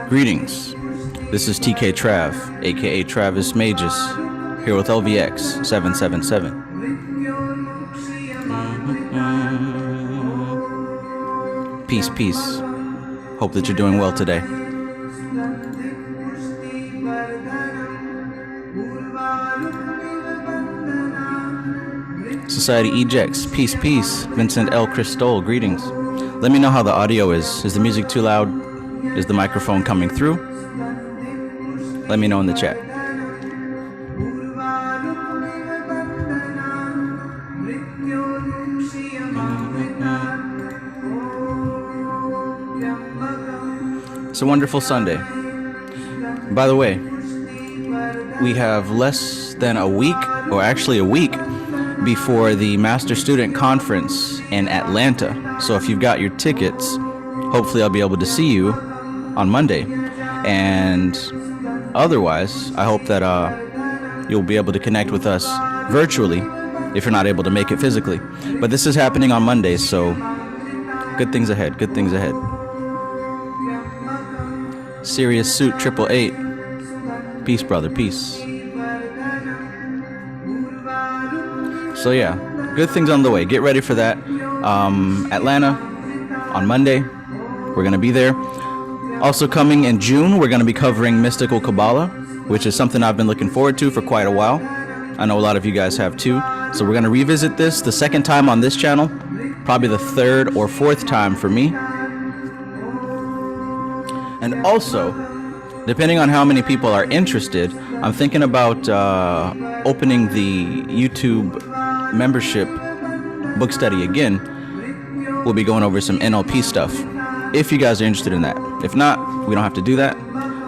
Greetings. This is TK Trav, aka Travis Magus, here with LVX 777. Peace, peace. Hope that you're doing well today. Society Ejects, peace, peace. Vincent L. Cristol, greetings. Let me know how the audio is. Is the music too loud? Is the microphone coming through? Let me know in the chat. It's a wonderful Sunday. By the way, we have less than a week, or actually a week, before the Master Student Conference in Atlanta. So if you've got your tickets, hopefully I'll be able to see you on Monday. And otherwise, I hope that you'll be able to connect with us virtually if you're not able to make it physically. But this is happening on Monday, so good things ahead, good things ahead. Serious Suit 888. Peace, brother, peace. So yeah, good things on the way. Get ready for that. Atlanta on Monday. We're going to be there. Also coming in June, we're going to be covering Mystical Kabbalah, which is something I've been looking forward to for quite a while. I know a lot of you guys have too. So we're going to revisit this the second time on this channel, probably the third or fourth time for me. And also, depending on how many people are interested, I'm thinking about opening the YouTube membership book study again. We'll be going over some NLP stuff, if you guys are interested in that. If not, we don't have to do that.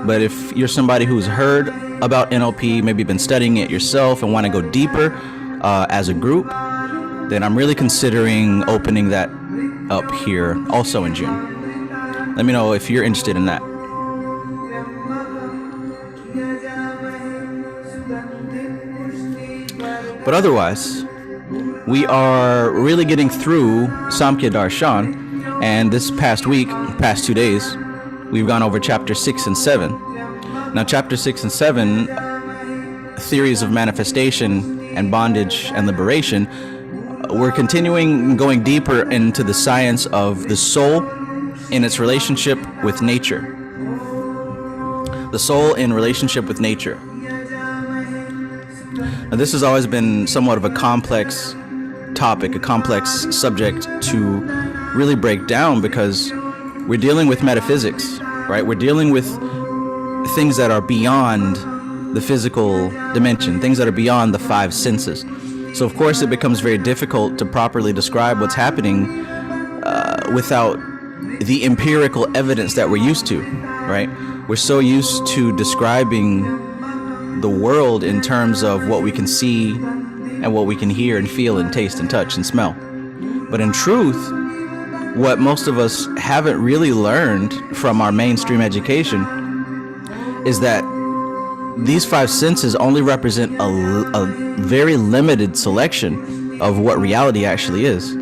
But if you're somebody who's heard about NLP, maybe been studying it yourself and want to go deeper as a group, then I'm really considering opening that up here also in June. Let me know if you're interested in that. But otherwise, we are really getting through Samkhya Darshan, and this past week, past 2 days, we've gone over chapter 6 and 7. Now, chapter 6 and 7, theories of manifestation and bondage and liberation, we're continuing going deeper into the science of the soul in its relationship with nature. The soul in relationship with nature. Now, this has always been somewhat of a complex topic, a complex subject to really break down, because we're dealing with metaphysics, right? We're dealing with things that are beyond the physical dimension, things that are beyond the five senses. So of course it becomes very difficult to properly describe what's happening without the empirical evidence that we're used to, right? We're so used to describing the world in terms of what we can see and what we can hear and feel and taste and touch and smell. But in truth, what most of us haven't really learned from our mainstream education is that these five senses only represent a very limited selection of what reality actually is.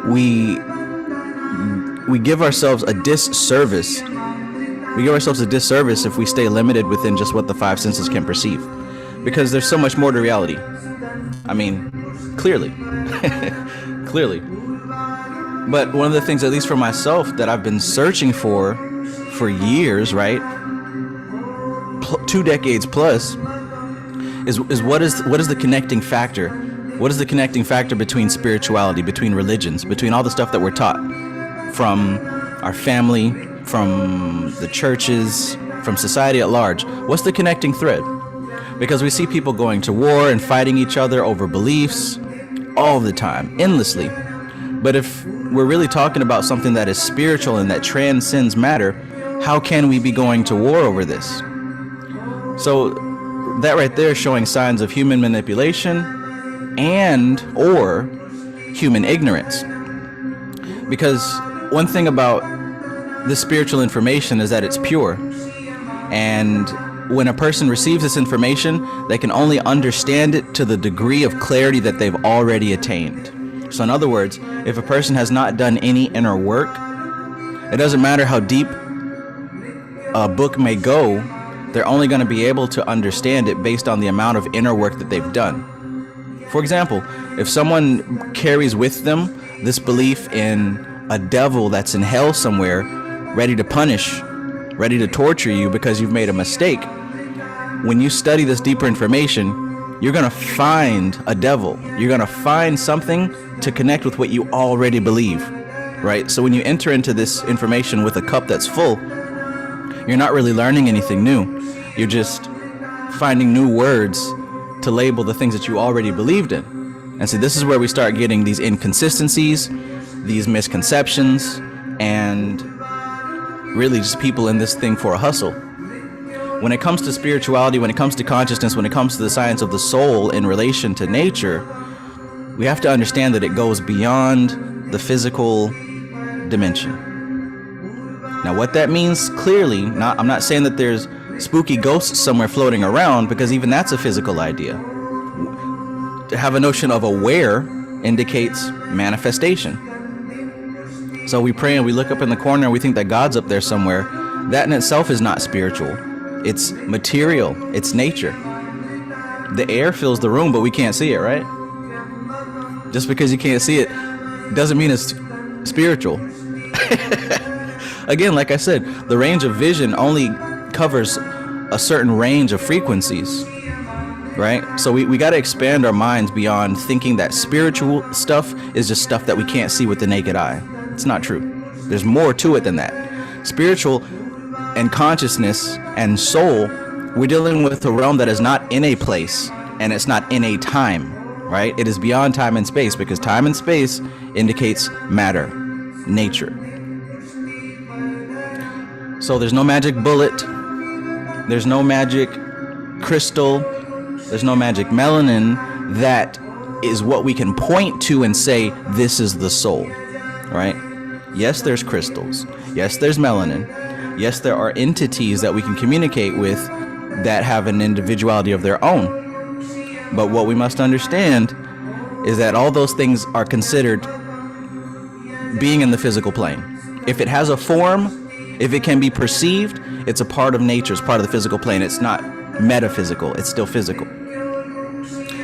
We give ourselves a disservice. We give ourselves a disservice if we stay limited within just what the five senses can perceive, because there's so much more to reality. I mean, clearly. Clearly. But one of the things, at least for myself, that I've been searching for years, right? 2 decades plus, is what is the connecting factor? What is the connecting factor between spirituality, between religions, between all the stuff that we're taught from our family, from the churches, from society at large? What's the connecting thread? Because we see people going to war and fighting each other over beliefs all the time, endlessly. But if we're really talking about something that is spiritual and that transcends matter, how can we be going to war over this? So that right there is showing signs of human manipulation and or human ignorance. Because one thing about this spiritual information is that it's pure. And when a person receives this information, they can only understand it to the degree of clarity that they've already attained. So in other words, if a person has not done any inner work, it doesn't matter how deep a book may go, they're only going to be able to understand it based on the amount of inner work that they've done. For example, if someone carries with them this belief in a devil that's in hell somewhere, ready to punish, ready to torture you because you've made a mistake, when you study this deeper information, you're going to find a devil. You're going to find something to connect with what you already believe, right? So when you enter into this information with a cup that's full, you're not really learning anything new. You're just finding new words to label the things that you already believed in. And so this is where we start getting these inconsistencies, these misconceptions, and really just people in this thing for a hustle. When it comes to spirituality, when it comes to consciousness, when it comes to the science of the soul in relation to nature, we have to understand that it goes beyond the physical dimension. Now, what that means clearly, I'm not saying that there's spooky ghosts somewhere floating around, because even that's a physical idea. To have a notion of aware indicates manifestation. So we pray and we look up in the corner and we think that God's up there somewhere. That in itself is not spiritual. It's material. It's nature. The air fills the room, but we can't see it, right? Just because you can't see it doesn't mean it's spiritual. Again, like I said, the range of vision only covers a certain range of frequencies, right? So we got to expand our minds beyond thinking that spiritual stuff is just stuff that we can't see with the naked eye. It's not true. There's more to it than that. Spiritual and consciousness and soul, we're dealing with a realm that is not in a place and it's not in a time, right? It is beyond time and space, because time and space indicates matter, nature. So there's no magic bullet, there's no magic crystal, there's no magic melanin that is what we can point to and say, this is the soul, right? Yes, there's crystals. Yes, there's melanin. Yes, there are entities that we can communicate with that have an individuality of their own. But what we must understand is that all those things are considered being in the physical plane. If it has a form, if it can be perceived, it's a part of nature, it's part of the physical plane. It's not metaphysical, it's still physical.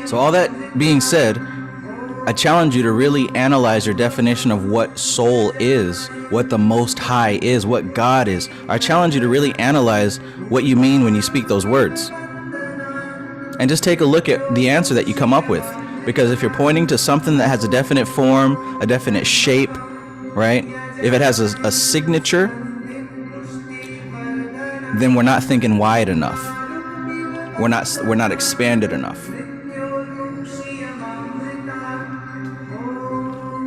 So all that being said, I challenge you to really analyze your definition of what soul is, what the Most High is, what God is. I challenge you to really analyze what you mean when you speak those words. And just take a look at the answer that you come up with. Because if you're pointing to something that has a definite form, a definite shape, right? If it has a signature, then we're not thinking wide enough. We're not expanded enough.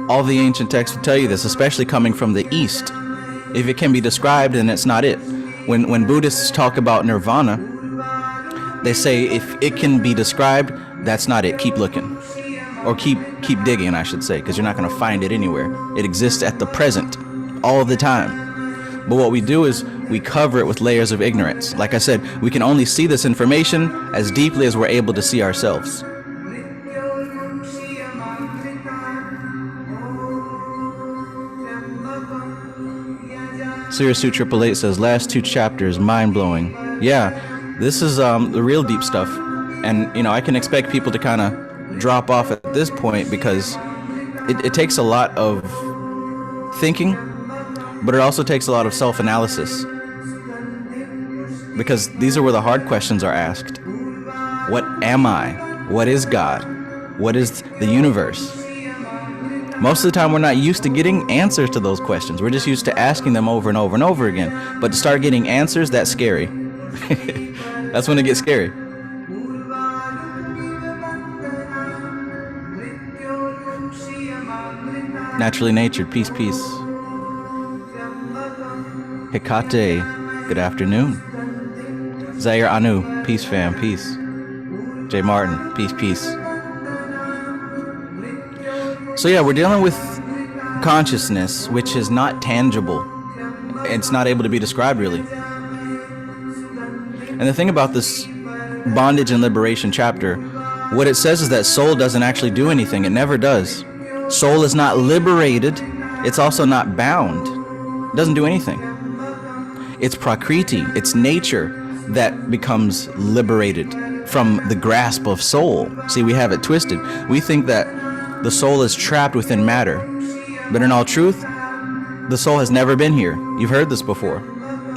All the ancient texts will tell you this, especially coming from the East. If it can be described, then it's not it. When Buddhists talk about nirvana, they say if it can be described, that's not it. Keep looking. Or keep digging, I should say, because you're not going to find it anywhere. It exists at the present, all the time. But what we do is we cover it with layers of ignorance. Like I said, we can only see this information as deeply as we're able to see ourselves. Sirius 2888 says, last 2 chapters, mind-blowing. Yeah, this is the real deep stuff. And, I can expect people to kind of drop off at this point because it takes a lot of thinking, but it also takes a lot of self-analysis. Because these are where the hard questions are asked. What am I? What is God? What is the universe? Most of the time, we're not used to getting answers to those questions. We're just used to asking them over and over and over again. But to start getting answers, that's scary. That's when it gets scary. Naturally natured, peace, peace. Hecate, good afternoon. Zaire Anu, peace fam, peace. Jay Martin, peace, peace. So yeah, we're dealing with consciousness, which is not tangible. it's not able to be described really. And the thing about this bondage and liberation chapter, what it says is that soul doesn't actually do anything. It never does. Soul is not liberated. It's also not bound. It doesn't do anything. It's prakriti, it's nature that becomes liberated from the grasp of soul. See, we have it twisted. We think that the soul is trapped within matter. But in all truth, the soul has never been here. You've heard this before.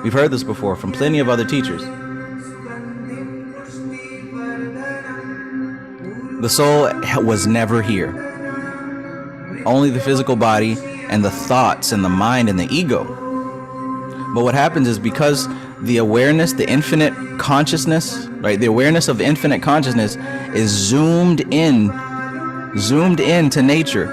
We've heard this before from plenty of other teachers. The soul was never here. Only the physical body and the thoughts and the mind and the ego. But what happens is because the awareness, the infinite consciousness, right? The awareness of the infinite consciousness is zoomed in to nature,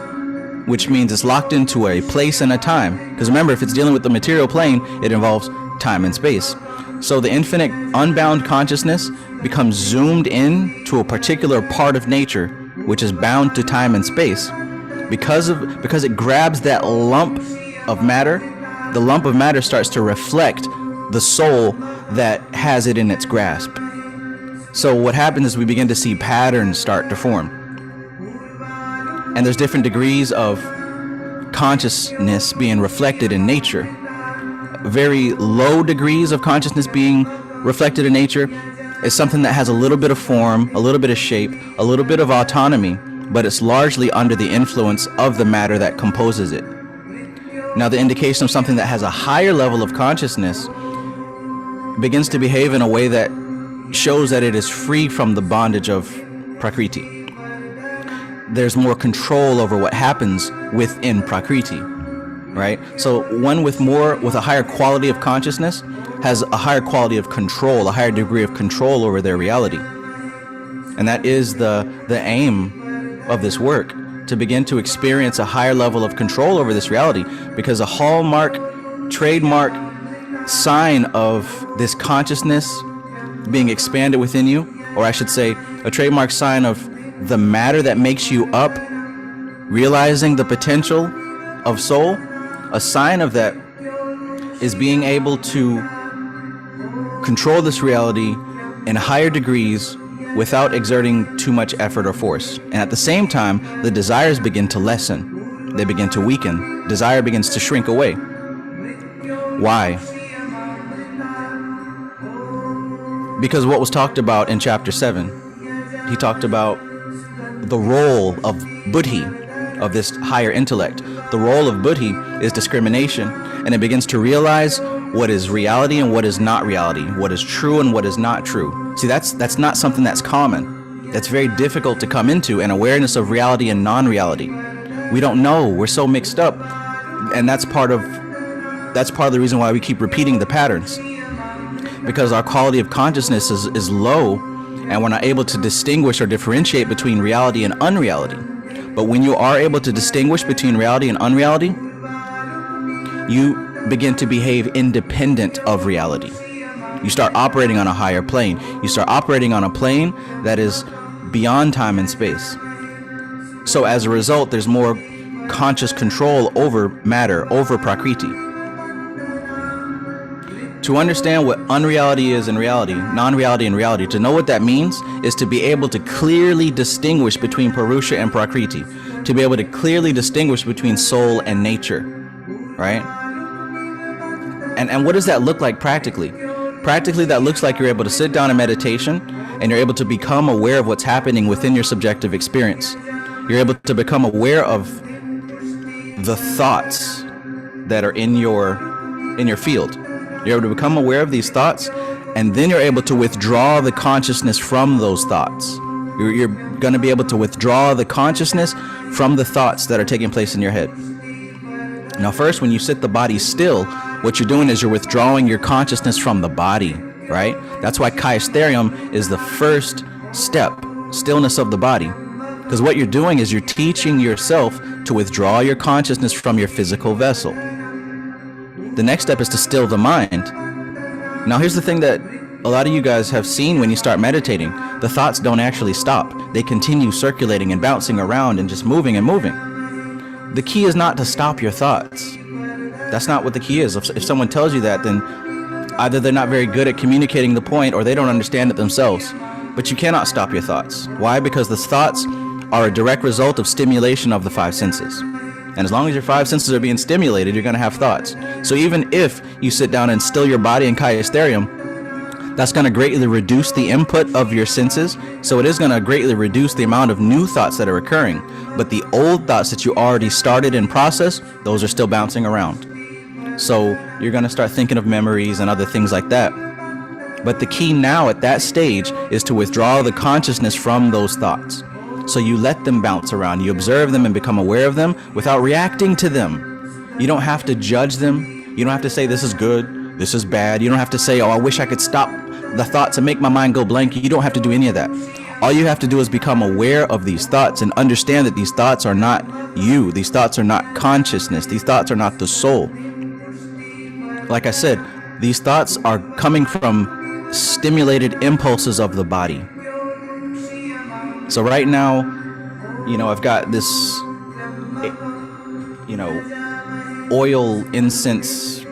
which means it's locked into a place and a time. Because remember, if it's dealing with the material plane, it involves time and space. So the infinite unbound consciousness becomes zoomed in to a particular part of nature, which is bound to time and space. Because it grabs that lump of matter, the lump of matter starts to reflect the soul that has it in its grasp. So what happens is we begin to see patterns start to form. And there's different degrees of consciousness being reflected in nature. Very low degrees of consciousness being reflected in nature is something that has a little bit of form, a little bit of shape, a little bit of autonomy, but it's largely under the influence of the matter that composes it. Now, the indication of something that has a higher level of consciousness begins to behave in a way that shows that it is free from the bondage of prakriti. There's more control over what happens within prakriti, right? So one with a higher quality of consciousness has a higher quality of control, a higher degree of control over their reality. And that is the aim of this work, to begin to experience a higher level of control over this reality, because a hallmark, trademark sign of this consciousness being expanded within you, or I should say a trademark sign of the matter that makes you up, realizing the potential of soul, a sign of that is being able to control this reality in higher degrees without exerting too much effort or force. And at the same time, the desires begin to lessen. They begin to weaken. Desire begins to shrink away. Why? Because what was talked about in chapter 7, he talked about the role of buddhi, of this higher intellect. The role of buddhi is discrimination, and it begins to realize what is reality and what is not reality, what is true and what is not true. See, that's not something that's common. That's very difficult to come into, an awareness of reality and non-reality. We don't know. We're so mixed up, and that's part of the reason why we keep repeating the patterns, because our quality of consciousness is low, and we're not able to distinguish or differentiate between reality and unreality. But when you are able to distinguish between reality and unreality, you begin to behave independent of reality. You start operating on a higher plane. You start operating on a plane that is beyond time and space. So as a result, there's more conscious control over matter, over prakriti. To understand what unreality is in reality, non-reality in reality, to know what that means is to be able to clearly distinguish between Purusha and Prakriti, to be able to clearly distinguish between soul and nature, right? And what does that look like practically? Practically, that looks like you're able to sit down in meditation and you're able to become aware of what's happening within your subjective experience. You're able to become aware of the thoughts that are in your field. You're able to become aware of these thoughts, and then you're able to withdraw the consciousness from those thoughts. You're going to be able to withdraw the consciousness from the thoughts that are taking place in your head. Now, first, when you sit the body still, what you're doing is you're withdrawing your consciousness from the body, right? That's why Kaistherium is the first step, stillness of the body. Because what you're doing is you're teaching yourself to withdraw your consciousness from your physical vessel. The next step is to still the mind. Now, here's the thing that a lot of you guys have seen when you start meditating. The thoughts don't actually stop. They continue circulating and bouncing around and just moving and moving. The key is not to stop your thoughts. That's not what the key is. If someone tells you that, then either they're not very good at communicating the point or they don't understand it themselves. But you cannot stop your thoughts. Why? Because the thoughts are a direct result of stimulation of the five senses. And as long as your five senses are being stimulated, you're going to have thoughts. So even if you sit down and still your body in Kayastherium, that's going to greatly reduce the input of your senses. So it is going to greatly reduce the amount of new thoughts that are occurring. But the old thoughts that you already started in process, those are still bouncing around. So you're going to start thinking of memories and other things like that. But the key now at that stage is to withdraw the consciousness from those thoughts. So you let them bounce around. You observe them and become aware of them without reacting to them. You don't have to judge them. You don't have to say this is good, this is bad. You don't have to say, oh, I wish I could stop the thoughts and make my mind go blank. You don't have to do any of that. All you have to do is become aware of these thoughts and understand that these thoughts are not you. These thoughts are not consciousness. These thoughts are not the soul. Like I said, these thoughts are coming from stimulated impulses of the body. So right now, I've got this, oil incense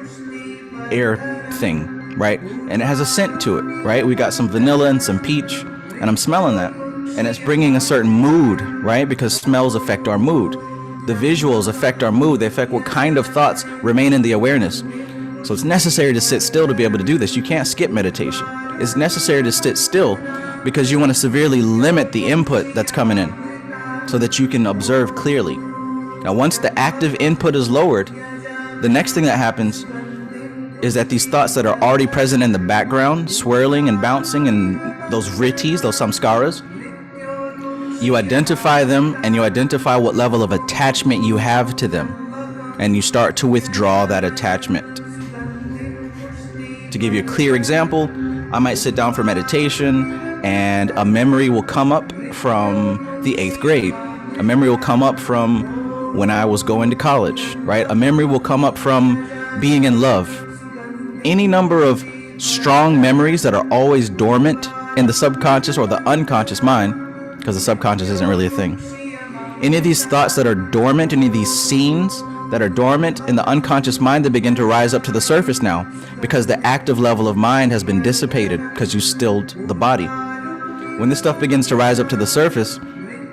air thing, right? And it has a scent to it, right? We got some vanilla and some peach, and I'm smelling that. And it's bringing a certain mood, right? Because smells affect our mood. The visuals affect our mood. They affect what kind of thoughts remain in the awareness. So it's necessary to sit still to be able to do this. You can't skip meditation. It's necessary to sit still because you want to severely limit the input that's coming in so that you can observe clearly. Now, once the active input is lowered, the next thing that happens is that these thoughts that are already present in the background, swirling and bouncing, and those vrittis, those samskaras, you identify them and you identify what level of attachment you have to them, and you start to withdraw that attachment. To give you a clear example, I might sit down for meditation and a memory will come up from the 8th grade. A memory will come up from when I was going to college, right? A memory will come up from being in love. Any number of strong memories that are always dormant in the subconscious or the unconscious mind, because the subconscious isn't really a thing. Any of these thoughts that are dormant, any of these scenes that are dormant in the unconscious mind, that begin to rise up to the surface now because the active level of mind has been dissipated because you stilled the body. When this stuff begins to rise up to the surface,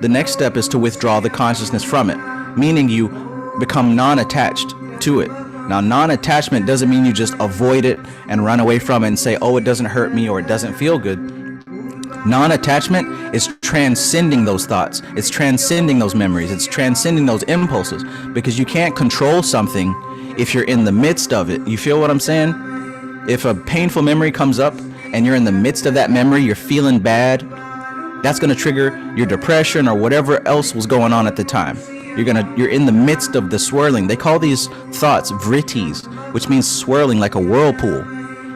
the next step is to withdraw the consciousness from it, meaning you become non-attached to it. Now, non-attachment doesn't mean you just avoid it and run away from it and say, oh, it doesn't hurt me or it doesn't feel good. Non-attachment is transcending those thoughts. It's transcending those memories. It's transcending those impulses, because you can't control something if you're in the midst of it. You feel what I'm saying? If a painful memory comes up and you're in the midst of that memory, you're feeling bad, that's going to trigger your depression or whatever else was going on at the time. You're in the midst of the swirling. They call these thoughts vrittis, which means swirling like a whirlpool.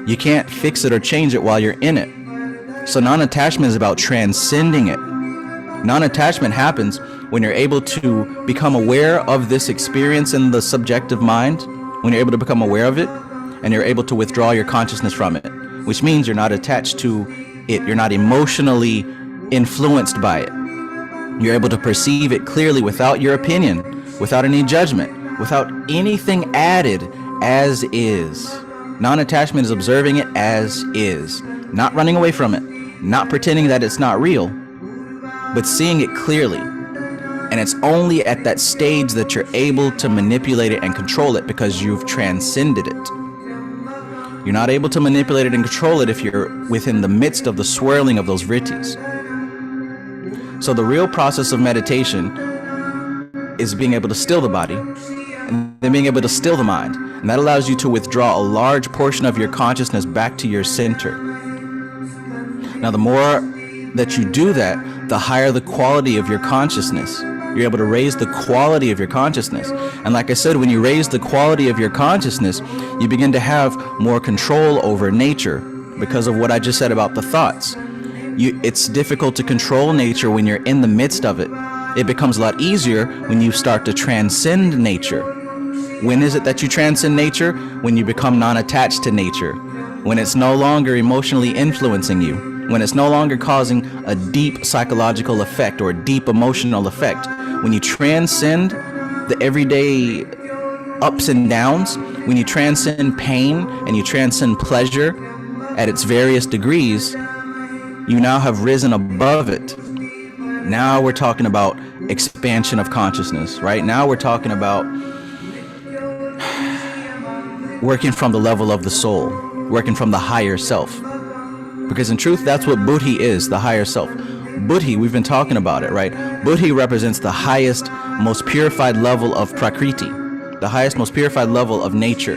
You can't fix it or change it while you're in it. So non-attachment is about transcending it. Non-attachment happens when you're able to become aware of this experience in the subjective mind, when you're able to become aware of it, and you're able to withdraw your consciousness from it, which means you're not attached to it. You're not emotionally influenced by it. You're able to perceive it clearly without your opinion, without any judgment, without anything added, as is. Non-attachment is observing it as is, not running away from it, not pretending that it's not real, but seeing it clearly. And it's only at that stage that you're able to manipulate it and control it, because you've transcended it. You're not able to manipulate it and control it if you're within the midst of the swirling of those vrittis. So the real process of meditation is being able to still the body and then being able to still the mind. And that allows you to withdraw a large portion of your consciousness back to your center. Now, the more that you do that, the higher the quality of your consciousness. You're able to raise the quality of your consciousness. And like I said, when you raise the quality of your consciousness, you begin to have more control over nature because of what I just said about the thoughts. It's difficult to control nature when you're in the midst of it. It becomes a lot easier when you start to transcend nature. When is it that you transcend nature? When you become non-attached to nature. When it's no longer emotionally influencing you. When it's no longer causing a deep psychological effect or a deep emotional effect. When you transcend the everyday ups and downs, when you transcend pain and you transcend pleasure at its various degrees, you now have risen above it. Now we're talking about expansion of consciousness, right? Now we're talking about working from the level of the soul, working from the higher self. Because in truth, that's what buddhi is, the higher self. Buddhi, we've been talking about it, right? Buddhi represents the highest, most purified level of prakriti, the highest, most purified level of nature.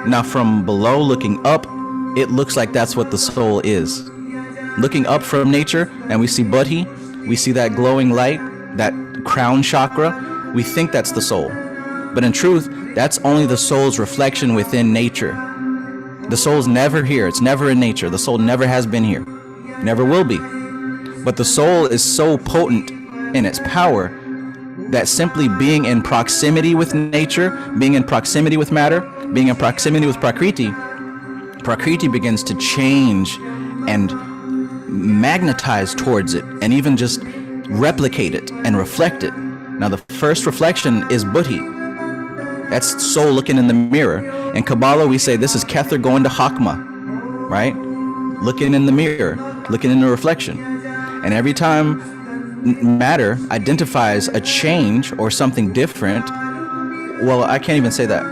Now from below looking up, it looks like that's what the soul is. Looking up from nature, and we see buddhi, we see that glowing light, that crown chakra, we think that's the soul. But in truth, that's only the soul's reflection within nature. The soul's never here. It's never in nature. The soul never has been here. Never will be. But the soul is so potent in its power that simply being in proximity with nature, being in proximity with matter, being in proximity with prakriti, prakriti begins to change and magnetize towards it and even just replicate it and reflect it. Now the first reflection is buddhi. That's soul looking in the mirror. In Kabbalah we say this is Kether going to Hakma, right? Looking in the mirror, looking in the reflection. And every time matter identifies a change or something different, well, I can't even say that.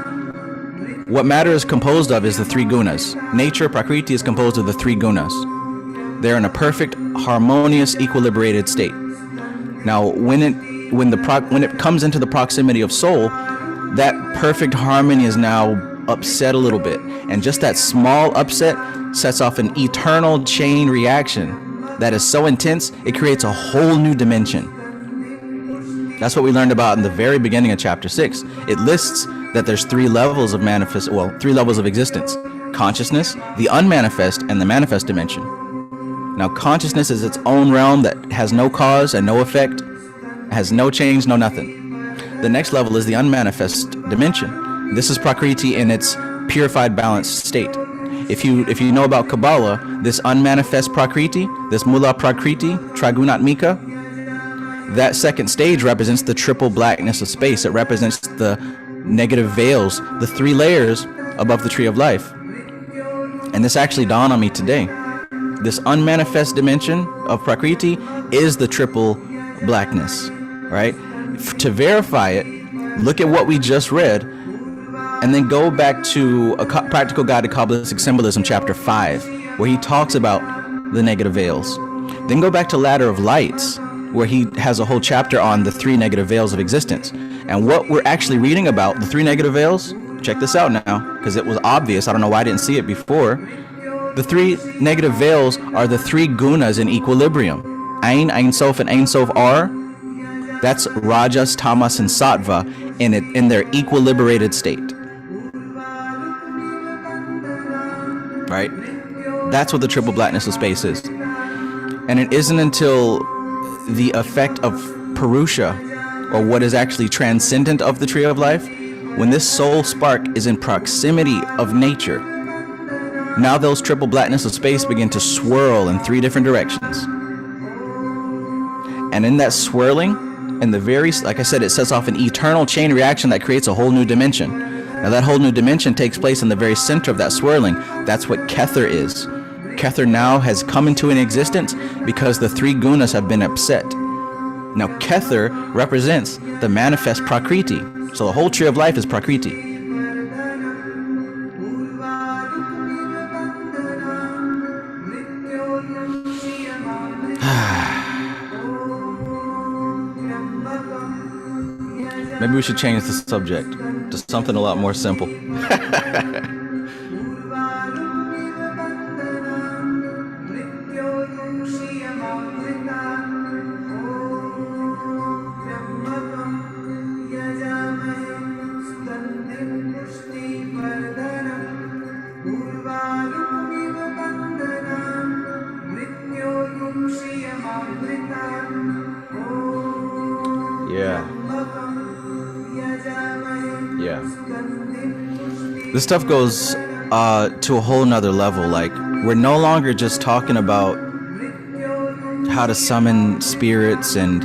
What matter is composed of is the three gunas. Nature, prakriti, is composed of the three gunas. They're in a perfect, harmonious, equilibrated state. Now, when it comes into the proximity of soul, that perfect harmony is now upset a little bit. And just that small upset sets off an eternal chain reaction that is so intense, it creates a whole new dimension. That's what we learned about in the very beginning of chapter 6. It lists that there's three levels of three levels of existence. Consciousness, the unmanifest, and the manifest dimension. Now, consciousness is its own realm that has no cause and no effect, has no change, no nothing. The next level is the unmanifest dimension. This is prakriti in its purified, balanced state. If you know about Kabbalah, this unmanifest prakriti, this mula prakriti, trigunatmika, that second stage represents the triple blackness of space. It represents the negative veils, the three layers above the tree of life. And this actually dawned on me today. This unmanifest dimension of prakriti is the triple blackness, right? To verify it, look at what we just read, and then go back to a Practical Guide to Kabbalistic Symbolism, chapter 5, where he talks about the negative veils. Then go back to Ladder of Lights, where he has a whole chapter on the three negative veils of existence. And what we're actually reading about, the three negative veils, check this out now, because it was obvious. I don't know why I didn't see it before. The three negative veils are the three gunas in equilibrium. Ain, Ein Sof, and Ein Sof are. That's Rajas, Tamas, and Sattva in their equilibrated state. Right? That's what the triple blackness of space is. And it isn't until the effect of Purusha, or what is actually transcendent of the tree of life, when this soul spark is in proximity of nature, now those triple blackness of space begin to swirl in three different directions. And in that swirling, and like I said, it sets off an eternal chain reaction that creates a whole new dimension. Now that whole new dimension takes place in the very center of that swirling. That's what Kether is. Kether now has come into an existence because the three gunas have been upset. Now Kether represents the manifest prakriti. So the whole tree of life is prakriti. Maybe we should change the subject to something a lot more simple. Yeah. This stuff goes to a whole nother level. Like, we're no longer just talking about how to summon spirits and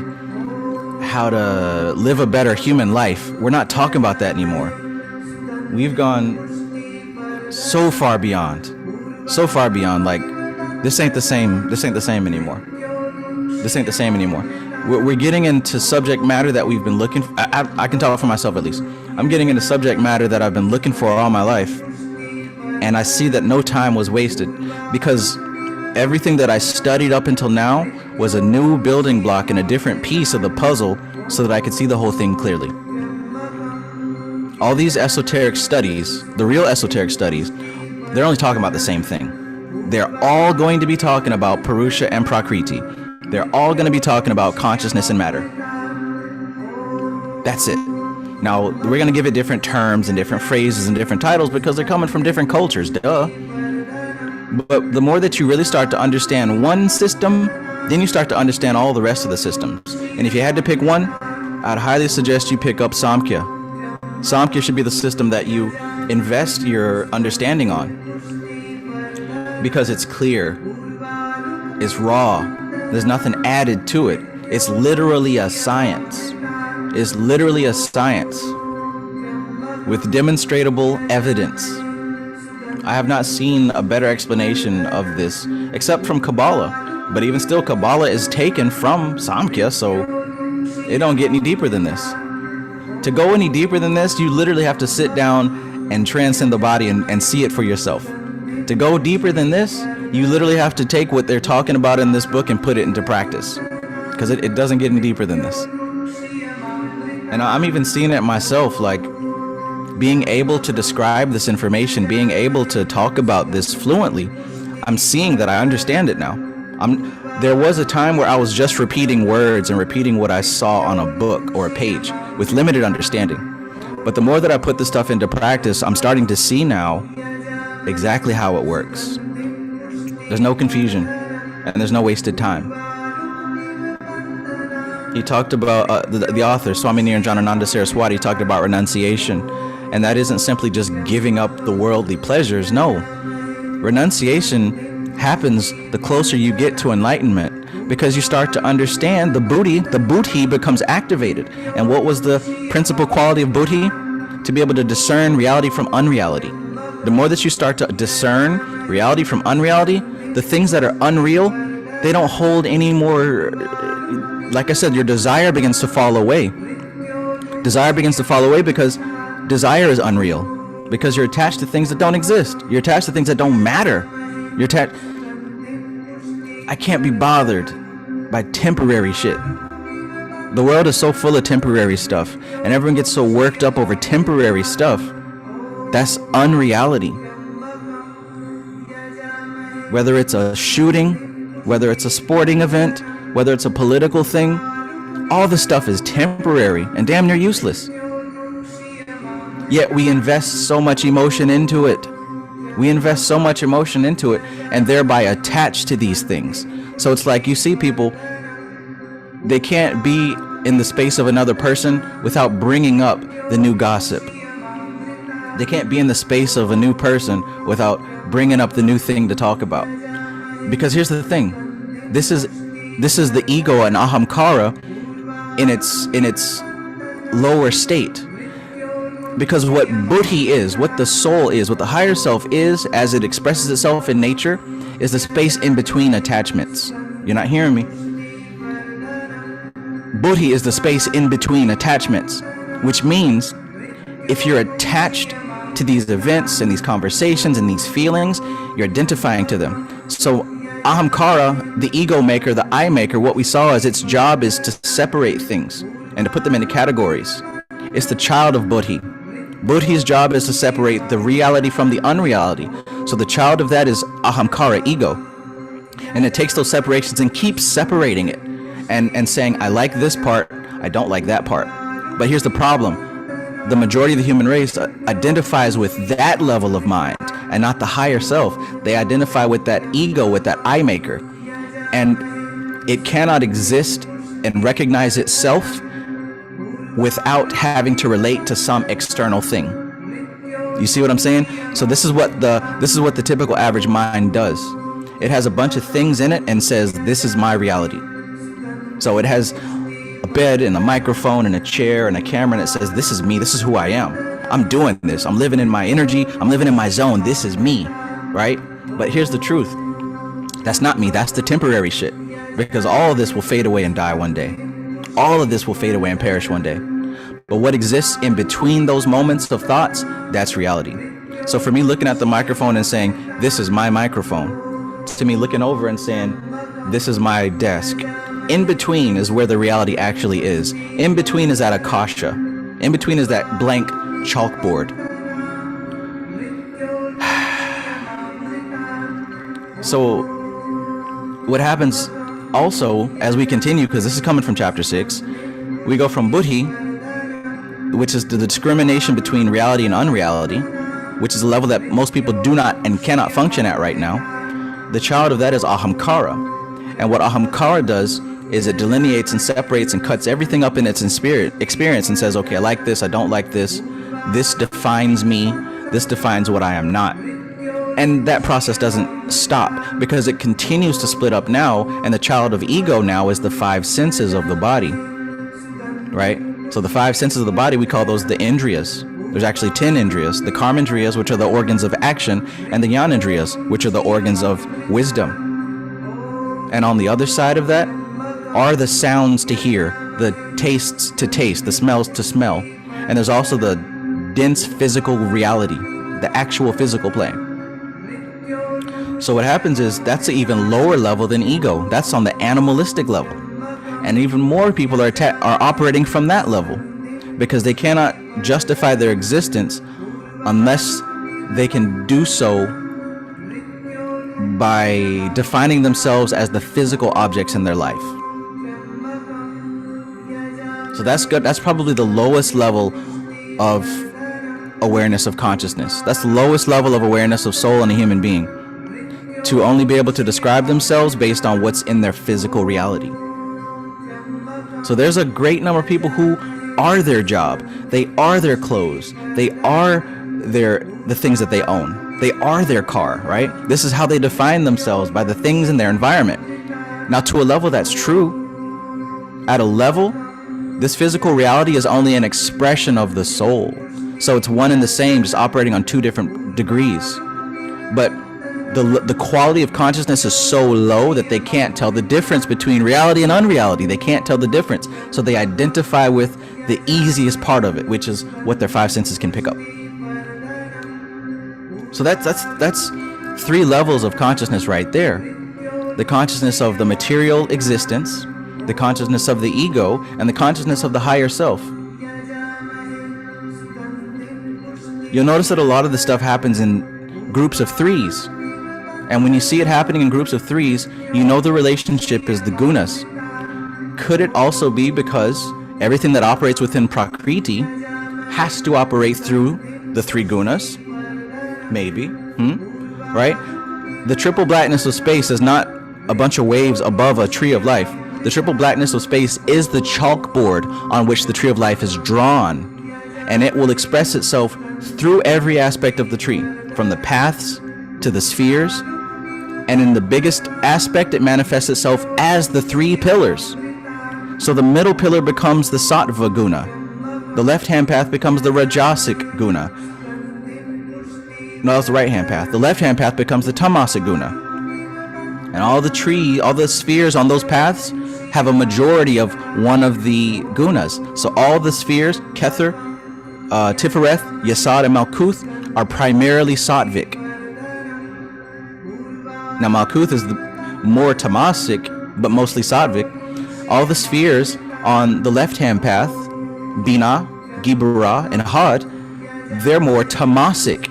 how to live a better human life. We're not talking about that anymore. We've gone so far beyond. Like, this ain't the same anymore. We're getting into subject matter that we've been looking for. I can talk for myself at least. I'm getting into subject matter that I've been looking for all my life. And I see that no time was wasted, because everything that I studied up until now was a new building block and a different piece of the puzzle so that I could see the whole thing clearly. All these esoteric studies, the real esoteric studies, they're only talking about the same thing. They're all going to be talking about Purusha and Prakriti. They're all going to be talking about consciousness and matter. That's it. Now, we're going to give it different terms and different phrases and different titles because they're coming from different cultures, duh. But the more that you really start to understand one system, then you start to understand all the rest of the systems. And if you had to pick one, I'd highly suggest you pick up Samkhya. Samkhya should be the system that you invest your understanding on, because it's clear, it's raw, there's nothing added to it. It's literally a science. It's literally a science with demonstrable evidence. I have not seen a better explanation of this except from Kabbalah. But even still, Kabbalah is taken from Samkhya, so it don't get any deeper than this. To go any deeper than this, you literally have to sit down and transcend the body and see it for yourself. To go deeper than this, you literally have to take what they're talking about in this book and put it into practice, because it doesn't get any deeper than this. And I'm even seeing it myself, like being able to describe this information, being able to talk about this fluently. I'm seeing that I understand it now. There was a time where I was just repeating words and repeating what I saw on a book or a page with limited understanding. But the more that I put this stuff into practice, I'm starting to see now exactly how it works. There's no confusion and there's no wasted time. He talked about, the author, Swami Niranjanananda Saraswati, talked about renunciation. And that isn't simply just giving up the worldly pleasures. No. Renunciation happens the closer you get to enlightenment, because you start to understand the buddhi becomes activated. And what was the principal quality of buddhi? To be able to discern reality from unreality. The more that you start to discern reality from unreality, the things that are unreal, they don't hold any more. Like I said, your desire begins to fall away. Desire begins to fall away because desire is unreal. Because you're attached to things that don't exist. You're attached to things that don't matter. I can't be bothered by temporary shit. The world is so full of temporary stuff, and everyone gets so worked up over temporary stuff. That's unreality. Whether it's a shooting, whether it's a sporting event, whether it's a political thing, all this stuff is temporary and damn near useless. Yet we invest so much emotion into it. And thereby attach to these things. So it's like you see people, they can't be in the space of another person without bringing up the new gossip. They can't be in the space of a new person without bringing up the new thing to talk about. Because here's the thing, this is the ego and ahamkara in its lower state. Because what buddhi is, what the soul is, what the higher self is, as it expresses itself in nature, is the space in between attachments. You're not hearing me. Buddhi is the space in between attachments, which means if you're attached to these events and these conversations and these feelings, you're identifying to them. So ahamkara, the ego maker, the I maker, what we saw is its job is to separate things and to put them into categories. It's the child of buddhi. Buddhi's job is to separate the reality from the unreality. So the child of that is ahamkara, ego. And it takes those separations and keeps separating it and saying, I like this part, I don't like that part. But here's the problem. The majority of the human race identifies with that level of mind and not the higher self. They identify with that ego, with that I maker. And it cannot exist and recognize itself without having to relate to some external thing. You see what I'm saying? So this is what the typical average mind does. It has a bunch of things in it and says, this is my reality. So it has a bed and a microphone and a chair and a camera, and it says, this is me, this is who I am. I'm doing this. I'm living in my energy. I'm living in my zone. This is me, right? But here's the truth. That's not me. That's the temporary shit. Because all of this will fade away and die one day. All of this will fade away and perish one day. But what exists in between those moments of thoughts, that's reality. So for me looking at the microphone and saying, this is my microphone, to me looking over and saying, this is my desk, in between is where the reality actually is. In between is that akasha. In between is that blank chalkboard. So what happens also as we continue, because this is coming from chapter 6, we go from buddhi, which is the discrimination between reality and unreality, which is a level that most people do not and cannot function at right now. The child of that is ahamkara. And what ahamkara does is it delineates and separates and cuts everything up in its experience and says, okay, I like this, I don't like this. This defines me. This defines what I am not. And that process doesn't stop because it continues to split up now. And the child of ego now is the 5 senses of the body, right? So the 5 senses of the body, we call those the indriyas. There's actually 10 indriyas, the karmendriyas, which are the organs of action, and the jnanendriyas, which are the organs of wisdom. And on the other side of that are the sounds to hear, the tastes to taste, the smells to smell. And there's also the dense physical reality, the actual physical plane. So what happens is that's an even lower level than ego. That's on the animalistic level. And even more people are operating from that level because they cannot justify their existence unless they can do so by defining themselves as the physical objects in their life. So that's good. That's probably the lowest level of awareness of consciousness. That's the lowest level of awareness of soul in a human being, to only be able to describe themselves based on what's in their physical reality. So there's a great number of people who are their job. They are their clothes. They are the things that they own. They are their car, right? This is how they define themselves, by the things in their environment. Now, to a level that's true, at a level, this physical reality is only an expression of the soul. So it's one and the same, just operating on 2 different degrees. But the quality of consciousness is so low that they can't tell the difference between reality and unreality. They can't tell the difference. So they identify with the easiest part of it, which is what their 5 senses can pick up. So that's 3 levels of consciousness right there. The consciousness of the material existence, the consciousness of the ego, and the consciousness of the higher self. You'll notice that a lot of this stuff happens in groups of 3s. And when you see it happening in groups of 3s, you know the relationship is the gunas. Could it also be because everything that operates within Prakriti has to operate through the 3 gunas? Maybe. Right? The triple blackness of space is not a bunch of waves above a tree of life. The triple blackness of space is the chalkboard on which the tree of life is drawn. And it will express itself through every aspect of the tree, from the paths to the spheres. And in the biggest aspect, it manifests itself as the 3 pillars. So the middle pillar becomes the sattva guna. The left-hand path becomes the rajasic guna. No, that's the right-hand path. The left-hand path becomes the tamasic guna. And all the spheres on those paths have a majority of one of the gunas. So all the spheres, Kether, Tifereth, Yesod, and Malkuth, are primarily sattvic. Now Malkuth is the more tamasic, but mostly sattvic. All the spheres on the left-hand path, Bina, Gibra, and Had, they're more tamasic.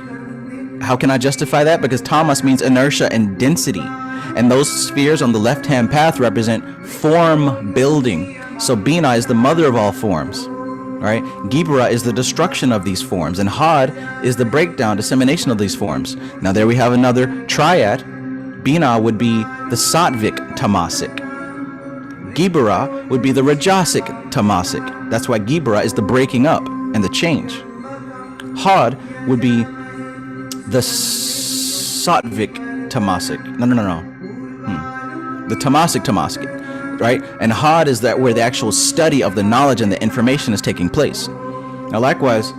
How can I justify that? Because tamas means inertia and density. And those spheres on the left-hand path represent form building. So Bina is the mother of all forms, right? Gibra is the destruction of these forms. And Had is the breakdown, dissemination of these forms. Now there we have another triad. Bina would be the sattvic tamasic. Gibra would be the rajasic tamasic. That's why Gibra is the breaking up and the change. Had would be the sattvic tamasic. No. The tamasic. right? And had is that where the actual study of the knowledge and the information is taking place. Now, likewise,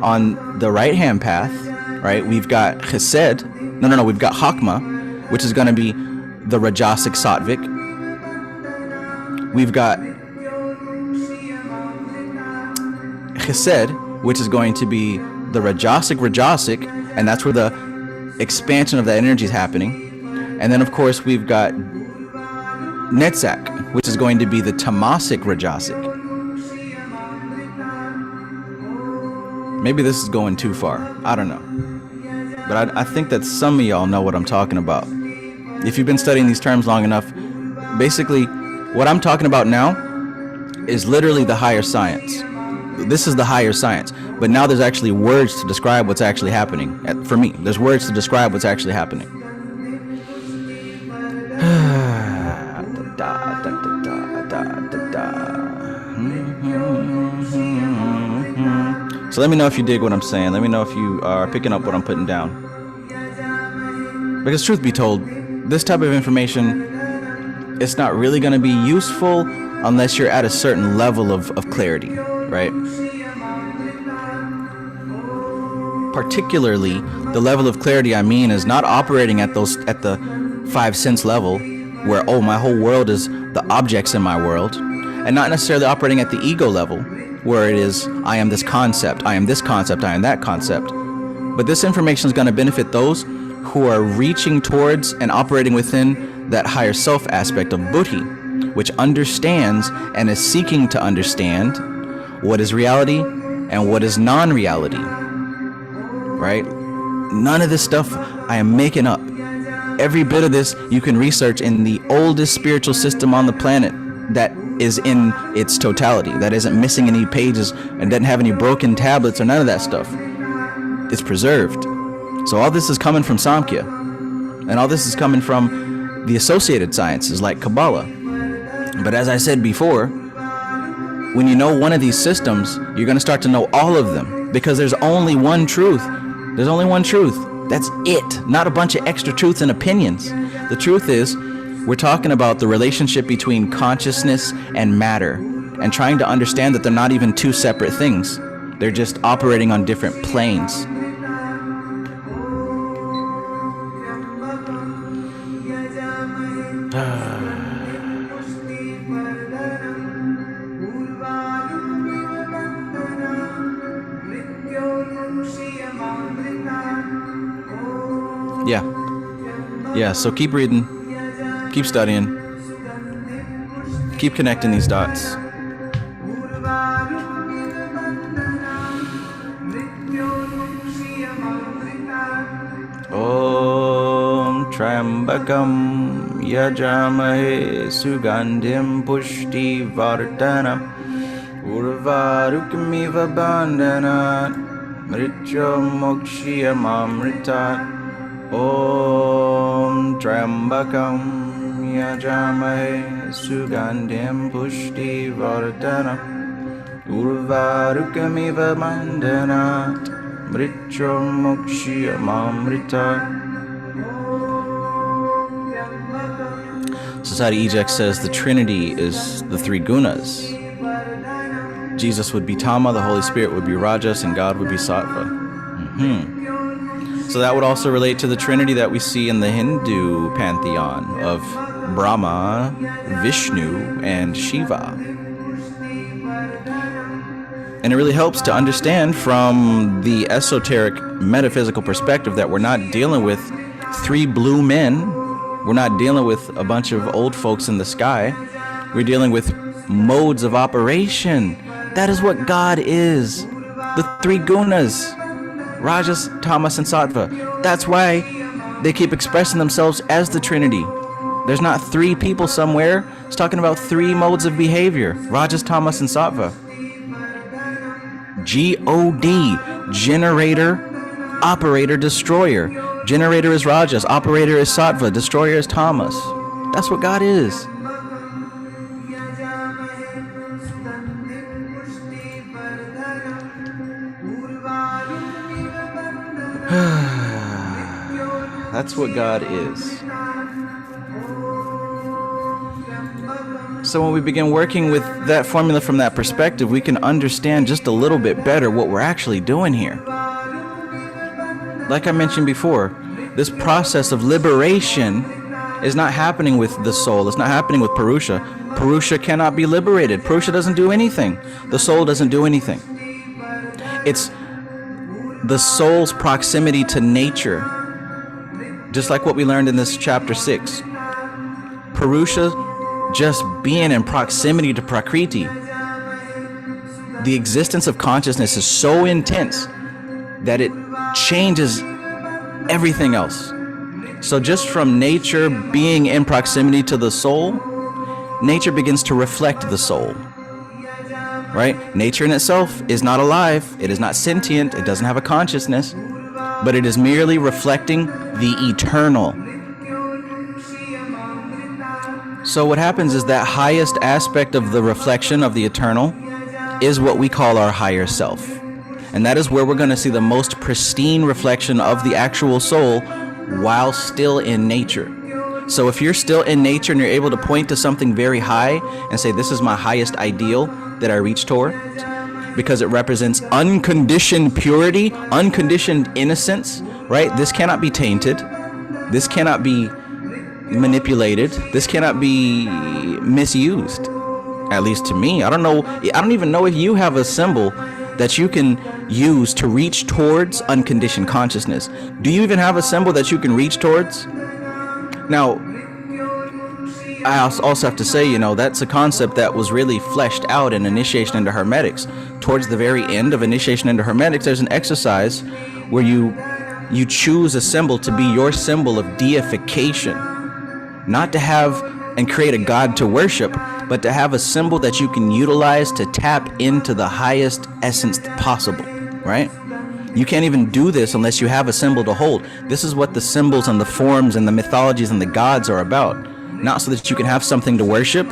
on the right-hand path, right, we've got chesed. No, we've got hakma, which is going to be the rajasic sattvic. We've got chesed, which is going to be the rajasic, and that's where the expansion of that energy is happening. And then, of course, we've got netzach, which is going to be the tamasic rajasic. Maybe this is going too far. I don't know. But I think that some of y'all know what I'm talking about. If you've been studying these terms long enough, basically what I'm talking about now is literally the higher science. This is the higher science. But now there's actually words to describe what's actually happening. For me, there's words to describe what's actually happening. So let me know if you dig what I'm saying. Let me know if you are picking up what I'm putting down. Because truth be told, this type of information, it's not really going to be useful unless you're at a certain level of clarity, right? Particularly, the level of clarity I mean is not operating at the 5 sense level where, oh, my whole world is the objects in my world, and not necessarily operating at the ego level where it is, I am this concept, I am this concept, I am that concept. But this information is going to benefit those who are reaching towards and operating within that higher self aspect of buddhi, which understands and is seeking to understand what is reality and what is non-reality, right? None of this stuff I am making up. Every bit of this you can research in the oldest spiritual system on the planet that is in its totality, that isn't missing any pages and doesn't have any broken tablets or none of that stuff. It's preserved. So all this is coming from Samkhya, and all this is coming from the associated sciences like Kabbalah. But as I said before, when you know one of these systems, you're going to start to know all of them, because there's only one truth. There's only one truth. That's it. Not a bunch of extra truths and opinions. The truth is, we're talking about the relationship between consciousness and matter, and trying to understand that they're not even two separate things. They're just operating on different planes. Yeah, so keep reading, keep studying, keep connecting these dots. Om Trambakam Yajamahe Sugandhim Pushti Vardhana Urvarukamiva Bandhana Mrityo Mokshiyamamrita. Om Trambakam Yajamahe Sugandhim Pushti Vardhana Urvarukamiva Bandhanat Mrityo Mokshiyamamrita. Society Eject says the Trinity is the 3 gunas. Jesus would be Tama, the Holy Spirit would be Rajas, and God would be Sattva. So that would also relate to the Trinity that we see in the Hindu pantheon of Brahma, Vishnu, and Shiva. And it really helps to understand from the esoteric metaphysical perspective that we're not dealing with 3 blue men. We're not dealing with a bunch of old folks in the sky. We're dealing with modes of operation. That is what God is. The 3 gunas. Rajas, Tamas, and Sattva. That's why they keep expressing themselves as the Trinity. There's not 3 people somewhere. It's talking about 3 modes of behavior. Rajas, Tamas, and Sattva. G-O-D. Generator, operator, destroyer. Generator is Rajas. Operator is Sattva. Destroyer is Tamas. That's what God is. That's what God is. So when we begin working with that formula from that perspective, we can understand just a little bit better what we're actually doing here. Like I mentioned before, this process of liberation is not happening with the soul. It's not happening with Purusha. Purusha cannot be liberated. Purusha doesn't do anything. The soul doesn't do anything. It's the soul's proximity to nature. Just like what we learned in this chapter 6. Purusha just being in proximity to Prakriti. The existence of consciousness is so intense that it changes everything else. So just from nature being in proximity to the soul, nature begins to reflect the soul. Right? Nature in itself is not alive. It is not sentient. It doesn't have a consciousness. But it is merely reflecting the eternal. So what happens is that highest aspect of the reflection of the eternal is what we call our higher self. And that is where we're going to see the most pristine reflection of the actual soul while still in nature. So if you're still in nature and you're able to point to something very high and say, this is my highest ideal that I reach toward, because it represents unconditioned purity, unconditioned innocence, right? This cannot be tainted. This cannot be manipulated. This cannot be misused. At least to me. I don't even know if you have a symbol that you can use to reach towards unconditioned consciousness. Do you even have a symbol that you can reach towards? Now, I also have to say, that's a concept that was really fleshed out in Initiation into Hermetics. Towards the very end of Initiation into Hermetics, there's an exercise where you choose a symbol to be your symbol of deification. Not to have and create a god to worship, but to have a symbol that you can utilize to tap into the highest essence possible, right? You can't even do this unless you have a symbol to hold. This is what the symbols and the forms and the mythologies and the gods are about. Not so that you can have something to worship,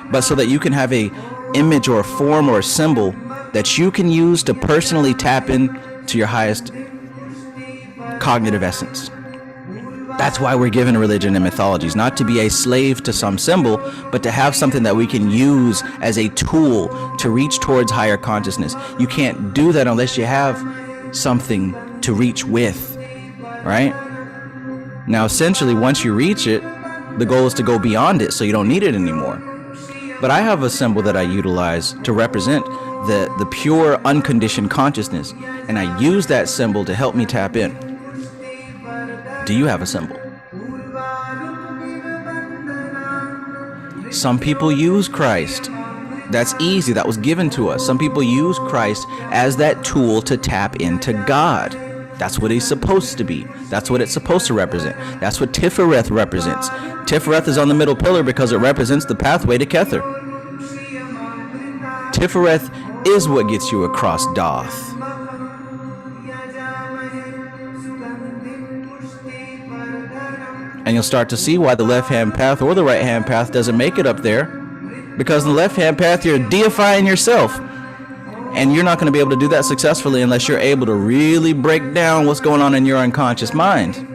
but so that you can have a image or a form or a symbol that you can use to personally tap into your highest cognitive essence. That's why we're given religion and mythologies, not to be a slave to some symbol, but to have something that we can use as a tool to reach towards higher consciousness. You can't do that unless you have something to reach with, right? Now, essentially, once you reach it, the goal is to go beyond it, so you don't need it anymore. But I have a symbol that I utilize to represent the pure, unconditioned consciousness, and I use that symbol to help me tap in. Do you have a symbol? Some people use Christ. That's easy. That was given to us. Some people use Christ as that tool to tap into God. That's what he's supposed to be. That's what it's supposed to represent. That's what Tifereth represents. Tifereth is on the middle pillar because it represents the pathway to Kether. Tifereth is what gets you across Doth. And you'll start to see why the left-hand path or the right-hand path doesn't make it up there. Because in the left-hand path, you're deifying yourself. And you're not going to be able to do that successfully unless you're able to really break down what's going on in your unconscious mind.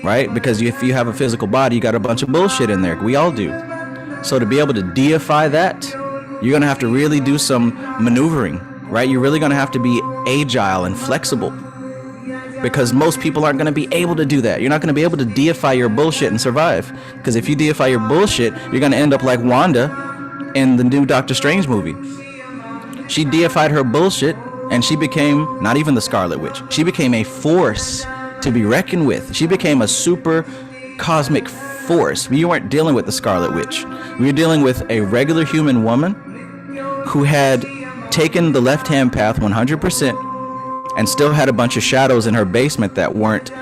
Right? Because if you have a physical body, you got a bunch of bullshit in there. We all do. So to be able to deify that, you're going to have to really do some maneuvering. Right? You're really going to have to be agile and flexible. Because most people aren't going to be able to do that. You're not going to be able to deify your bullshit and survive. Because if you deify your bullshit, you're going to end up like Wanda in the new Doctor Strange movie. She deified her bullshit, and she became not even the Scarlet Witch. She became a force to be reckoned with. She became a super cosmic force. We weren't dealing with the Scarlet Witch. We were dealing with a regular human woman who had taken the left-hand path 100%, and still had a bunch of shadows in her basement that weren't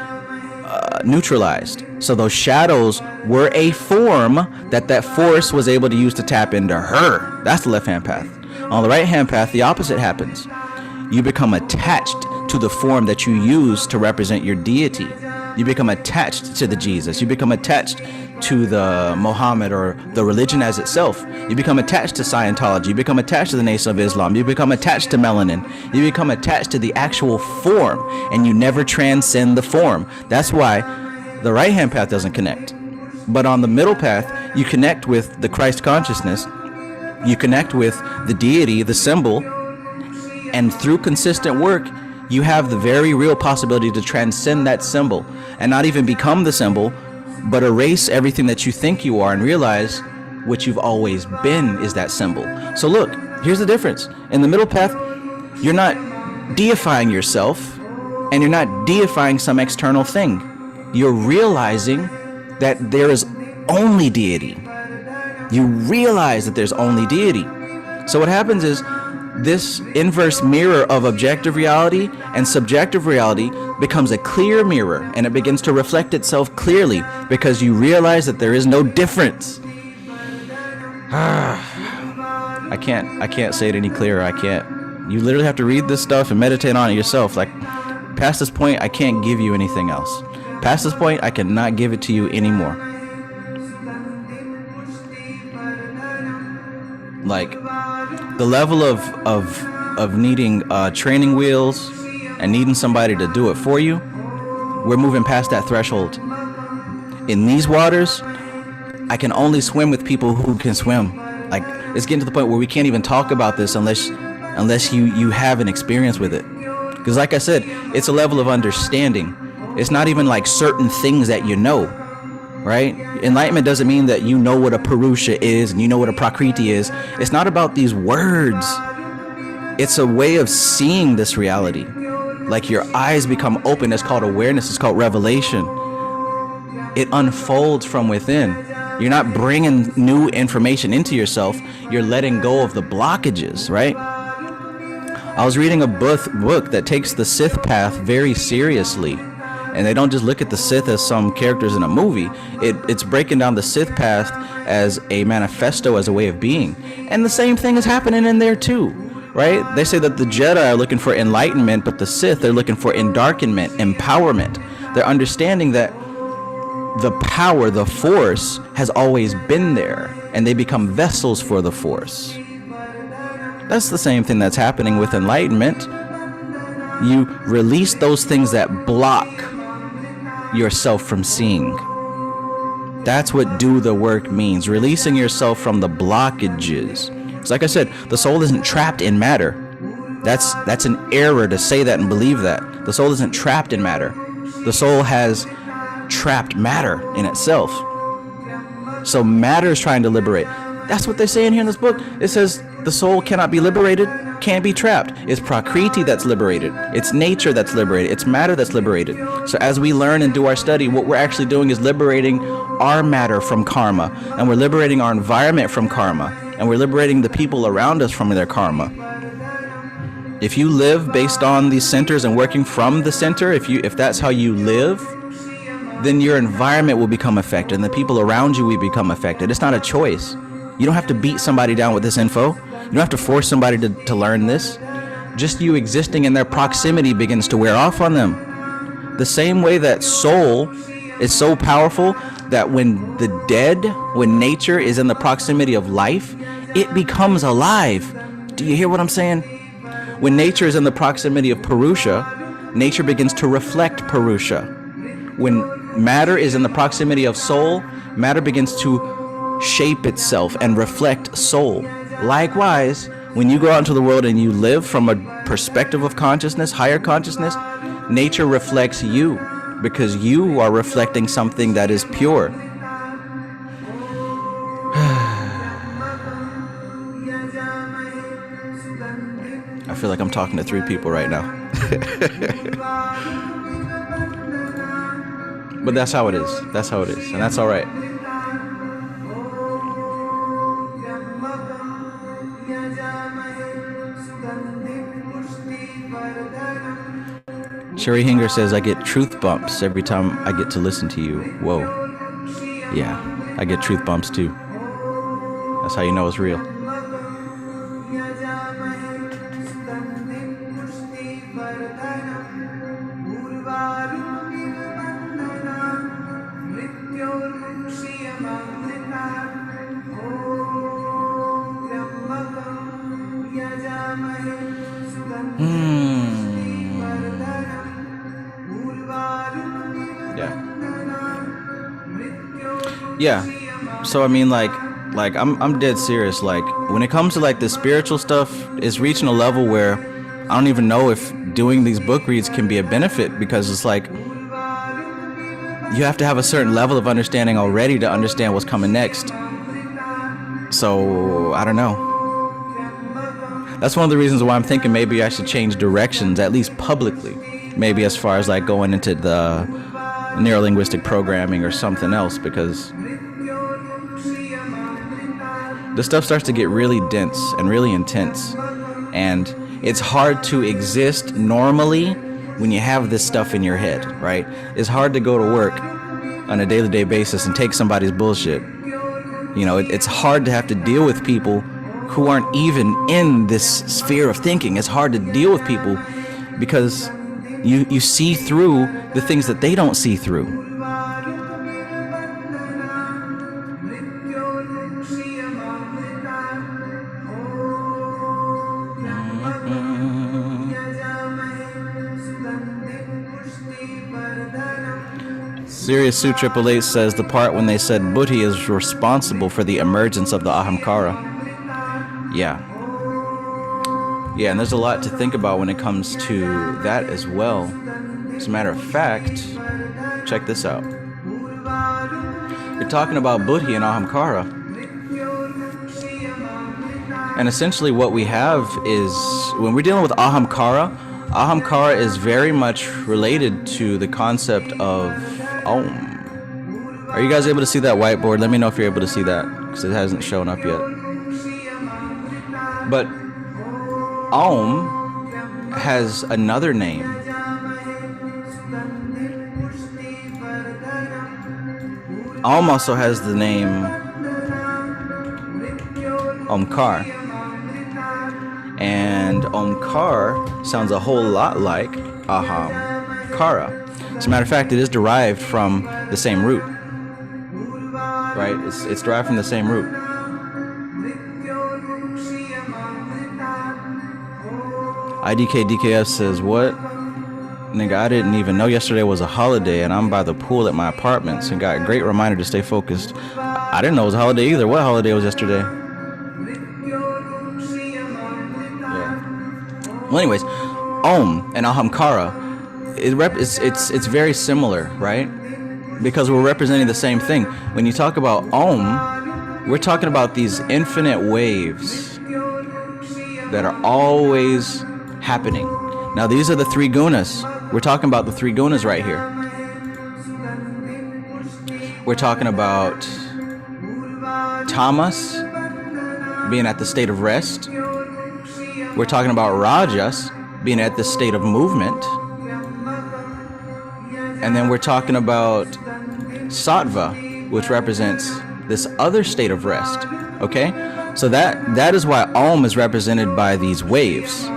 neutralized. So those shadows were a form that force was able to use to tap into her. That's the left-hand path. On the right-hand path, the opposite happens. You become attached to the form that you use to represent your deity. You become attached to the Jesus. You become attached to the Muhammad or the religion as itself. You become attached to Scientology. You become attached to the Nation of Islam. You become attached to melanin. You become attached to the actual form, and you never transcend the form. That's why the right-hand path doesn't connect. But on the middle path, you connect with the Christ consciousness, you connect with the deity, the symbol, and through consistent work, you have the very real possibility to transcend that symbol and not even become the symbol, but erase everything that you think you are and realize what you've always been is that symbol. So look, here's the difference. In the middle path, you're not deifying yourself and you're not deifying some external thing. You're realizing that there is only deity. You realize that there's only deity. So what happens is this inverse mirror of objective reality and subjective reality becomes a clear mirror, and it begins to reflect itself clearly because you realize that there is no difference. I can't say it any clearer. I can't. You literally have to read this stuff and meditate on it yourself. Like, past this point, I can't give you anything else. Past this point, I cannot give it to you anymore. Like, the level of needing training wheels and needing somebody to do it for you, we're moving past that threshold. In these waters, I can only swim with people who can swim. Like, it's getting to the point where we can't even talk about this unless you have an experience with it. Because like I said, it's a level of understanding. It's not even like certain things that you know, right? Enlightenment doesn't mean that you know what a Purusha is and you know what a Prakriti is. It's not about these words. It's a way of seeing this reality. Like, your eyes become open. It's called awareness. It's called revelation. It unfolds from within. You're not bringing new information into yourself. You're letting go of the blockages, right? I was reading a book that takes the Sith path very seriously. And they don't just look at the Sith as some characters in a movie. It's breaking down the Sith path as a manifesto, as a way of being. And the same thing is happening in there too, right? They say that the Jedi are looking for enlightenment, but the Sith are looking for endarkenment, empowerment. They're understanding that the power, the force, has always been there, and they become vessels for the force. That's the same thing that's happening with enlightenment. You release those things that block yourself from seeing. That's what do the work means. Releasing yourself from the blockages. It's like I said, the soul isn't trapped in matter. That's an error to say that and believe that. The soul isn't trapped in matter. The soul has trapped matter in itself. So matter is trying to liberate. That's what they say in here in this book. It says the soul cannot be liberated, can't be trapped. It's Prakriti that's liberated. It's nature that's liberated. It's matter that's liberated. So as we learn and do our study, what we're actually doing is liberating our matter from karma. And we're liberating our environment from karma. And we're liberating the people around us from their karma. If you live based on these centers and working from the center, if that's how you live, then your environment will become affected and the people around you will become affected. It's not a choice. You don't have to beat somebody down with this info. You don't have to force somebody to learn this. Just you existing in their proximity begins to wear off on them. The same way that soul is so powerful that when nature is in the proximity of life, it becomes alive. Do you hear what I'm saying? When nature is in the proximity of Purusha, nature begins to reflect Purusha. When matter is in the proximity of soul, matter begins to shape itself and reflect soul. Likewise, when you go out into the world and you live from a perspective of consciousness, higher consciousness, nature reflects you because you are reflecting something that is pure. I feel like I'm talking to 3 people right now. But that's how it is. That's how it is. And that's all right. Sherry Hinger says, I get truth bumps every time I get to listen to you. Whoa. Yeah, I get truth bumps too. That's how you know it's real. Yeah. So I mean, like I'm dead serious. Like when it comes to like the spiritual stuff, it's reaching a level where I don't even know if doing these book reads can be a benefit, because it's like you have to have a certain level of understanding already to understand what's coming next. So I don't know. That's one of the reasons why I'm thinking maybe I should change directions, at least publicly. Maybe as far as like going into the neurolinguistic programming or something else, because this stuff starts to get really dense and really intense. And it's hard to exist normally when you have this stuff in your head, right? It's hard to go to work on a day-to-day basis and take somebody's bullshit. You know, it's hard to have to deal with people who aren't even in this sphere of thinking. It's hard to deal with people because you see through the things that they don't see through. Sirius Su 888 says the part when they said buddhi is responsible for the emergence of the ahamkara. Yeah. Yeah, and there's a lot to think about when it comes to that as well. As a matter of fact, check this out. You're talking about buddhi and ahamkara. And essentially what we have is, when we're dealing with ahamkara is very much related to the concept of Om. Are you guys able to see that whiteboard? Let me know if you're able to see that, because it hasn't shown up yet. But Om has another name. Om also has the name Omkar. And Omkar sounds a whole lot like ahamkara. As a matter of fact, it is derived from the same root. Right? It's derived from the same root. IDKDKF says, what? Nigga, I didn't even know yesterday was a holiday and I'm by the pool at my apartment, so got a great reminder to stay focused. I didn't know it was a holiday either. What holiday was yesterday? Yeah. Well, anyways, Om and ahamkara, it's very similar, right? Because we're representing the same thing. When you talk about Om, we're talking about these infinite waves that are always happening. Now these are the three gunas. We're talking about the three gunas right here. We're talking about tamas being at the state of rest. We're talking about rajas being at the state of movement. And then we're talking about sattva, which represents this other state of rest. Okay? So that is why Om is represented by these waves.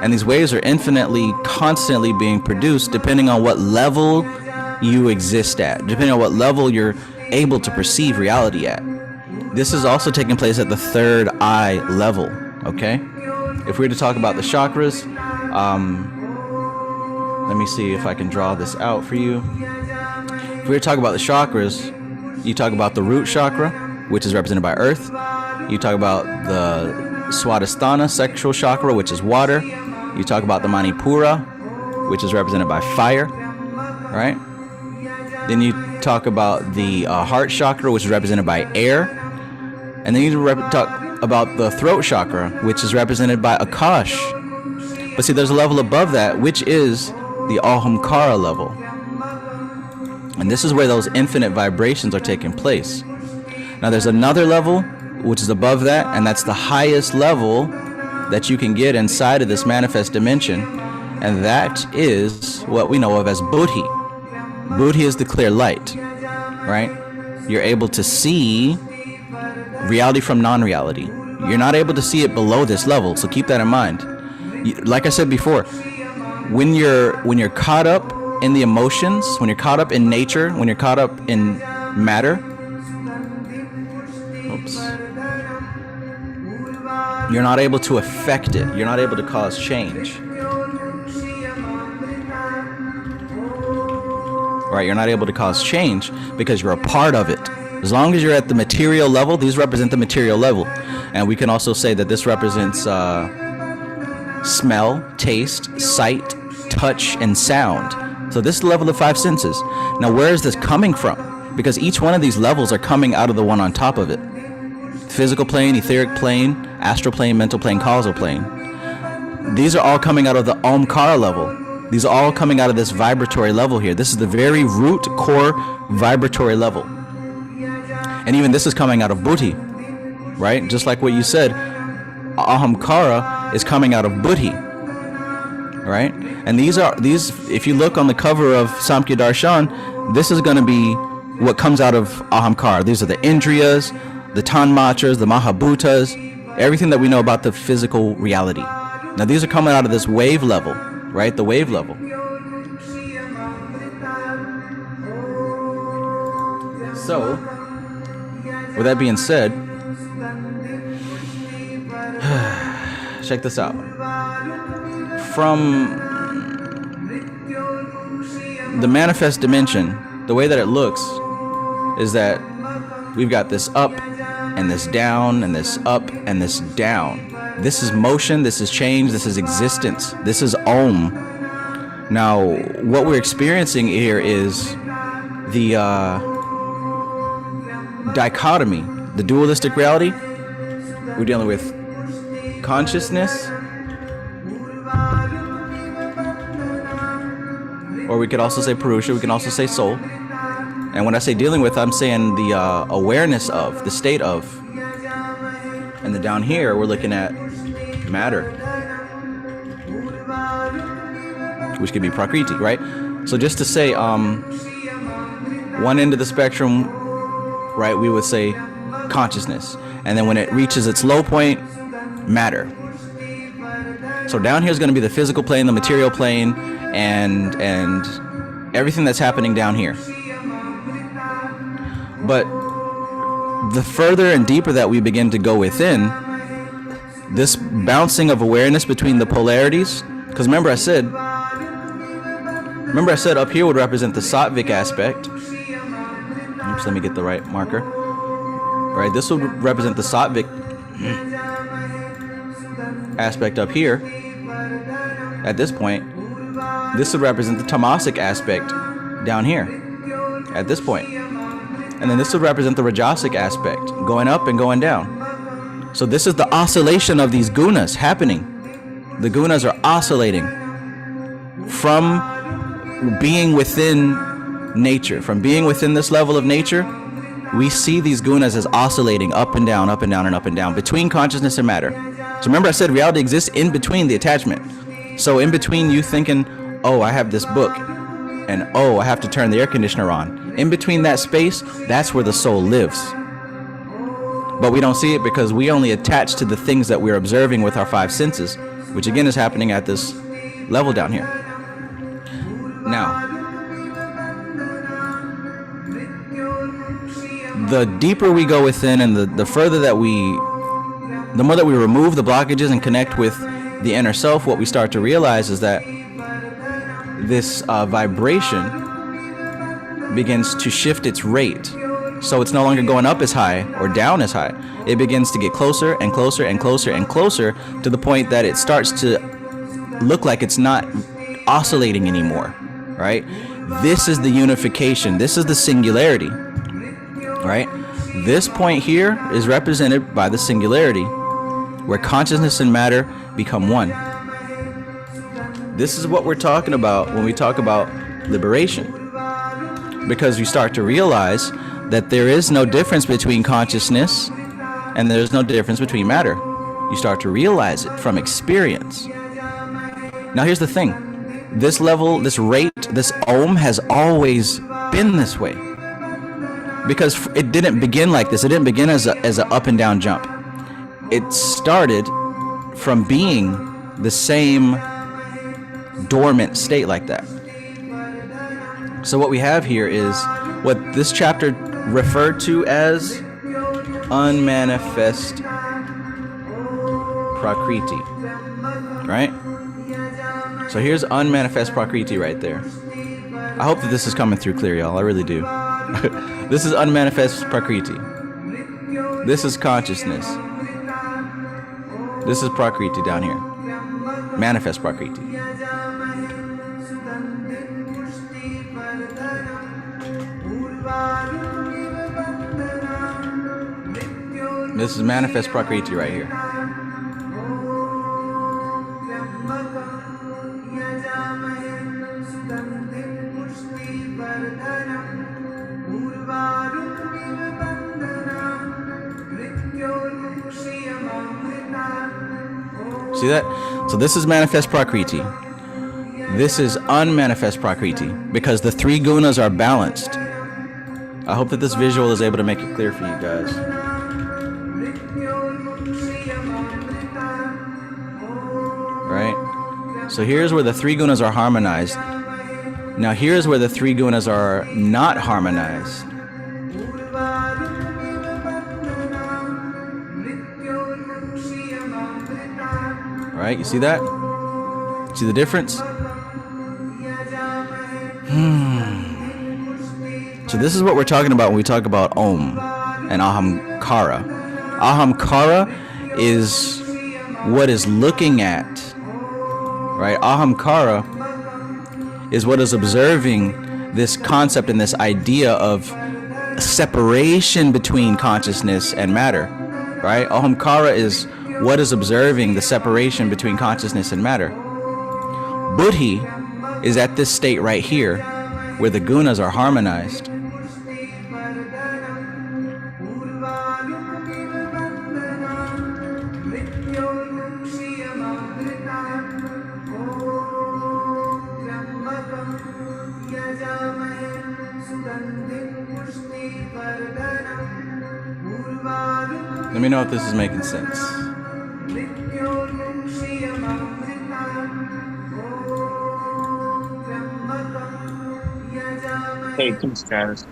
And these waves are infinitely, constantly being produced depending on what level you exist at, depending on what level you're able to perceive reality at. This is also taking place at the third eye level, okay? If we were to talk about the chakras, let me see if I can draw this out for you. If we were to talk about the chakras, you talk about the root chakra, which is represented by earth. You talk about the Swadhisthana sexual chakra, which is water. You talk about the Manipura, which is represented by fire, right? Then you talk about the heart chakra, which is represented by air. And then you talk about the throat chakra, which is represented by Akash. But see, there's a level above that, which is the ahamkara level. And this is where those infinite vibrations are taking place. Now there's another level which is above that, and that's the highest level that you can get inside of this manifest dimension, and that is what we know of as buddhi. Buddhi is the clear light, right? You're able to see reality from non-reality. You're not able to see it below this level, so keep that in mind. Like I said before, when you're caught up in the emotions, when you're caught up in nature, when you're caught up in matter, you're not able to affect it. You're not able to cause change. Right? You're not able to cause change because you're a part of it. As long as you're at the material level, these represent the material level. And we can also say that this represents smell, taste, sight, touch, and sound. So this is the level of 5 senses. Now, where is this coming from? Because each one of these levels are coming out of the one on top of it. Physical plane, etheric plane, astral plane, mental plane, causal plane. These are all coming out of the ahamkara level. These are all coming out of this vibratory level here. This is the very root core vibratory level. And even this is coming out of buddhi, right? Just like what you said, ahamkara is coming out of buddhi, right? And these, if you look on the cover of Samkhya Darshan, this is going to be what comes out of ahamkara. These are the indriyas, the tanmatras, the mahabhutas, everything that we know about the physical reality. Now these are coming out of this wave level, right? The wave level. So, with that being said, check this out. From the manifest dimension, the way that it looks is that we've got this up and this down and this up and this down. This is motion, this is change, this is existence, this is Om. Now, what we're experiencing here is the dichotomy, the dualistic reality. We're dealing with consciousness, or we could also say Purusha, we can also say soul. And when I say dealing with, I'm saying the awareness of, the state of. And then down here, we're looking at matter, which could be Prakriti, right? So just to say, one end of the spectrum, right, we would say consciousness. And then when it reaches its low point, matter. So down here is going to be the physical plane, the material plane, and everything that's happening down here. But the further and deeper that we begin to go within, this bouncing of awareness between the polarities, because remember I said up here would represent the sattvic aspect. Oops, let me get the right marker. All right, this would represent the sattvic aspect up here. At this point, this would represent the tamasic aspect down here. At this point. And then this would represent the rajasic aspect, going up and going down. So this is the oscillation of these gunas happening. The gunas are oscillating from being within nature. From being within this level of nature, we see these gunas as oscillating up and down, up and down, and up and down, between consciousness and matter. So remember I said reality exists in between the attachment. So in between you thinking, oh, I have this book, and oh, I have to turn the air conditioner on. In between that space, that's where the soul lives. But we don't see it because we only attach to the things that we're observing with our 5 senses, which again is happening at this level down here. Now, the deeper we go within and the further that the more that we remove the blockages and connect with the inner self, what we start to realize is that this vibration begins to shift its rate. So it's no longer going up as high or down as high. It begins to get closer and closer and closer and closer to the point that it starts to look like it's not oscillating anymore, right? This is the unification. This is the singularity, right? This point here is represented by the singularity, where consciousness and matter become one. This is what we're talking about when we talk about liberation. Because you start to realize that there is no difference between consciousness and there's no difference between matter. You start to realize it from experience. Now here's the thing. This level, this rate, this Om has always been this way. Because it didn't begin like this. It didn't begin as an up and down jump. It started from being the same dormant state like that. So what we have here is what this chapter referred to as unmanifest Prakriti, right? So here's unmanifest Prakriti right there. I hope that this is coming through clear, y'all. I really do. This is unmanifest Prakriti. This is consciousness. This is Prakriti down here. Manifest Prakriti. This is manifest Prakriti right here. See that? So this is manifest Prakriti. This is unmanifest Prakriti because the three gunas are balanced. I hope that this visual is able to make it clear for you guys. Right? So here's where the three gunas are harmonized. Now here's where the three gunas are not harmonized. Right? You see that? See the difference? So this is what we're talking about when we talk about Om and ahamkara. Ahamkara is what is looking at, right? Ahamkara is what is observing this concept and this idea of separation between consciousness and matter, right? Ahamkara is what is observing the separation between consciousness and matter. Buddhi is at this state right here where the gunas are harmonized. Let me know if this is making sense. Hey, peace, Travis.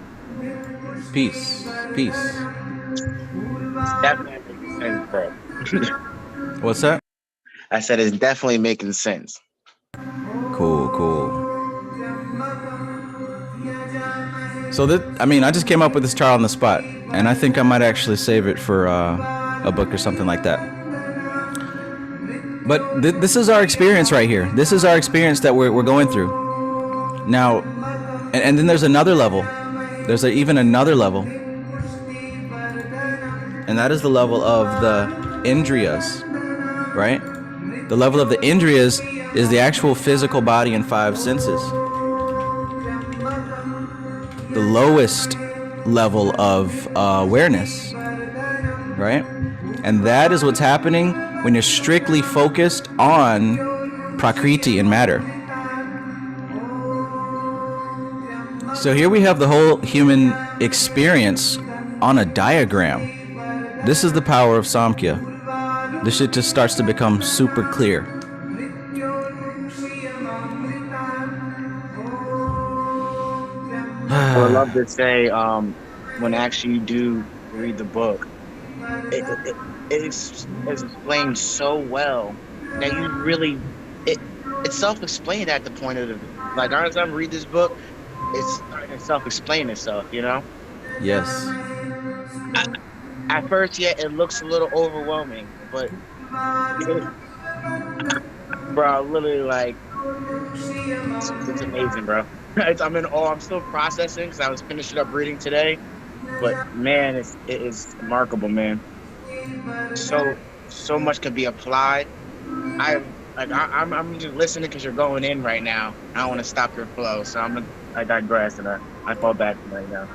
Peace. Peace. Definitely making sense, bro. What's that? I said it's definitely making sense. Cool, cool. So I just came up with this chart on the spot, and I think I might actually save it for a book or something like that. But this is our experience right here. This is our experience that we're going through. Now, and then there's another level. There's even another level. And that is the level of the Indriyas, right? The level of the Indriyas is the actual physical body and five senses. The lowest level of awareness, right? And that is what's happening when you're strictly focused on Prakriti and matter. So here we have the whole human experience on a diagram. This is the power of Samkhya. This shit just starts to become super clear. I would love to say, when actually you do read the book, it's explained so well that you really, it's self-explained at the point of the, like, every time I read this book, it's starting to self-explain itself, you know? Yes. At first, yeah, it looks a little overwhelming, but bro, literally, like, it's amazing, bro. I'm in awe. I'm still processing because I was finishing up reading today, but man, it is remarkable, man. So much can be applied. I'm just listening because you're going in right now. I don't want to stop your flow, so I digress and I fall back right now.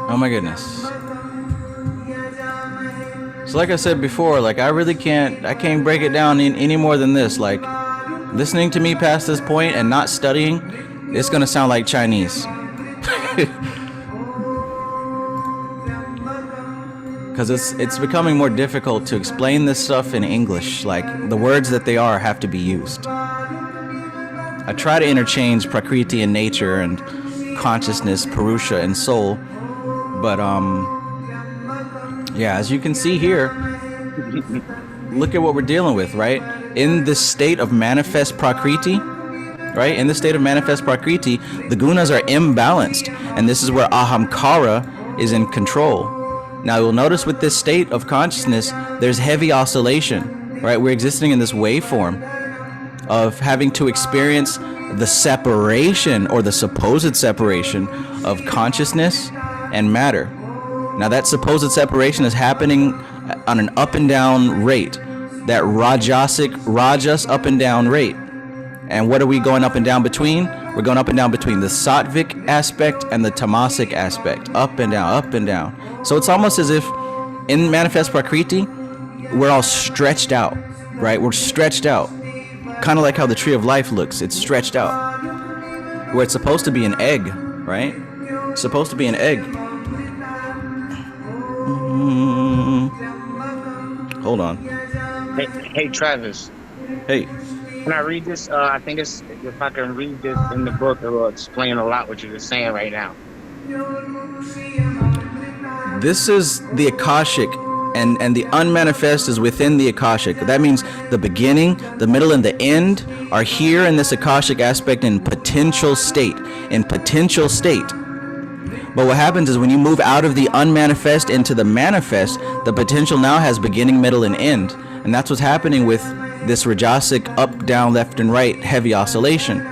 Oh my goodness. So like I said before, like I can't break it down any more than this. Like listening to me past this point and not studying, it's gonna sound like Chinese. because it's becoming more difficult to explain this stuff in English. Like, the words that they are have to be used. I try to interchange prakriti and nature and consciousness, purusha and soul, but yeah, as you can see here, look at what we're dealing with, right? In this state of manifest prakriti, right? In the state of manifest prakriti, the gunas are imbalanced, and this is where ahamkara is in control. Now you'll notice with this state of consciousness, there's heavy oscillation, right? We're existing in this waveform of having to experience the separation, or the supposed separation, of consciousness and matter. Now that supposed separation is happening on an up and down rate, that rajas up and down rate. And what are we going up and down between? We're going up and down between the sattvic aspect and the tamasic aspect, up and down, up and down. So it's almost as if in manifest prakriti, we're all stretched out, right? We're stretched out, kind of like how the tree of life looks. It's stretched out, where it's supposed to be an egg, right? It's supposed to be an egg. Hold on. Hey, Travis. Hey. Can I read this? I think it's, if I can read this in the book, it will explain a lot what you're just saying right now. This is the Akashic, and the unmanifest is within the Akashic. That means the beginning, the middle, and the end are here in this Akashic aspect in potential state. In potential state. But what happens is when you move out of the unmanifest into the manifest, the potential now has beginning, middle, and end. And that's what's happening with this rajasic up, down, left, and right heavy oscillation.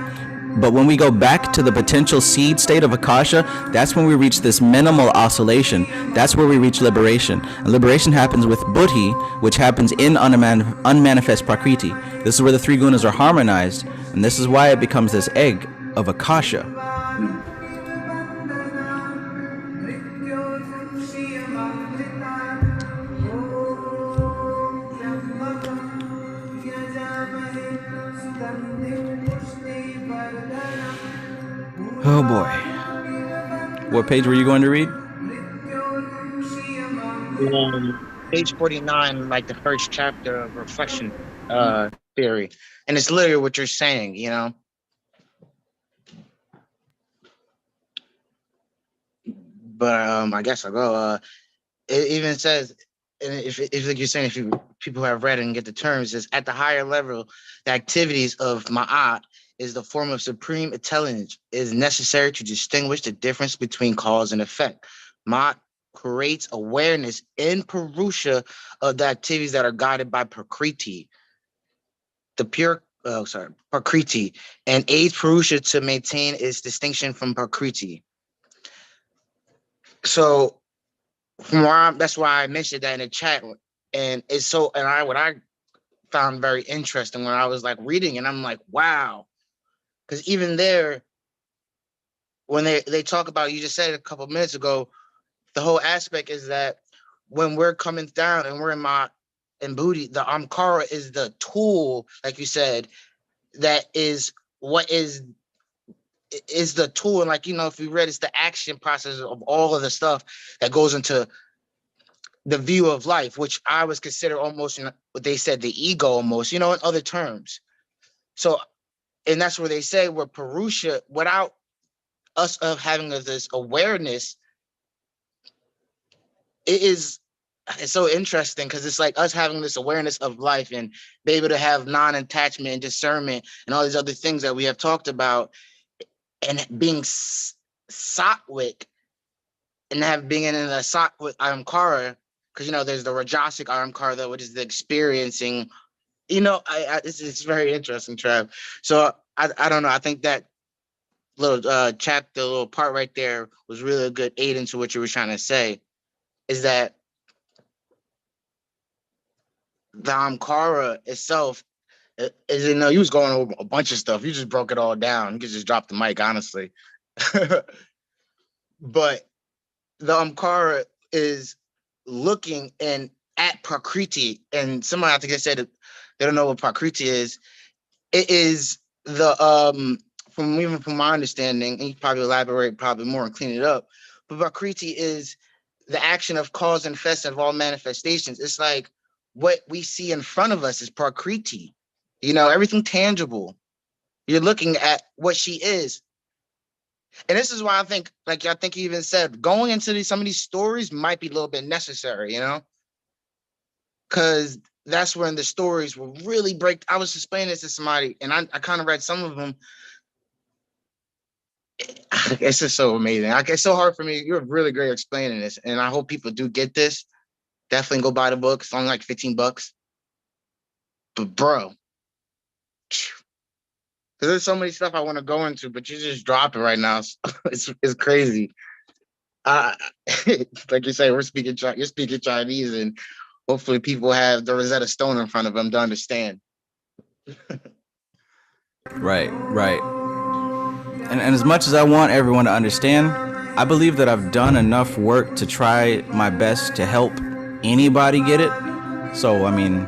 But when we go back to the potential seed state of Akasha, that's when we reach this minimal oscillation. That's where we reach liberation. And liberation happens with buddhi, which happens in unmanifest prakriti. This is where the three gunas are harmonized, and this is why it becomes this egg of Akasha. Oh boy. What page were you going to read? Page 49, like the first chapter of reflection theory. And it's literally what you're saying, you know? But I guess I'll go. It even says, and if like you're saying, if people have read and get the terms, is at the higher level, the activities of ma'at is the form of supreme intelligence, is necessary to distinguish the difference between cause and effect. Ma'at creates awareness in Purusha of the activities that are guided by Prakriti, Prakriti, and aids Purusha to maintain its distinction from Prakriti. So that's why I mentioned that in the chat, and it's so, and what I found very interesting when I was like reading, and I'm like, wow. Because even there, when they talk about, you just said it a couple minutes ago, the whole aspect is that when we're coming down and we're in buddhi, the ahamkara is the tool, like you said, that is what is the tool. And like, you know, if you read, it's the action process of all of the stuff that goes into the view of life, which I was considered almost, what they said, the ego almost, you know, in other terms. So, and that's where they say we're Purusha, without us of having this awareness, it's so interesting, because it's like us having this awareness of life and be able to have non-attachment and discernment and all these other things that we have talked about, and being sattvic and being in a sattvic ahamkara, because, you know, there's the rajasic ahamkara, which is the experiencing, you know, it's very interesting, Trav. So I don't know. I think that little chapter, little part right there was really a good aid into what you were trying to say, is that the ahamkara itself is, you know, you was going over a bunch of stuff. You just broke it all down. You could just drop the mic, honestly. But the ahamkara is looking and at prakriti, and somebody, I think I said it, they don't know what prakriti is. It is the from my understanding, and you probably elaborate probably more and clean it up, but prakriti is the action of cause and effect of all manifestations. It's like what we see in front of us is prakriti, everything tangible. You're looking at what she is. And this is why I think, like I think you even said, going into some of these stories might be a little bit necessary, because that's when the stories will really break. I was explaining this to somebody, and I kind of read some of them. It's just so amazing. It's so hard for me. You're really great at explaining this, and I hope people do get this. Definitely go buy the book. It's only like $15. But bro, there's so many stuff I want to go into, but you just drop it right now. It's crazy. Like you say, you're speaking Chinese, and hopefully people have the Rosetta Stone in front of them to understand. Right. And as much as I want everyone to understand, I believe that I've done enough work to try my best to help anybody get it. So, I mean,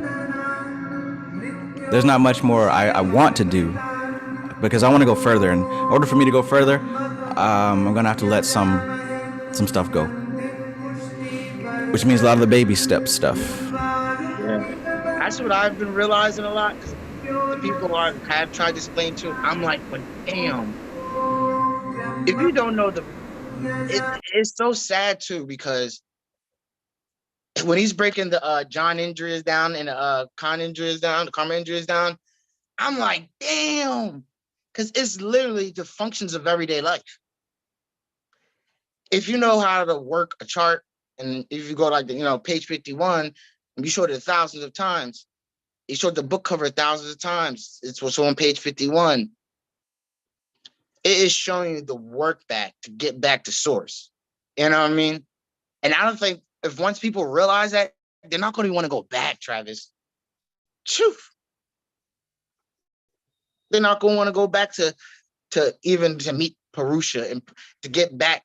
there's not much more I want to do, because I want to go further. And in order for me to go further, I'm going to have to let some stuff go. Which means a lot of the baby step stuff. Yeah. That's what I've been realizing a lot. The people I have tried to explain to, I'm like, but damn. If you don't know it's so sad too, because when he's breaking the John injuries down and the Con injuries down, the karma injuries down, I'm like, damn, because it's literally the functions of everyday life. If you know how to work a chart, and if you go like page 51, and you showed it thousands of times, you showed the book cover thousands of times. It's what's on page 51. It is showing you the work back to get back to source. You know what I mean? And I don't think if once people realize that, they're not going to want to go back, Travis. Truth. They're not going to want to go back to even to meet Purusha and to get back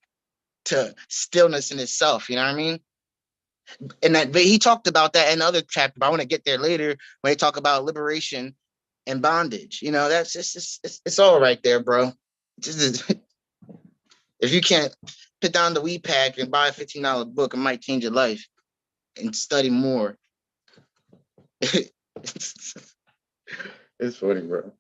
to stillness in itself. You know what I mean? And that he talked about that in other chapter, but I want to get there later when they talk about liberation and bondage. That's just it's all right there, bro. Just if you can't put down the weed pack and buy a $15 book, it might change your life and study more. It's funny, bro.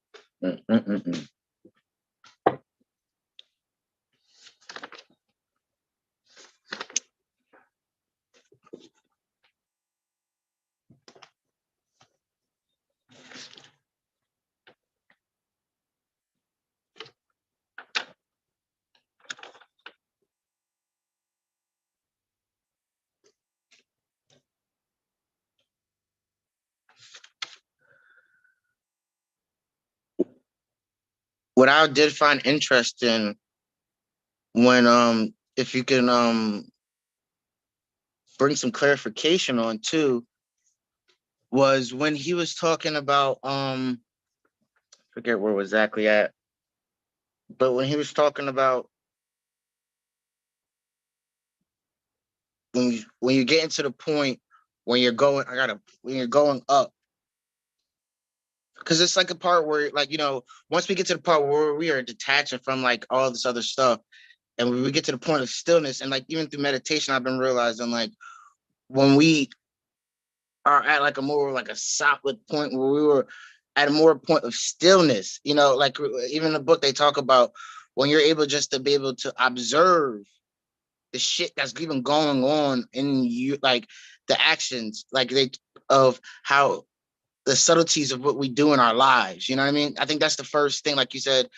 What I did find interesting when if you can bring some clarification on too, was when he was talking about forget where we're exactly at, but when he was talking about when you get into the point when you're going up, because it's like a part where once we get to the part where we are detaching from like all this other stuff, and we get to the point of stillness, and like even through meditation, I've been realizing like when we are at like a more like a solid point where we were at a more point of stillness, like even in the book they talk about when you're able just to be able to observe the shit that's even going on in you, like the actions, like of how the subtleties of what we do in our lives. You know what I mean? I think that's the first thing, like you said,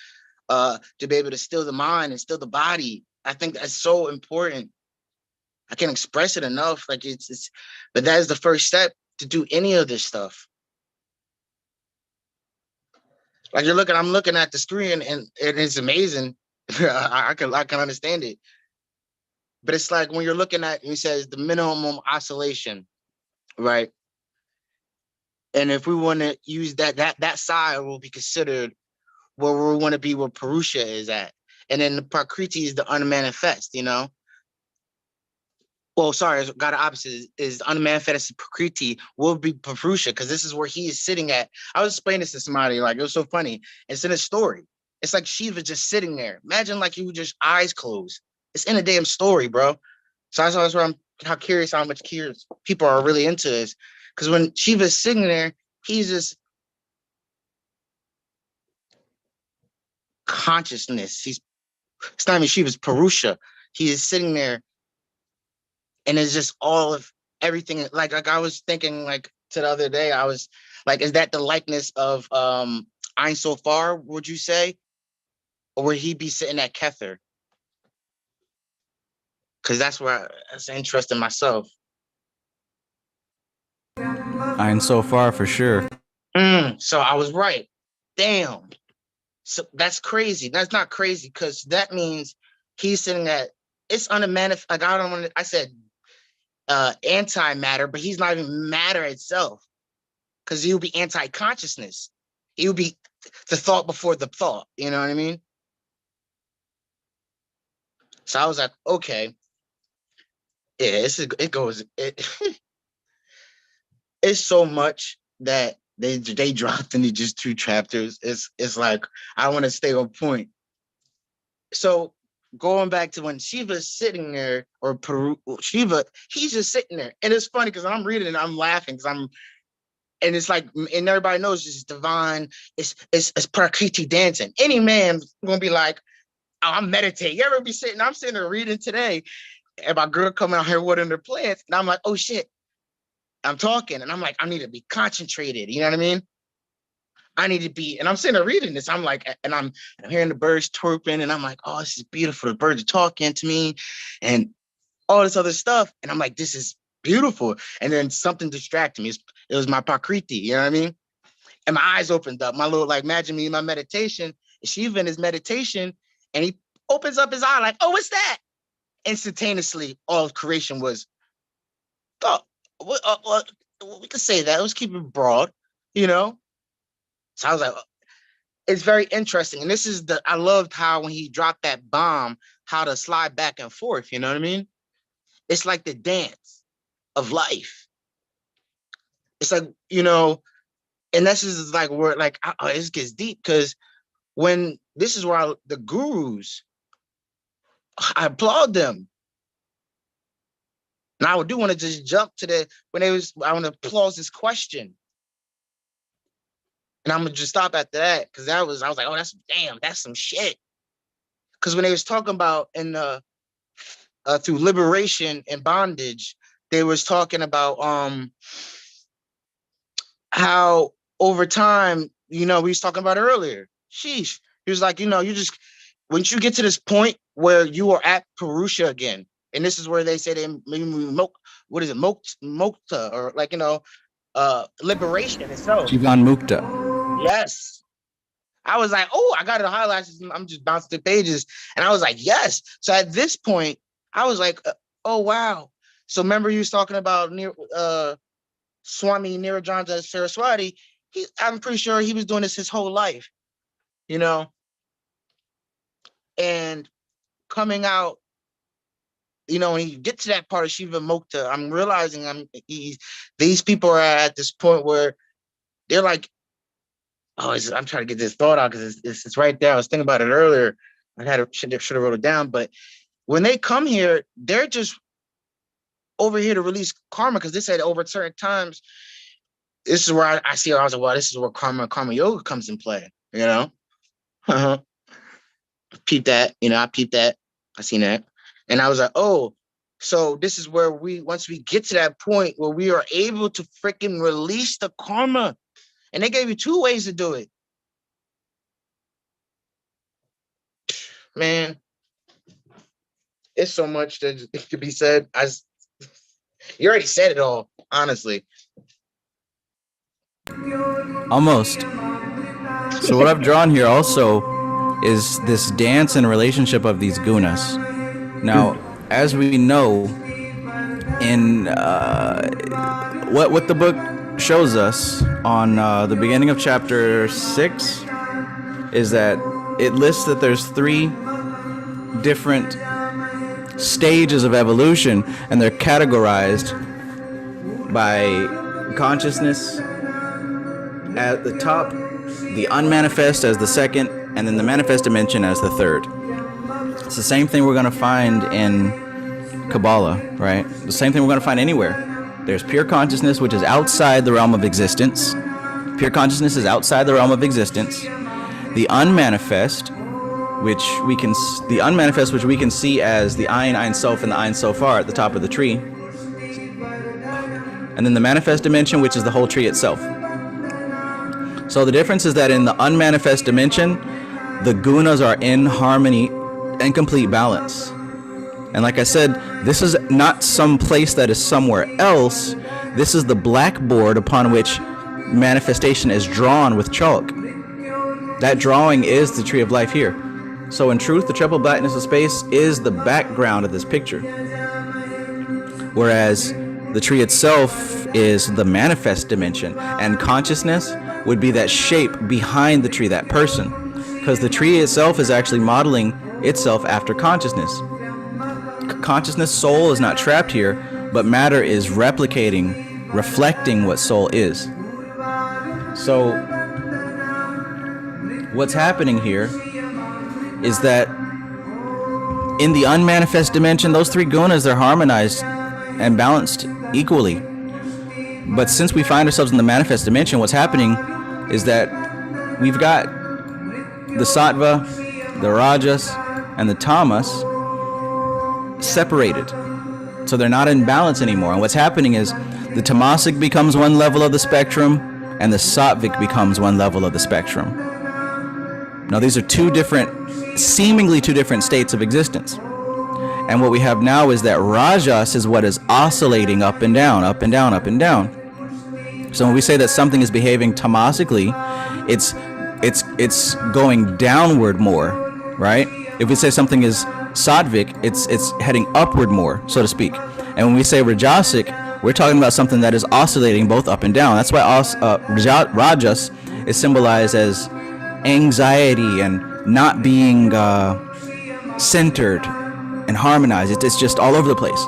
to be able to still the mind and still the body. I think that's so important. I can't express it enough. Like but that is the first step to do any of this stuff. Like I'm looking at the screen and it's amazing. I can understand it. But it's like when you're looking at, he says the minimum oscillation, right? And if we want to use that side will be considered where we want to be where Purusha is at. And then the Prakriti is the unmanifest, Well, sorry, God opposite is unmanifested Prakriti will be Purusha, because this is where he is sitting at. I was explaining this to somebody, like it was so funny. It's in a story. It's like Shiva just sitting there. Imagine like you just eyes closed. It's in a damn story, bro. So that's where I'm curious how much curious people are really into this. Because when Shiva's sitting there, he's just consciousness. It's not even Shiva's Purusha. He is sitting there, and it's just all of everything. Like I was thinking, like to the other day, I was like, is that the likeness of Ein Sofar? Would you say, or would he be sitting at Kether? Because that's interesting myself. Ein Sofar for sure. So I was right. Damn. So that's crazy. That's not crazy, because that means he's sitting at, it's unmanifest. Like I said anti-matter, but he's not even matter itself, because he'll be anti-consciousness. He'll be the thought before the thought. You know what I mean? So I was like, okay, yeah, it's so much that they dropped into just 2 chapters. It's like I want to stay on point. So going back to when Shiva's sitting there, or Shiva, he's just sitting there, and it's funny because I'm reading and I'm laughing and it's like, and everybody knows this is divine. It's Prakriti dancing. Any man's gonna be like, oh, I'm meditating. You ever be sitting? I'm sitting there reading today, and my girl coming out here watering their plants, and I'm like, oh shit. I'm talking, and I'm like, I need to be concentrated. You know what I mean? I need to be, and I'm sitting there reading this. I'm like, and I'm hearing the birds chirping, and I'm like, oh, this is beautiful. The birds are talking to me, and all this other stuff. And I'm like, this is beautiful. And then something distracted me. It was my Prakriti. You know what I mean? And my eyes opened up. My little, like, imagine me in my meditation. Shiva in his meditation, and he opens up his eye, like, oh, what's that? Instantaneously, all of creation was thought. We could say that. Let's keep it broad, you know? So I was like, it's very interesting. And this is I loved how when he dropped that bomb, how to slide back and forth, you know what I mean? It's like the dance of life. It's like, you know, and this is like where, like, this gets deep, because when this is where the gurus, I applaud them. And I do want to just jump to I want to pause this question. And I'm going to just stop after that, because I was like, oh, that's some shit. Because when they was talking about through liberation and bondage, they was talking about how over time, you know, we was talking about earlier. Sheesh. He was like, you know, once you get to this point where you are at Purusha again, and this is where they say what is it, mokta, or like, you know, liberation itself. Jivan Mukta. Yes. I was like, oh, I got it highlighted. I'm just bouncing the pages. And I was like, yes. So at this point, I was like, oh, wow. So remember you was talking about Swami Nirajanta Saraswati. I'm pretty sure he was doing this his whole life, you know? And coming out, you know, when you get to that part of Shiva Mokta, I'm realizing these people are at this point where they're like, oh, I'm trying to get this thought out, because it's right there. I was thinking about it earlier. Should have wrote it down. But when they come here, they're just over here to release karma, because they said over certain times, this is where I see, I was like, well, this is where karma yoga comes in play, you know? Peep that, you know, I peeped that. I seen that. And I was like, oh, so this is where once we get to that point where we are able to freaking release the karma. And they gave you 2 ways to do it. Man, it's so much that could be said. You already said it all, honestly. Almost. So what I've drawn here also is this dance and relationship of these gunas. Now, as we know, in what the book shows us on the beginning of chapter 6 is that it lists that there's 3 different stages of evolution, and they're categorized by consciousness at the top, the unmanifest as the second, and then the manifest dimension as the third. It's the same thing we're going to find in Kabbalah, right? The same thing we're going to find anywhere. There's pure consciousness, which is outside the realm of existence. Pure consciousness is outside the realm of existence. The unmanifest, which we can see as the Ein Sof and the Ein Sofar at the top of the tree. And then the manifest dimension, which is the whole tree itself. So the difference is that in the unmanifest dimension, the gunas are in harmony and complete balance. And like I said, this is not some place that is somewhere else. This is the blackboard upon which manifestation is drawn with chalk. That drawing is the tree of life here. So in truth, the triple blackness of space is the background of this picture. Whereas the tree itself is the manifest dimension, and consciousness would be that shape behind the tree, that person. Because the tree itself is actually modeling itself after consciousness. Consciousness, soul is not trapped here, but matter is replicating, reflecting what soul is. So what's happening here is that in the unmanifest dimension, those three gunas are harmonized and balanced equally. But since we find ourselves in the manifest dimension, what's happening is that we've got the sattva, the rajas, and the tamas separated. So they're not in balance anymore. And what's happening is the tamasic becomes one level of the spectrum and the sattvic becomes one level of the spectrum. Now these are seemingly two different states of existence. And what we have now is that rajas is what is oscillating up and down, up and down, up and down. So when we say that something is behaving tamasically, it's going downward more, right? If we say something is sattvic, it's heading upward more, so to speak. And when we say rajasic, we're talking about something that is oscillating both up and down. That's why rajas is symbolized as anxiety and not being centered and harmonized. It's just all over the place.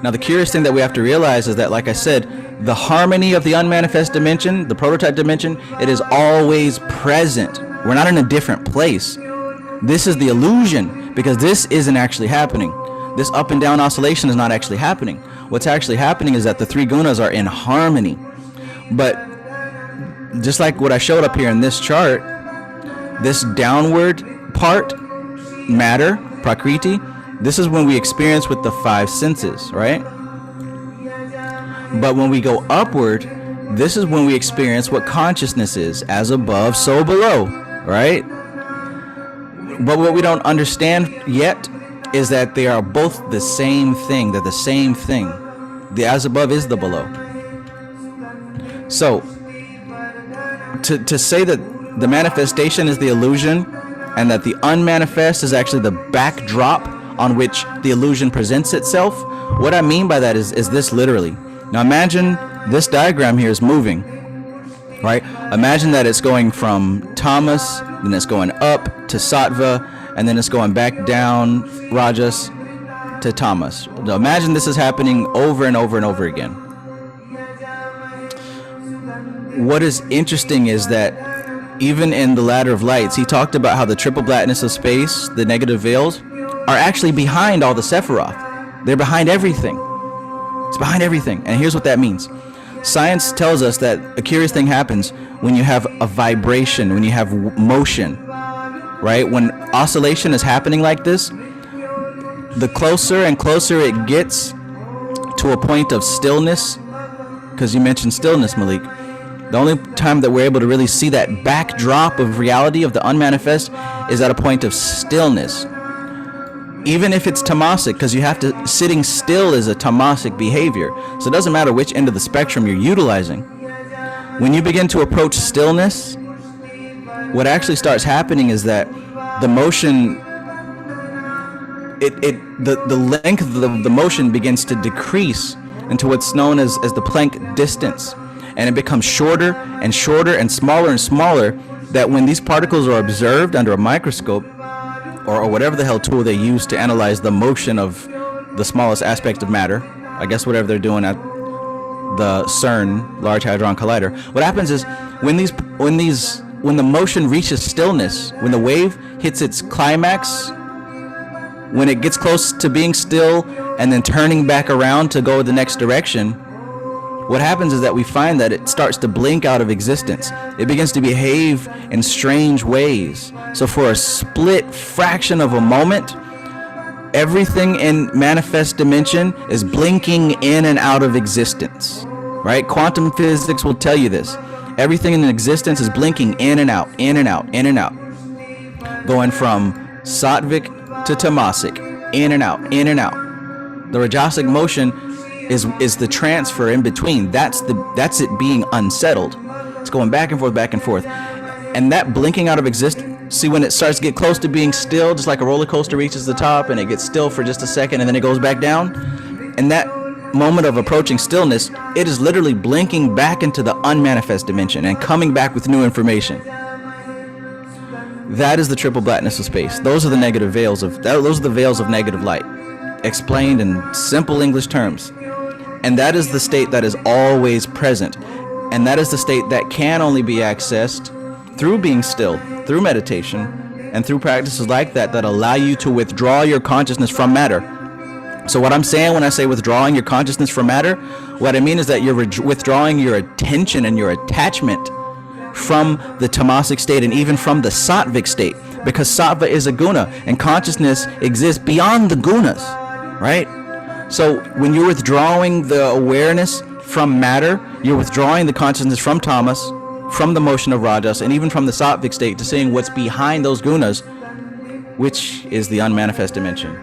Now the curious thing that we have to realize is that, like I said, the harmony of the unmanifest dimension, the prototype dimension, it is always present. We're not in a different place. This is the illusion, because this isn't actually happening. This up and down oscillation is not actually happening. What's actually happening is that the three gunas are in harmony. But just like what I showed up here in this chart, this downward part, matter, prakriti, this is when we experience with the five senses, right? But when we go upward, this is when we experience what consciousness is, as above, so below, right? But what we don't understand yet is that they are both the same thing. They're the same thing. The as above is the below. So, to say that the manifestation is the illusion and that the unmanifest is actually the backdrop on which the illusion presents itself, what I mean by that is this literally. Now imagine this diagram here is moving, right? Imagine that it's going from tamas, then it's going up to sattva, and then it's going back down, rajas, to tamas. Now imagine this is happening over and over and over again. What is interesting is that even in the Ladder of Lights, he talked about how the triple blackness of space, the negative veils, are actually behind all the Sephiroth. They're behind everything. It's behind everything. And here's what that means. Science tells us that a curious thing happens when you have a vibration, when you have motion, right? When oscillation is happening like this, the closer and closer it gets to a point of stillness, because you mentioned stillness, Malik, the only time that we're able to really see that backdrop of reality of the unmanifest is at a point of stillness. Even if it's tamasic, because you have to, sitting still is a tamasic behavior. So it doesn't matter which end of the spectrum you're utilizing. When you begin to approach stillness, what actually starts happening is that the motion, the length of the motion begins to decrease into what's known as the Planck distance. And it becomes shorter and shorter and smaller, that when these particles are observed under a microscope, or whatever the hell tool they use to analyze the motion of the smallest aspect of matter, I guess whatever they're doing at the CERN, Large Hadron Collider, what happens is when the motion reaches stillness, when the wave hits its climax, when it gets close to being still and then turning back around to go the next direction, what happens is that we find that it starts to blink out of existence. It begins to behave in strange ways. So for a split fraction of a moment, everything in manifest dimension is blinking in and out of existence, right? Quantum physics will tell you this. Everything in existence is blinking in and out, in and out, in and out. Going from sattvic to tamasic, in and out, in and out. The rajasic motion is the transfer in between. That's it being unsettled. It's going back and forth, back and forth. And that blinking out of existence, see, when it starts to get close to being still, just like a roller coaster reaches the top and it gets still for just a second and then it goes back down. And that moment of approaching stillness, it is literally blinking back into the unmanifest dimension and coming back with new information. That is the triple blackness of space. Those are the negative veils of those are the veils of negative light, explained in simple English terms. And that is the state that is always present. And that is the state that can only be accessed through being still, through meditation, and through practices like that that allow you to withdraw your consciousness from matter. So what I'm saying when I say withdrawing your consciousness from matter, what I mean is that you're withdrawing your attention and your attachment from the tamasic state and even from the sattvic state, because sattva is a guna and consciousness exists beyond the gunas, right? So when you're withdrawing the awareness from matter, you're withdrawing the consciousness from tamas, from the motion of rajas, and even from the sattvic state to seeing what's behind those gunas, which is the unmanifest dimension.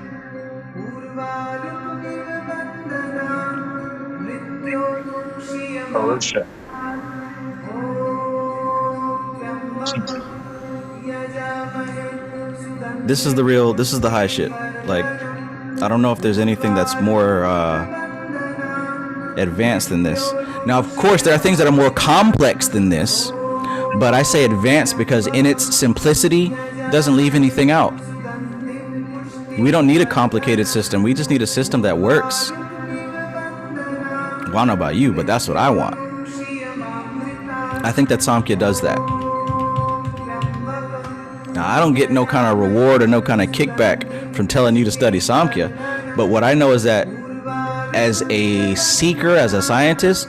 This is the high shit. Like, I don't know if there's anything that's more advanced than this. Now, of course, there are things that are more complex than this, but I say advanced because in its simplicity, it doesn't leave anything out. We don't need a complicated system. We just need a system that works. Well, I don't know about you, but that's what I want. I think that Samkhya does that. Now, I don't get no kind of reward or no kind of kickback from telling you to study Samkhya, but what I know is that as a seeker, as a scientist,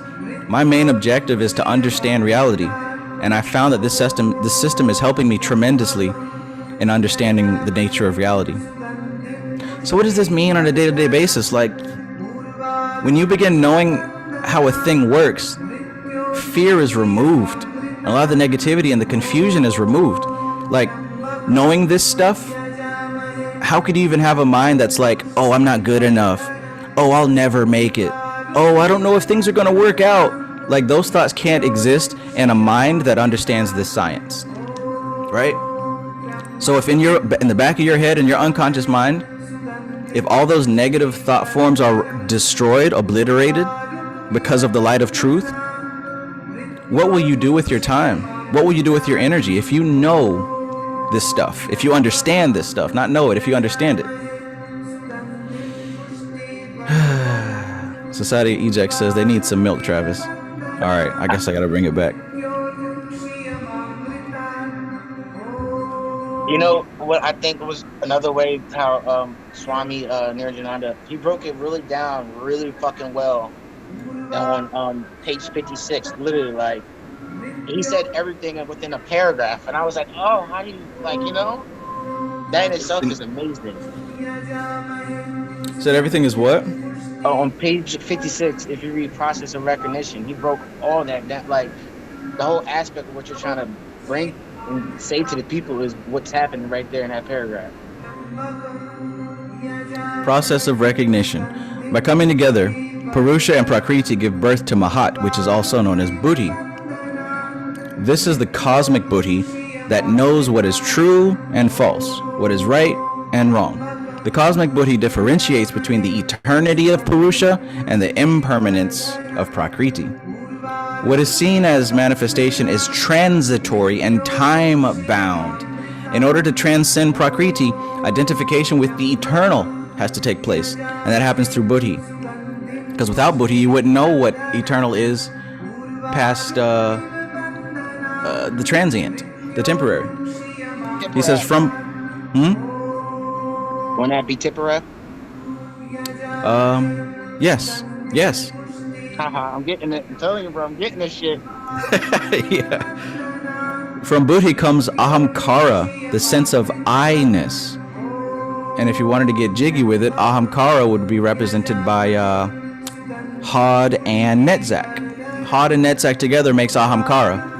my main objective is to understand reality. And I found that this system is helping me tremendously in understanding the nature of reality. So what does this mean on a day-to-day basis? Like, when you begin knowing how a thing works, fear is removed. A lot of the negativity and the confusion is removed. Like, knowing this stuff, how could you even have a mind that's like, oh, I'm not good enough. Oh, I'll never make it. Oh, I don't know if things are going to work out. Like, those thoughts can't exist in a mind that understands this science, right? So if in the back of your head, in your unconscious mind, if all those negative thought forms are destroyed, obliterated because of the light of truth, what will you do with your time? What will you do with your energy if you know this stuff? If you understand this stuff, not know it, if you understand it. Society Eject says they need some milk, Travis. All right, I guess I gotta bring it back. You know what I think was another way how Swami Nirajananda, he broke it really down really fucking well on page 56. Literally, like, he said everything within a paragraph, and I was like, oh, how do you, like, you know, that in itself is amazing. Said everything is what? On page 56, if you read Process of Recognition, he broke all that like the whole aspect of what you're trying to bring and say to the people is what's happening right there in that paragraph. Process of recognition. By coming together, Purusha and Prakriti give birth to Mahat, which is also known as buddhi. This is the cosmic buddhi that knows what is true and false, what is right and wrong. The cosmic buddhi differentiates between the eternity of Purusha and the impermanence of Prakriti. What is seen as manifestation is transitory and time-bound. In order to transcend Prakriti, identification with the eternal has to take place, and that happens through buddhi. Because without buddhi, you wouldn't know what eternal is past the transient, the temporary. He says from... Wouldn't that be Tippereth? Yes, yes. Haha, I'm getting it. I'm telling you, bro, I'm getting this shit. Yeah. From buddhi comes ahamkara, the sense of I-ness. And if you wanted to get jiggy with it, ahamkara would be represented by Hod and Netzach. Hod and Netzach together makes ahamkara.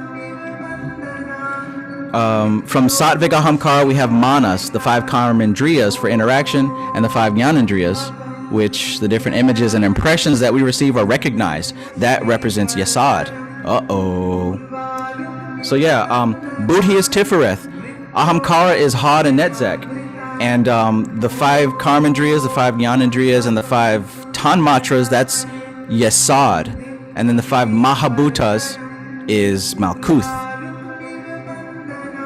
From Sattvic Ahamkara, we have manas, the 5 karmendriyas for interaction, and the 5 jnanendriyas, which the different images and impressions that we receive are recognized. That represents yasad. So yeah, buddhi is Tifereth, ahamkara is Hod and Netzach, and the 5 karmendriyas, the 5 jnanendriyas, and the 5 tanmatras, that's yasad, and then the 5 mahabhutas is malkuth.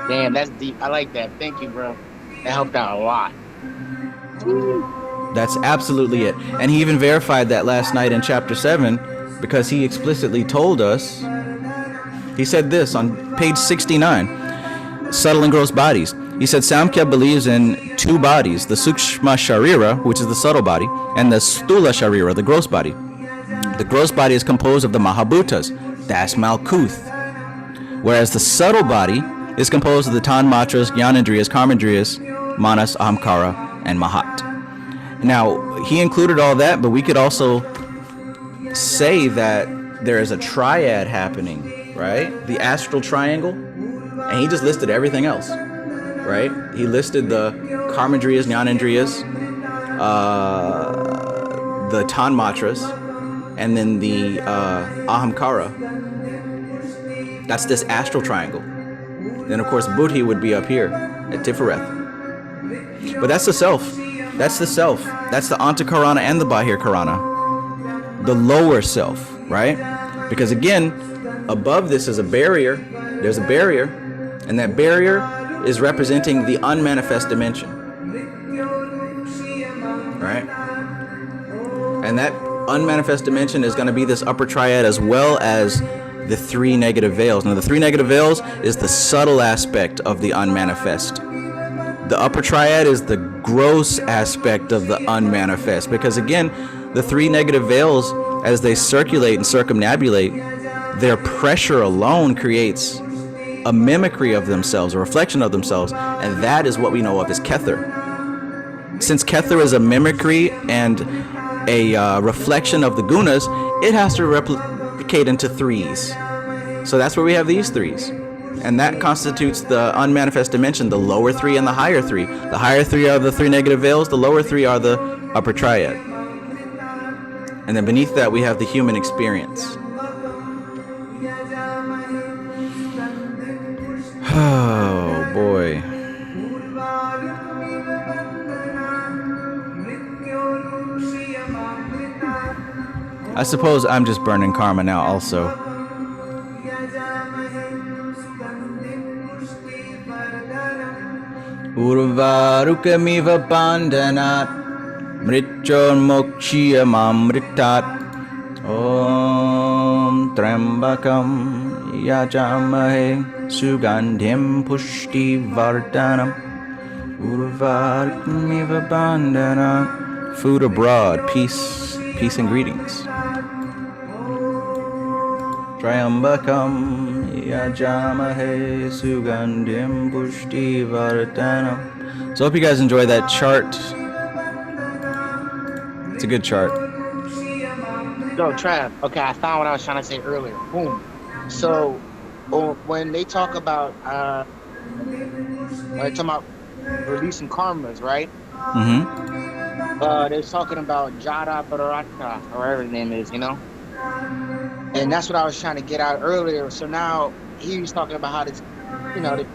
Damn, that's deep. I like that. Thank you, bro. That helped out a lot. That's absolutely it. And he even verified that last night in chapter 7, because he explicitly told us, he said this on page 69, subtle and gross bodies. He said Samkhya believes in 2 bodies, the sukshma sharira, which is the subtle body, and the stula sharira, the gross body. The gross body is composed of the mahabhutas, that's malkuth, whereas the subtle body is composed of the tanmatras, jnanendriyas, karmendriyas, manas, ahamkara, and mahat. Now, he included all that, but we could also say that there is a triad happening, right? The astral triangle, and he just listed everything else, right? He listed the karmendriyas, jnanendriyas, the tanmatras, and then the ahamkara. That's this astral triangle. Then, of course, buddhi would be up here at Tifereth. But that's the self. That's the self. That's the antakarana and the bahirkarana. The lower self, right? Because again, above this is a barrier. There's a barrier. And that barrier is representing the unmanifest dimension. Right? And that unmanifest dimension is going to be this upper triad as well as the 3 negative veils. Now, the 3 negative veils is the subtle aspect of the unmanifest. The upper triad is the gross aspect of the unmanifest. Because again, the 3 negative veils, as they circulate and circumnambulate, their pressure alone creates a mimicry of themselves, a reflection of themselves, and that is what we know of as Kether. Since Kether is a mimicry and a reflection of the gunas, it has to replicate into 3s. So that's where we have these 3s. And that constitutes the unmanifest dimension, the lower 3 and the higher 3. The higher 3 are the 3 negative veils, the lower 3 are the upper triad. And then beneath that we have the human experience. Oh boy. I suppose I'm just burning karma now also. Urvarukamiva bandanat mrityor mokshiya mamritat om trambakam yajamahe sugandhim pushti vardhanam urvarukamiva bandanat. Food abroad, peace and greetings. Triambakam yajamahe sugandhim pushti vardhanam. So I hope you guys enjoy that chart. It's a good chart. Yo, Trav. Okay, I found what I was trying to say earlier. Boom. So when they talk about releasing karmas, right? Mm-hmm. They're talking about Jada Barata, or whatever his name is, you know? And that's what I was trying to get out earlier. So now he was talking about how this, you know,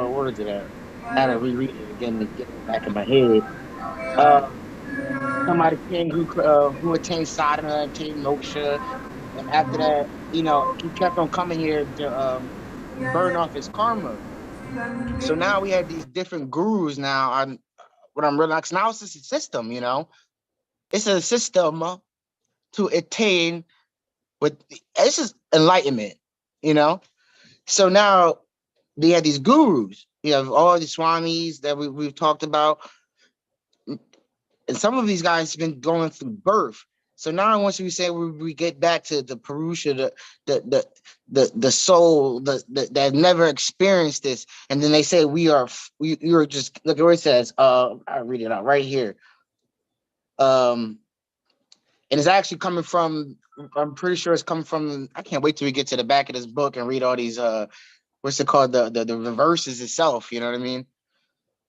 where is it at? I had to reread it again to get it back in my head. Somebody came who attained sadhana, attained moksha, and after that, you know, he kept on coming here to burn off his karma. So now we have these different gurus now. What I'm realizing now, it's just a system, you know? It's a system to attain it's just enlightenment, you know? So now they have these gurus. You have all these swamis that we've talked about. And some of these guys have been going through birth. So now once we say we get back to the Purusha, the soul that never experienced this, and then they say you're just, look at what it says. I read it out right here. And it's actually coming from, I'm pretty sure it's coming from, I can't wait till we get to the back of this book and read all these what's it called, the verses itself, you know what I mean?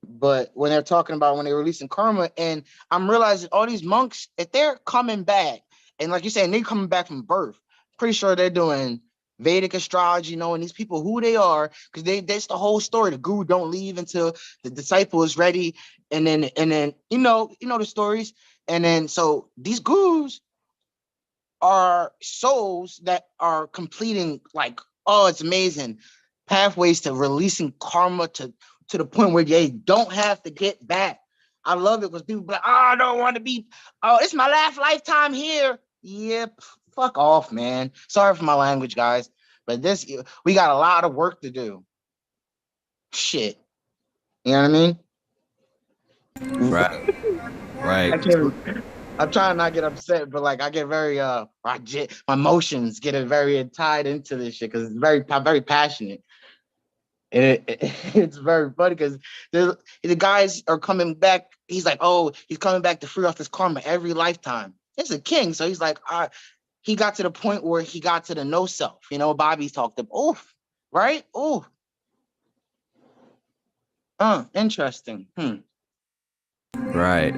But when they're talking about when they're releasing karma, and I'm realizing all these monks, if they're coming back, and like you're saying, they're coming back from birth, pretty sure they're doing Vedic astrology, knowing these people who they are, because that's the whole story. The guru don't leave until the disciple is ready, and then you know the stories, and then so these gurus are souls that are completing, like, oh, it's amazing, pathways to releasing karma to the point where they don't have to get back. I love it because people be like, oh, I don't want to be, oh, it's my last lifetime here. Yep, fuck off, man. Sorry for my language, guys. But we got a lot of work to do. Shit. You know what I mean? Right. I'm trying not to get upset, but like I get very my emotions get very tied into this shit because I'm very passionate. And it's very funny because the guys are coming back. He's like, oh, he's coming back to free off his karma every lifetime. It's a king. So he's like, he got to the point where he got to the no self. You know, Bobby's talked about. Oh, right? Oh. Interesting. Right.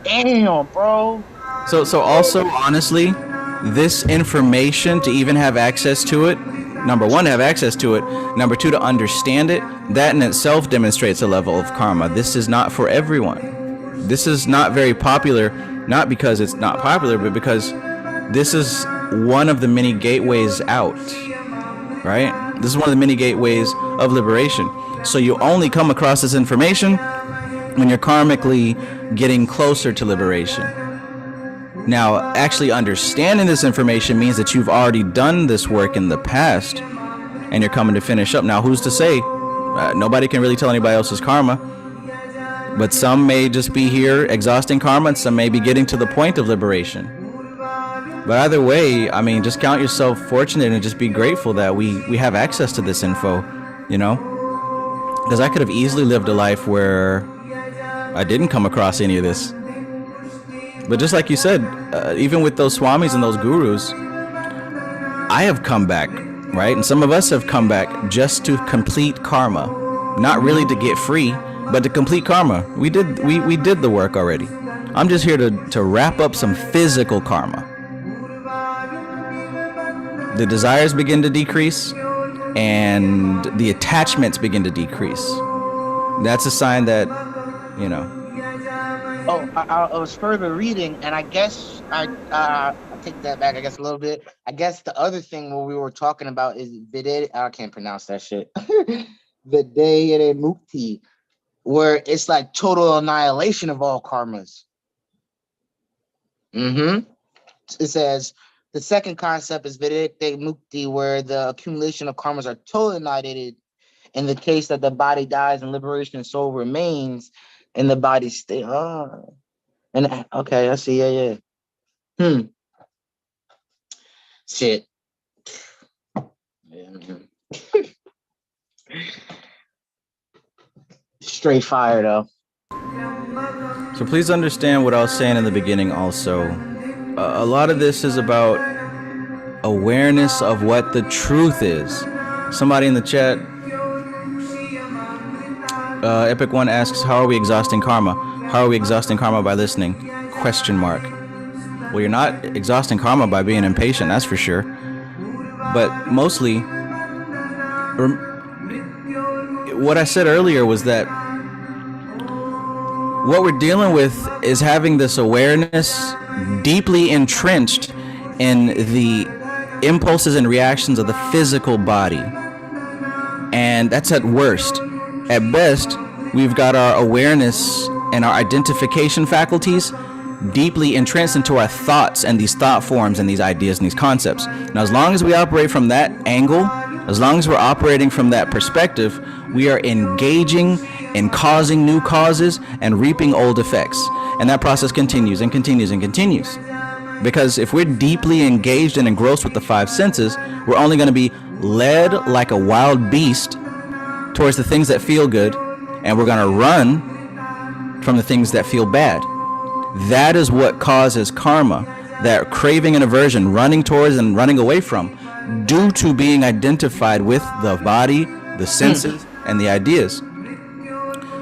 Damn, bro. So also, honestly, this information, to even have access to it, number one, to have access to it, number two, to understand it, that in itself demonstrates a level of karma. This is not for everyone. This is not very popular, not because it's not popular, but because this is one of the many gateways out, right? This is one of the many gateways of liberation. So you only come across this information when you're karmically getting closer to liberation. Now, actually understanding this information means that you've already done this work in the past and you're coming to finish up. Now, who's to say? Nobody can really tell anybody else's karma, but some may just be here exhausting karma and some may be getting to the point of liberation. But either way, I mean, just count yourself fortunate and just be grateful that we have access to this info, you know? Because I could have easily lived a life where I didn't come across any of this. But just like you said, even with those swamis and those gurus, I have come back, right? And some of us have come back just to complete karma. Not really to get free, but to complete karma. We did the work already. I'm just here to wrap up some physical karma. The desires begin to decrease, and the attachments begin to decrease. That's a sign that, you know. Oh, I was further reading, and I guess I take that back, I guess, a little bit. I guess the other thing what we were talking about is I can't pronounce that shit. Videre Mukti, where it's like total annihilation of all karmas. It says the second concept is Videre Mukti, where the accumulation of karmas are totally annihilated in the case that the body dies and liberation and soul remains. And the body stay. And okay, I see. Yeah. Shit. Straight fire though. So please understand what I was saying in the beginning also. A lot of this is about awareness of what the truth is. Somebody in the chat, Epic One asks, how are we exhausting karma? How are we exhausting karma by listening? Question mark. Well, you're not exhausting karma by being impatient, that's for sure. But mostly, what I said earlier was that what we're dealing with is having this awareness deeply entrenched in the impulses and reactions of the physical body. And that's at worst. At best, we've got our awareness and our identification faculties deeply entrenched into our thoughts and these thought forms and these ideas and these concepts. Now, as long as we operate from that angle, as long as we're operating from that perspective, we are engaging in causing new causes and reaping old effects. And that process continues and continues and continues. Because if we're deeply engaged and engrossed with the five senses, we're only going to be led like a wild beast towards the things that feel good, and we're going to run from the things that feel bad. That is what causes karma, that craving and aversion, running towards and running away from, due to being identified with the body, the senses, and the ideas.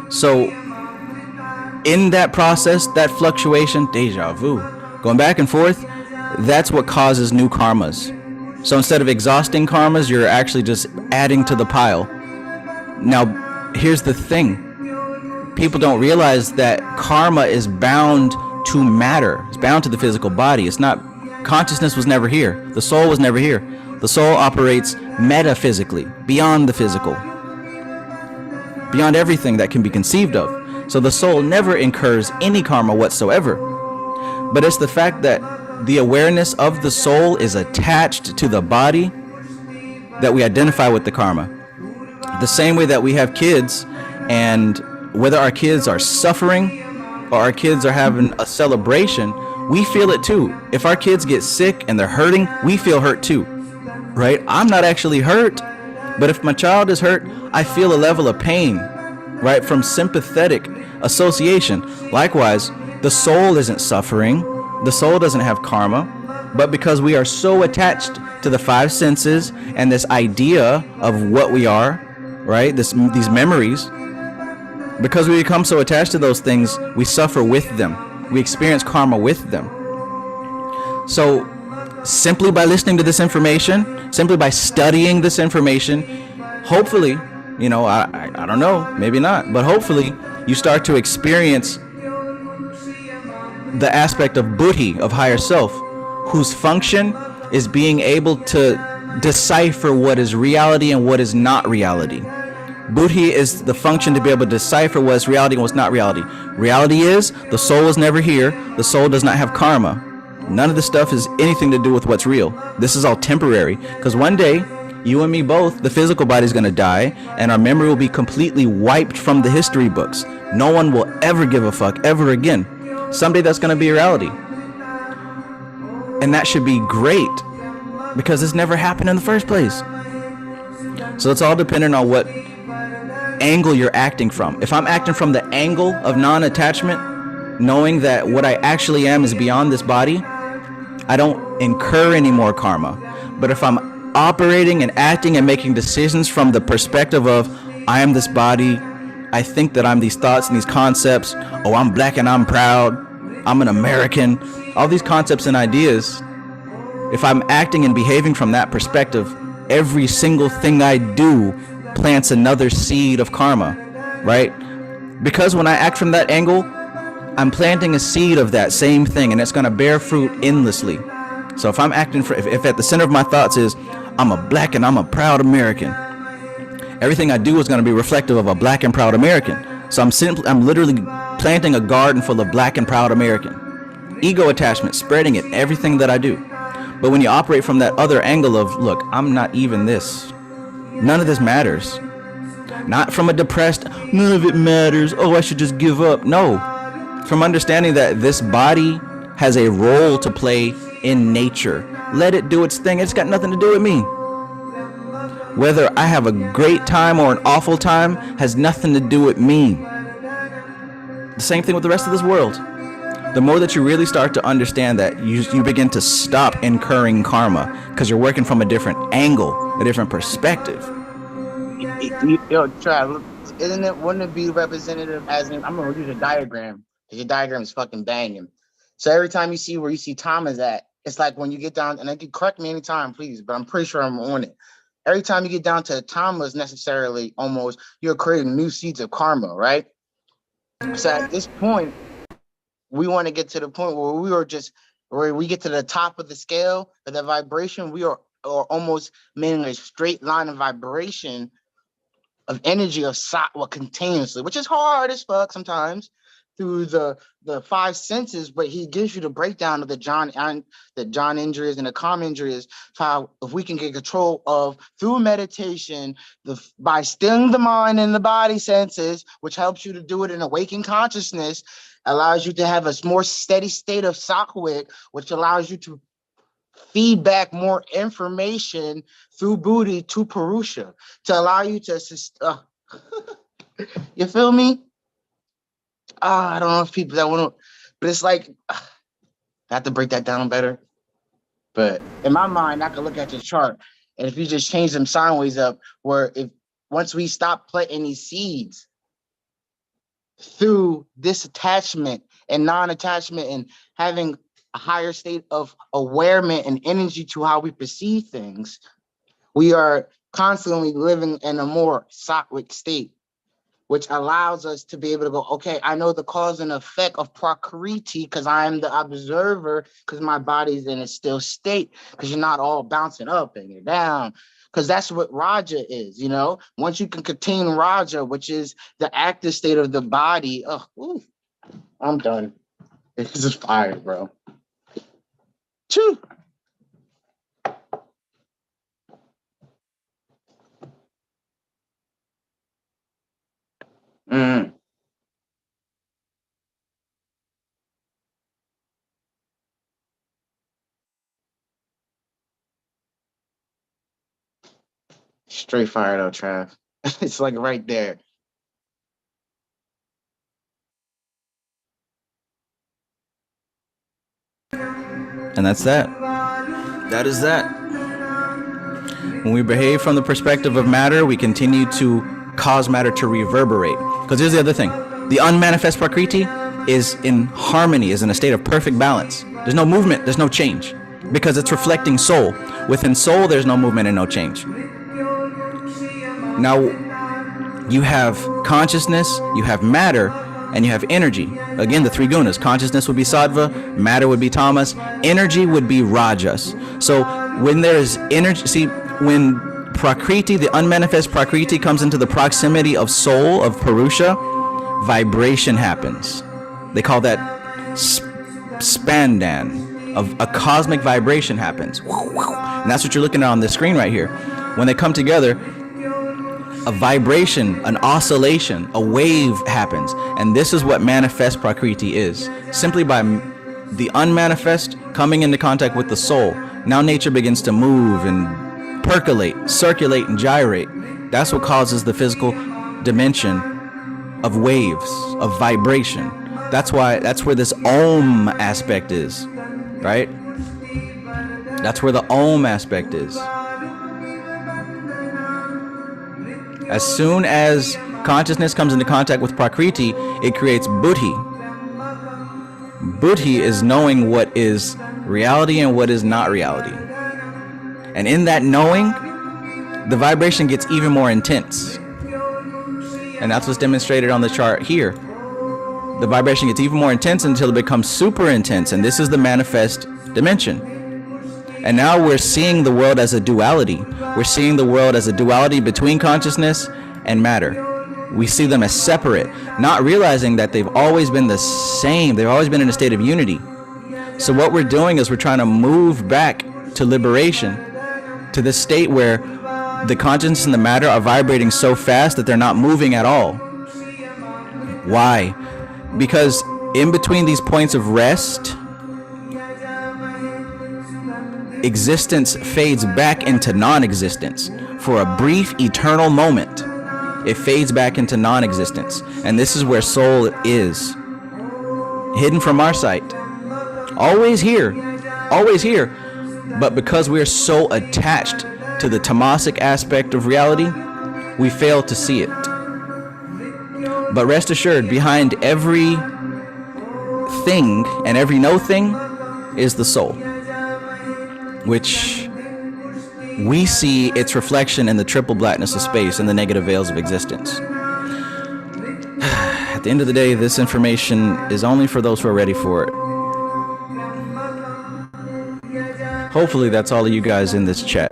So in that process, that fluctuation, deja vu, going back and forth, that's what causes new karmas. So instead of exhausting karmas, you're actually just adding to the pile. Now, here's the thing. People don't realize that karma is bound to matter. It's bound to the physical body. It's not, consciousness was never here. The soul was never here. The soul operates metaphysically, beyond the physical, beyond everything that can be conceived of. So the soul never incurs any karma whatsoever. But it's the fact that the awareness of the soul is attached to the body that we identify with the karma. The same way that we have kids, and whether our kids are suffering or our kids are having a celebration, we feel it too. If our kids get sick and they're hurting, we feel hurt too, right? I'm not actually hurt, but if my child is hurt, I feel a level of pain, right? From sympathetic association. Likewise, the soul isn't suffering. The soul doesn't have karma, but because we are so attached to the five senses and this idea of what we are, right? These memories, because we become so attached to those things, we suffer with them. We experience karma with them. So simply by listening to this information, simply by studying this information, hopefully, you know, I don't know, maybe not, but hopefully you start to experience the aspect of buddhi, of higher self, whose function is being able to decipher what is reality and what is not reality. Buddhi is the function to be able to decipher what's reality and what's not reality. Reality is the soul is never here. The soul does not have karma. None of this stuff has anything to do with what's real. This is all temporary, because one day, you and me both, the physical body is going to die, and our memory will be completely wiped from the history books. No one will ever give a fuck ever again. Someday that's going to be reality. And that should be great, because this never happened in the first place. So it's all dependent on what angle you're acting from. If I'm acting from the angle of non-attachment, knowing that what I actually am is beyond this body, I don't incur any more karma. But if I'm operating and acting and making decisions from the perspective of, I am this body, I think that I'm these thoughts and these concepts, oh, I'm black and I'm proud, I'm an American, all these concepts and ideas, if I'm acting and behaving from that perspective, every single thing I do plants another seed of karma, right? Because when I act from that angle, I'm planting a seed of that same thing, and it's going to bear fruit endlessly. So if I'm acting if at the center of my thoughts is, I'm a black and I'm a proud American, everything I do is going to be reflective of a black and proud American. So I'm literally planting a garden full of black and proud American. Ego attachment, spreading it, everything that I do. But when you operate from that other angle of, look, I'm not even this. None of this matters. Not from a depressed, none of it matters, oh, I should just give up. No. From understanding that this body has a role to play in nature. Let it do its thing. It's got nothing to do with me. Whether I have a great time or an awful time has nothing to do with me. The same thing with the rest of this world. The more that you really start to understand that, you begin to stop incurring karma, because you're working from a different angle, a different perspective. Yo, Trav, wouldn't it be representative as I'm gonna use a diagram, because your diagram is fucking banging. So every time you see where you see Thomas at, it's like when you get down, and you can correct me anytime, please, but I'm pretty sure I'm on it. Every time you get down to Thomas, necessarily, almost, you're creating new seeds of karma, right? So at this point, we want to get to the point where we get to the top of the scale of the vibration. We are almost meaning a straight line of vibration of energy of sattva continuously, which is hard as fuck sometimes. through the five senses, but he gives you the breakdown of the John injuries and the calm injuries. How if we can get control of through meditation, by stilling the mind and the body senses, which helps you to do it in awakened consciousness, allows you to have a more steady state of sattvic, which allows you to feed back more information through buddhi to purusha to allow you to assist. You feel me? I don't know if people that want to, but it's like I have to break that down better. But in my mind, I can look at your chart, and if you just change them sideways up, where if once we stop planting these seeds through disattachment and non-attachment and having a higher state of awareness and energy to how we perceive things, we are constantly living in a more sattvic state, which allows us to be able to go, okay, I know the cause and effect of prakriti because I am the observer, because my body's in a still state, because you're not all bouncing up and you're down, because that's what Raja is, you know? Once you can contain Raja, which is the active state of the body, I'm done. This is fire, bro. Choo. Straight fire though, Trav. It's like right there. And that's that. That is that. When we behave from the perspective of matter, we continue to cause matter to reverberate. Because here's the other thing. The unmanifest prakriti is in harmony, is in a state of perfect balance. There's no movement, there's no change. Because it's reflecting soul. Within soul, there's no movement and no change. Now, you have consciousness, you have matter, and you have energy. Again, the three gunas. Consciousness would be sattva, matter would be tamas, energy would be rajas. So when there's energy, see, when prakriti, the unmanifest prakriti, comes into the proximity of soul, of purusha, vibration happens. They call that spandan, of a cosmic vibration happens. And that's what you're looking at on this screen right here. When they come together, a vibration, an oscillation, a wave happens. And this is what manifest prakriti is. Simply by the unmanifest coming into contact with the soul, now nature begins to move and percolate, circulate, and gyrate. That's what causes the physical dimension of waves, of vibration. That's where this Om aspect is, right? That's where the Om aspect is. As soon as consciousness comes into contact with prakriti, it creates buddhi. Buddhi is knowing what is reality and what is not reality. And in that knowing, the vibration gets even more intense. And that's what's demonstrated on the chart here. The vibration gets even more intense until it becomes super intense. And this is the manifest dimension. And now we're seeing the world as a duality. We're seeing the world as a duality between consciousness and matter. We see them as separate, not realizing that they've always been the same. They've always been in a state of unity. So what we're doing is we're trying to move back to liberation, to this state where the consciousness and the matter are vibrating so fast that they're not moving at all. Why? Because in between these points of rest, existence fades back into non-existence. For a brief, eternal moment, it fades back into non-existence. And this is where soul is. Hidden from our sight. Always here. Always here. But because we're so attached to the tamasic aspect of reality, we fail to see it. But rest assured, behind every thing and every no thing is the soul, which we see its reflection in the triple blackness of space and the negative veils of existence. At the end of the day, this information is only for those who are ready for it. Hopefully that's all of you guys in this chat.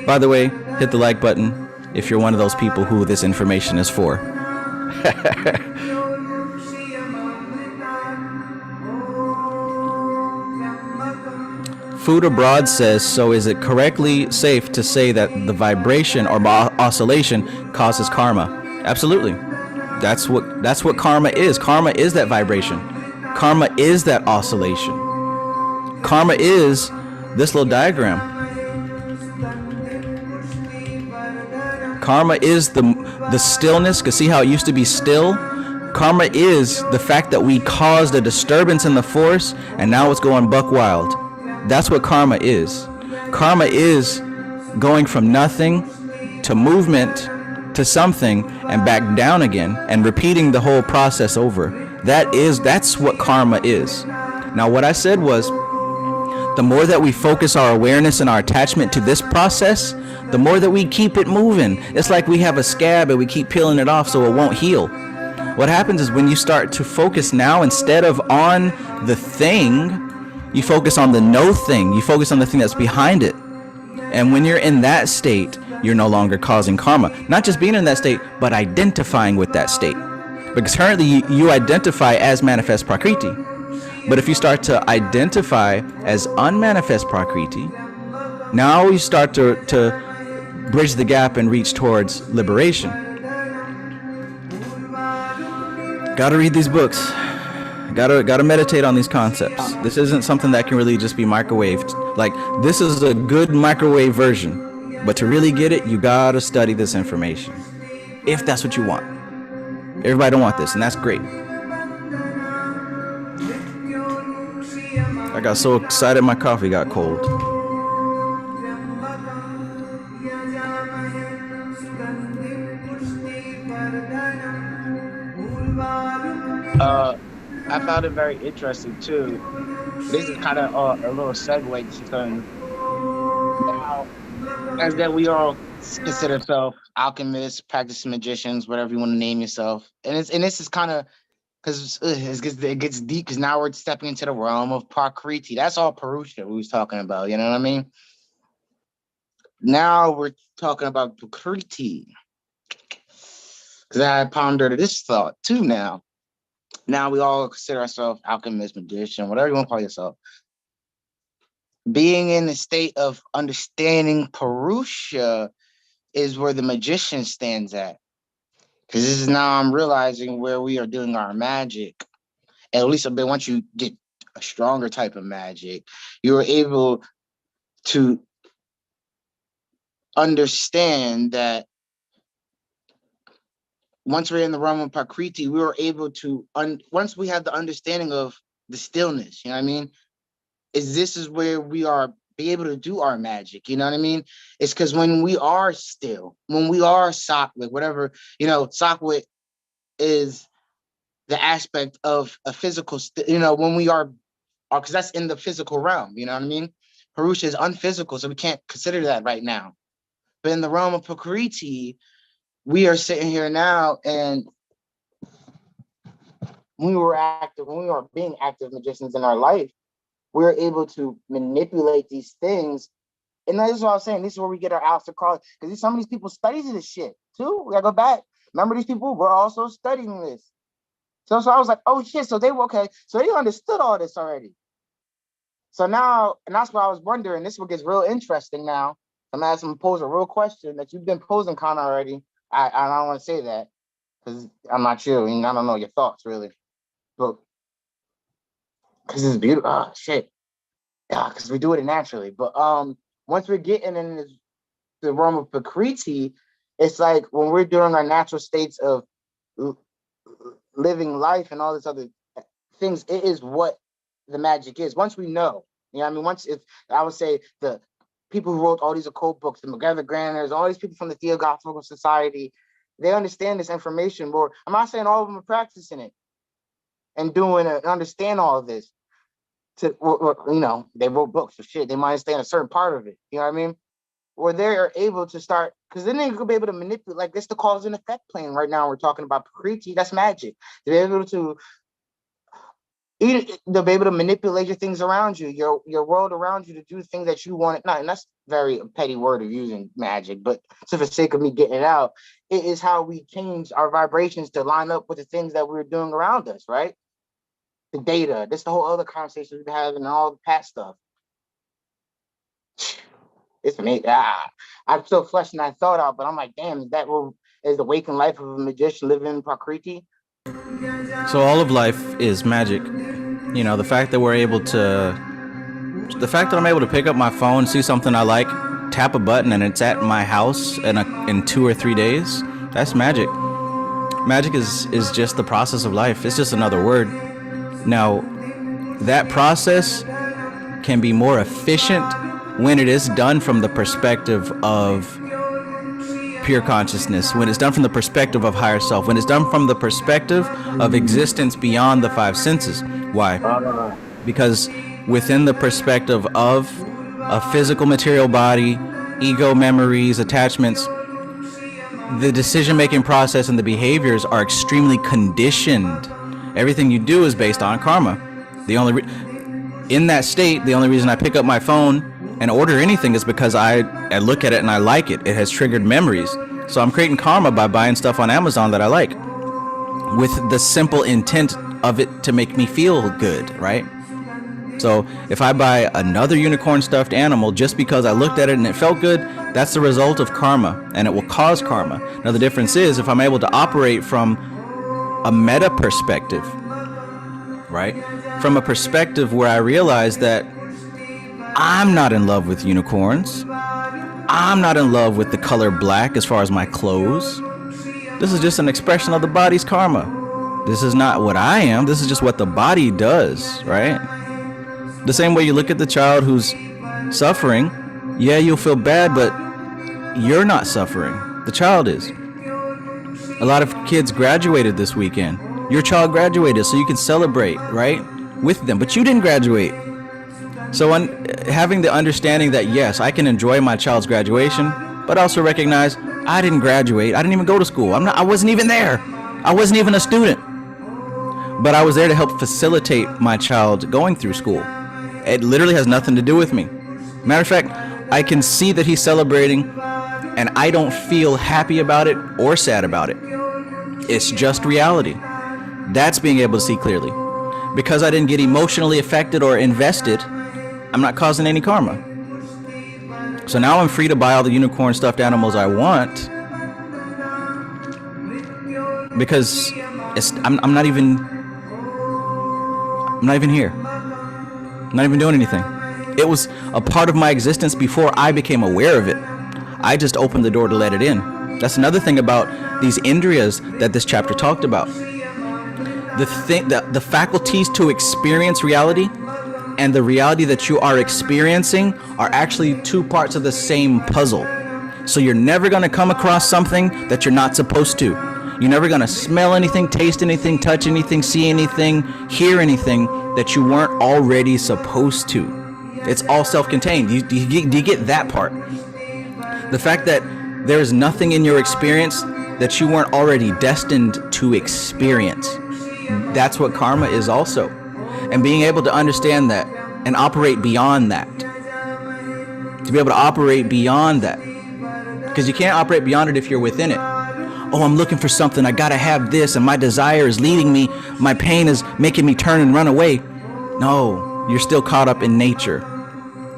By the way, hit the like button if you're one of those people who this information is for. Food Abroad says, so is it correctly safe to say that the vibration or oscillation causes karma? Absolutely. That's what karma is. Karma is that vibration. Karma is that oscillation. Karma is this little diagram. Karma is the stillness. Cause see how it used to be still? Karma is the fact that we caused a disturbance in the force and now it's going buck wild. That's what karma is. Karma is going from nothing to movement to something and back down again and repeating the whole process over. That's what karma is. Now what I said was, the more that we focus our awareness and our attachment to this process, the more that we keep it moving. It's like we have a scab and we keep peeling it off so it won't heal. What happens is when you start to focus now, instead of on the thing, you focus on the no thing. You focus on the thing that's behind it. And when you're in that state, you're no longer causing karma. Not just being in that state, but identifying with that state. Because currently you identify as manifest prakriti. But if you start to identify as unmanifest prakriti, now you start to bridge the gap and reach towards liberation. Gotta read these books. Gotta meditate on these concepts. This isn't something that can really just be microwaved. Like, this is a good microwave version. But to really get it, you gotta study this information. If that's what you want. Everybody don't want this, and that's great. I got so excited my coffee got cold. I found it very interesting too. This is kind of a little segue to something. Now, as that we all consider ourselves alchemists, practicing magicians, whatever you want to name yourself, and this is kind of because it gets deep. Because now we're stepping into the realm of prakriti. That's all Purusha we was talking about. You know what I mean? Now we're talking about prakriti. Because I pondered this thought too now. Now we all consider ourselves alchemist, magician, whatever you want to call yourself. Being in the state of understanding Purusha is where the magician stands at. Because this is now I'm realizing where we are doing our magic. At least a bit, once you get a stronger type of magic, you're able to understand that once we're in the realm of prakriti, we were able to, once we have the understanding of the stillness, you know what I mean? This is where we are be able to do our magic, you know what I mean? It's because when we are still, when we are sattvic, whatever, you know, sattvic is the aspect of a physical, when we are, because that's in the physical realm, you know what I mean? Purusha is unphysical, so we can't consider that right now. But in the realm of prakriti, we are sitting here now, and when we were being active magicians in our life, we were able to manipulate these things. And this is what I was saying. This is where we get our Aleister Crowley, because some of these people study this shit too. We gotta go back. Remember, these people were also studying this. So I was like, oh shit. So they were okay. So they understood all this already. So now, and that's what I was wondering. This is what gets real interesting now. I'm asking to pose a real question that you've been posing kind of already. I don't want to say that because I'm not sure. I don't know your thoughts really, but because it's beautiful. Oh shit, yeah, because we do it naturally. But once we're getting in the realm of prakriti, it's like when we're doing our natural states of living life and all this other things. It is what the magic is. Once we know, you know what I mean. Once if I would say the people who wrote all these occult books, the McGregor Granners, all these people from the Theosophical Society, they understand this information more. I'm not saying all of them are practicing it and doing it, understand all of this. They wrote books for shit. They might understand a certain part of it. You know what I mean? Where they're able to start, because then they could be able to manipulate, like this the cause and effect plane right now. We're talking about prakriti, that's magic. They're able to they'll be able to manipulate your things around you, your world around you, to do things that you want. Not, and that's very petty word of using magic, but so for the sake of me getting it out, it is how we change our vibrations to line up with the things that we're doing around us, right? The data. That's the whole other conversation we've been having and all the past stuff. It's me. I'm still fleshing that thought out, but I'm like, damn, is the waking life of a magician living in Prakriti? So all of life is magic. You know, the fact that I'm able to pick up my phone, see something I like, tap a button, and it's at my house in 2 or 3 days, that's magic. Magic is just the process of life. It's just another word. Now, that process can be more efficient when it is done from the perspective of pure consciousness, when it's done from the perspective of higher self, when it's done from the perspective of existence beyond the five senses. Why? Because within the perspective of a physical material body, ego, memories, attachments, the decision-making process and the behaviors are extremely conditioned. Everything you do is based on karma. In that state, the only reason I pick up my phone and order anything is because I look at it and I like it. It has triggered memories. So I'm creating karma by buying stuff on Amazon that I like, with the simple intent of it to make me feel good, right? So if I buy another unicorn stuffed animal just because I looked at it and it felt good, that's the result of karma, and it will cause karma. Now the difference is if I'm able to operate from a meta perspective, right? From a perspective where I realize that I'm not in love with unicorns. I'm not in love with the color black as far as my clothes. This is just an expression of the body's karma. This is not what I am. This is just what the body does, right? The same way you look at the child who's suffering, yeah, you'll feel bad, but you're not suffering. The child is. A lot of kids graduated this weekend. Your child graduated so you can celebrate, right, with them, but you didn't graduate. So having the understanding that, yes, I can enjoy my child's graduation, but also recognize I didn't graduate. I didn't even go to school. I wasn't even there. I wasn't even a student. But I was there to help facilitate my child going through school. It literally has nothing to do with me. Matter of fact, I can see that he's celebrating, and I don't feel happy about it or sad about it. It's just reality. That's being able to see clearly. Because I didn't get emotionally affected or invested, I'm not causing any karma. So now I'm free to buy all the unicorn stuffed animals I want, because I'm not even here. I'm not even doing anything. It was a part of my existence before I became aware of it. I just opened the door to let it in. That's another thing about these indriyas that this chapter talked about. The faculties to experience reality and the reality that you are experiencing are actually two parts of the same puzzle. So you're never going to come across something that you're not supposed to. You're never going to smell anything, taste anything, touch anything, see anything, hear anything that you weren't already supposed to. It's all self-contained. Do you get that part? The fact that there is nothing in your experience that you weren't already destined to experience. That's what karma is also. And being able to understand that and operate beyond that. To be able to operate beyond that. Because you can't operate beyond it if you're within it. Oh, I'm looking for something. I gotta have this, and my desire is leading me. My pain is making me turn and run away. No, you're still caught up in nature.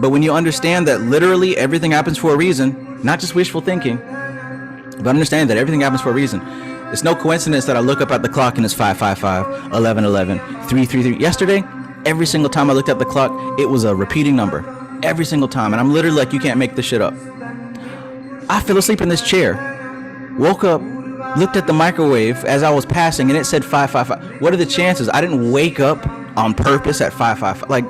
But when you understand that literally everything happens for a reason, not just wishful thinking, but understand that everything happens for a reason. It's no coincidence that I look up at the clock and it's 555, 1111, 333. Yesterday, every single time I looked at the clock, it was a repeating number. Every single time. And I'm literally like, you can't make this shit up. I fell asleep in this chair. Woke up, looked at the microwave as I was passing, and it said 555. What are the chances? I didn't wake up on purpose at 555. Like,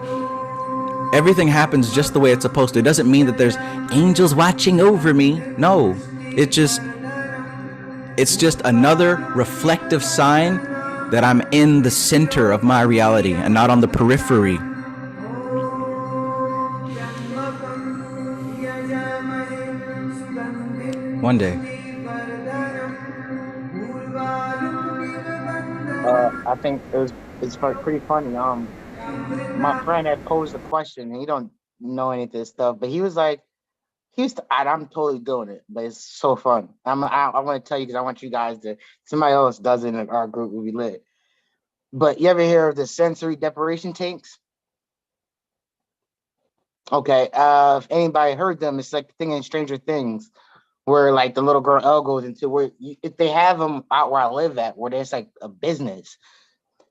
everything happens just the way it's supposed to. It doesn't mean that there's angels watching over me. No, it's just another reflective sign that I'm in the center of my reality and not on the periphery. One day. I think it's pretty funny. My friend had posed a question, and he don't know any of this stuff, but he was like, I'm totally doing it, but it's so fun. I want to tell you because I want you guys to. Somebody else does it in our group will be lit. But you ever hear of the sensory deprivation tanks? Okay, if anybody heard them, it's like the thing in Stranger Things where like the little girl Elle goes into where if they have them out where I live at, where there's like a business.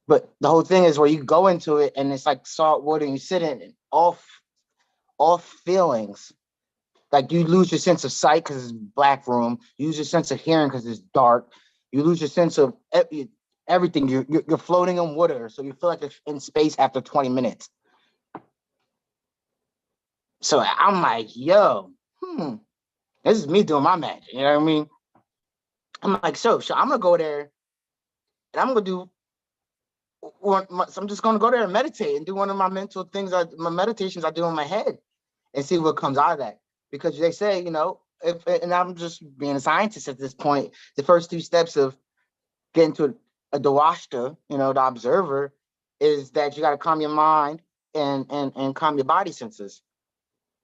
But the whole thing is where you go into it and it's like salt water and you sit in it, all feelings. Like you lose your sense of sight because it's black room. You lose your sense of hearing because it's dark. You lose your sense of everything. You're floating in water, so you feel like you're in space after 20 minutes. So I'm like, yo, this is me doing my magic. You know what I mean? I'm like, so I'm gonna go there and I'm gonna do so I'm just gonna go there and meditate and do one of my mental things, my meditations I do in my head, and see what comes out of that. Because they say, if and I'm just being a scientist at this point, the first two steps of getting to a dwashta, the observer, is that you got to calm your mind and calm your body senses.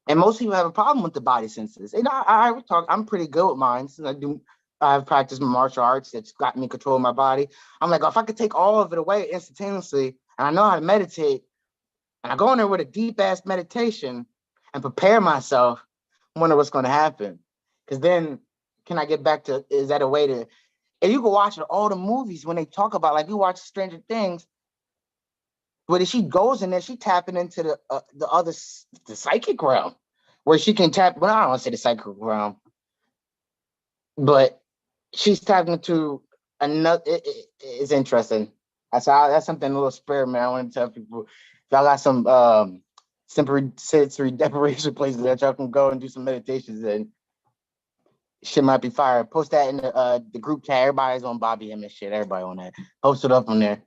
And most people have a problem with the body senses. And I would talk. I'm pretty good with mine. Since I've practiced martial arts that's got me control of my body. I'm like, if I could take all of it away instantaneously, and I know how to meditate, and I go in there with a deep ass meditation and prepare myself, I wonder what's going to happen. Because then, can I get back to? Is that a way to? And you can watch all the movies when they talk about, like you watch Stranger Things, but if she goes in there, she tapping into the psychic realm, where she can tap. Well, I don't want to say the psychic realm, but she's tapping into another. It's interesting. That's something a little spare, man. I want to tell people. If y'all got some sensory deprivation places that y'all can go and do some meditations in, shit might be fire. Post that in the group chat. Everybody's on Bobby M and shit. Everybody on that. Post it up on there.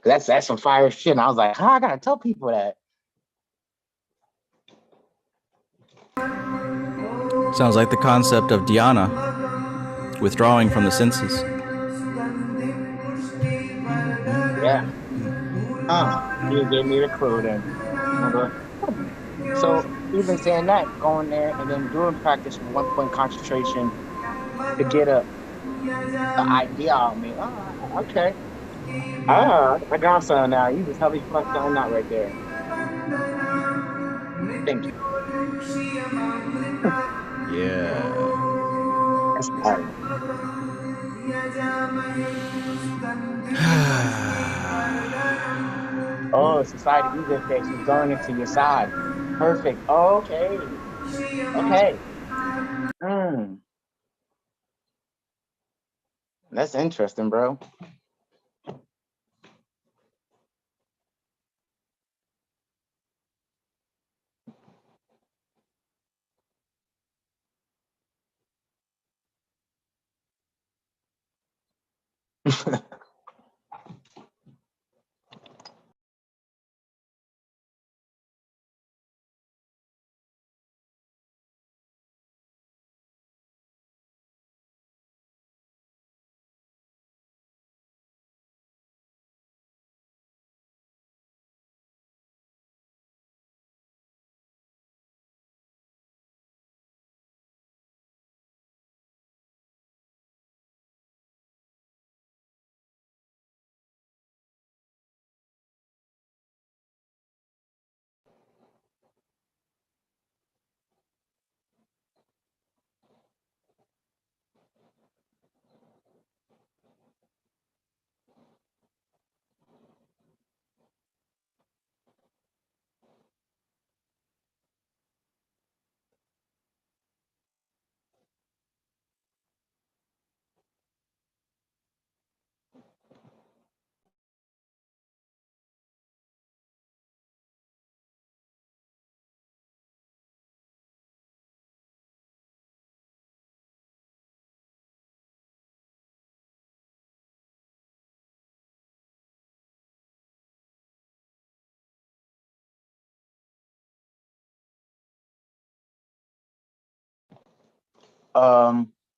That's some fire shit. And I was like, I gotta tell people that. Sounds like the concept of dhyana, withdrawing from the senses. Yeah. You gave me the clue then. So even saying that, going there and then doing practice with 1 point concentration to get a idea out of me. Okay. I got something now. You just helped me flesh something out right there. Thank you. Yeah. That's fire. Oh, society ego face. You're going into your side. Perfect. Okay. Okay. That's interesting, bro.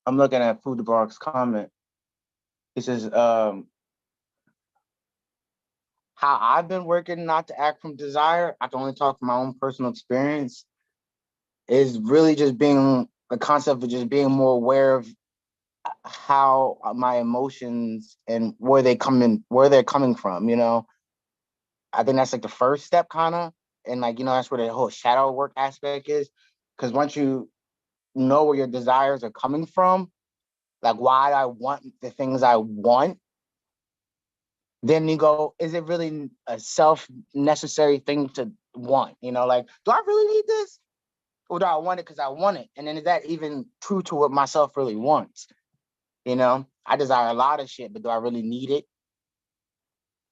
I'm looking at Food Bark's comment. He says, how I've been working not to act from desire, I can only talk from my own personal experience, is really just being the concept of just being more aware of how my emotions and where they're coming from, I think that's like the first step, kind of. And like, that's where the whole shadow work aspect is. Because once you know where your desires are coming from, like why I want the things I want, then you go, is it really a self-necessary thing to want? Like, do I really need this? Or do I want it because I want it? And then is that even true to what myself really wants? I desire a lot of shit, but do I really need it?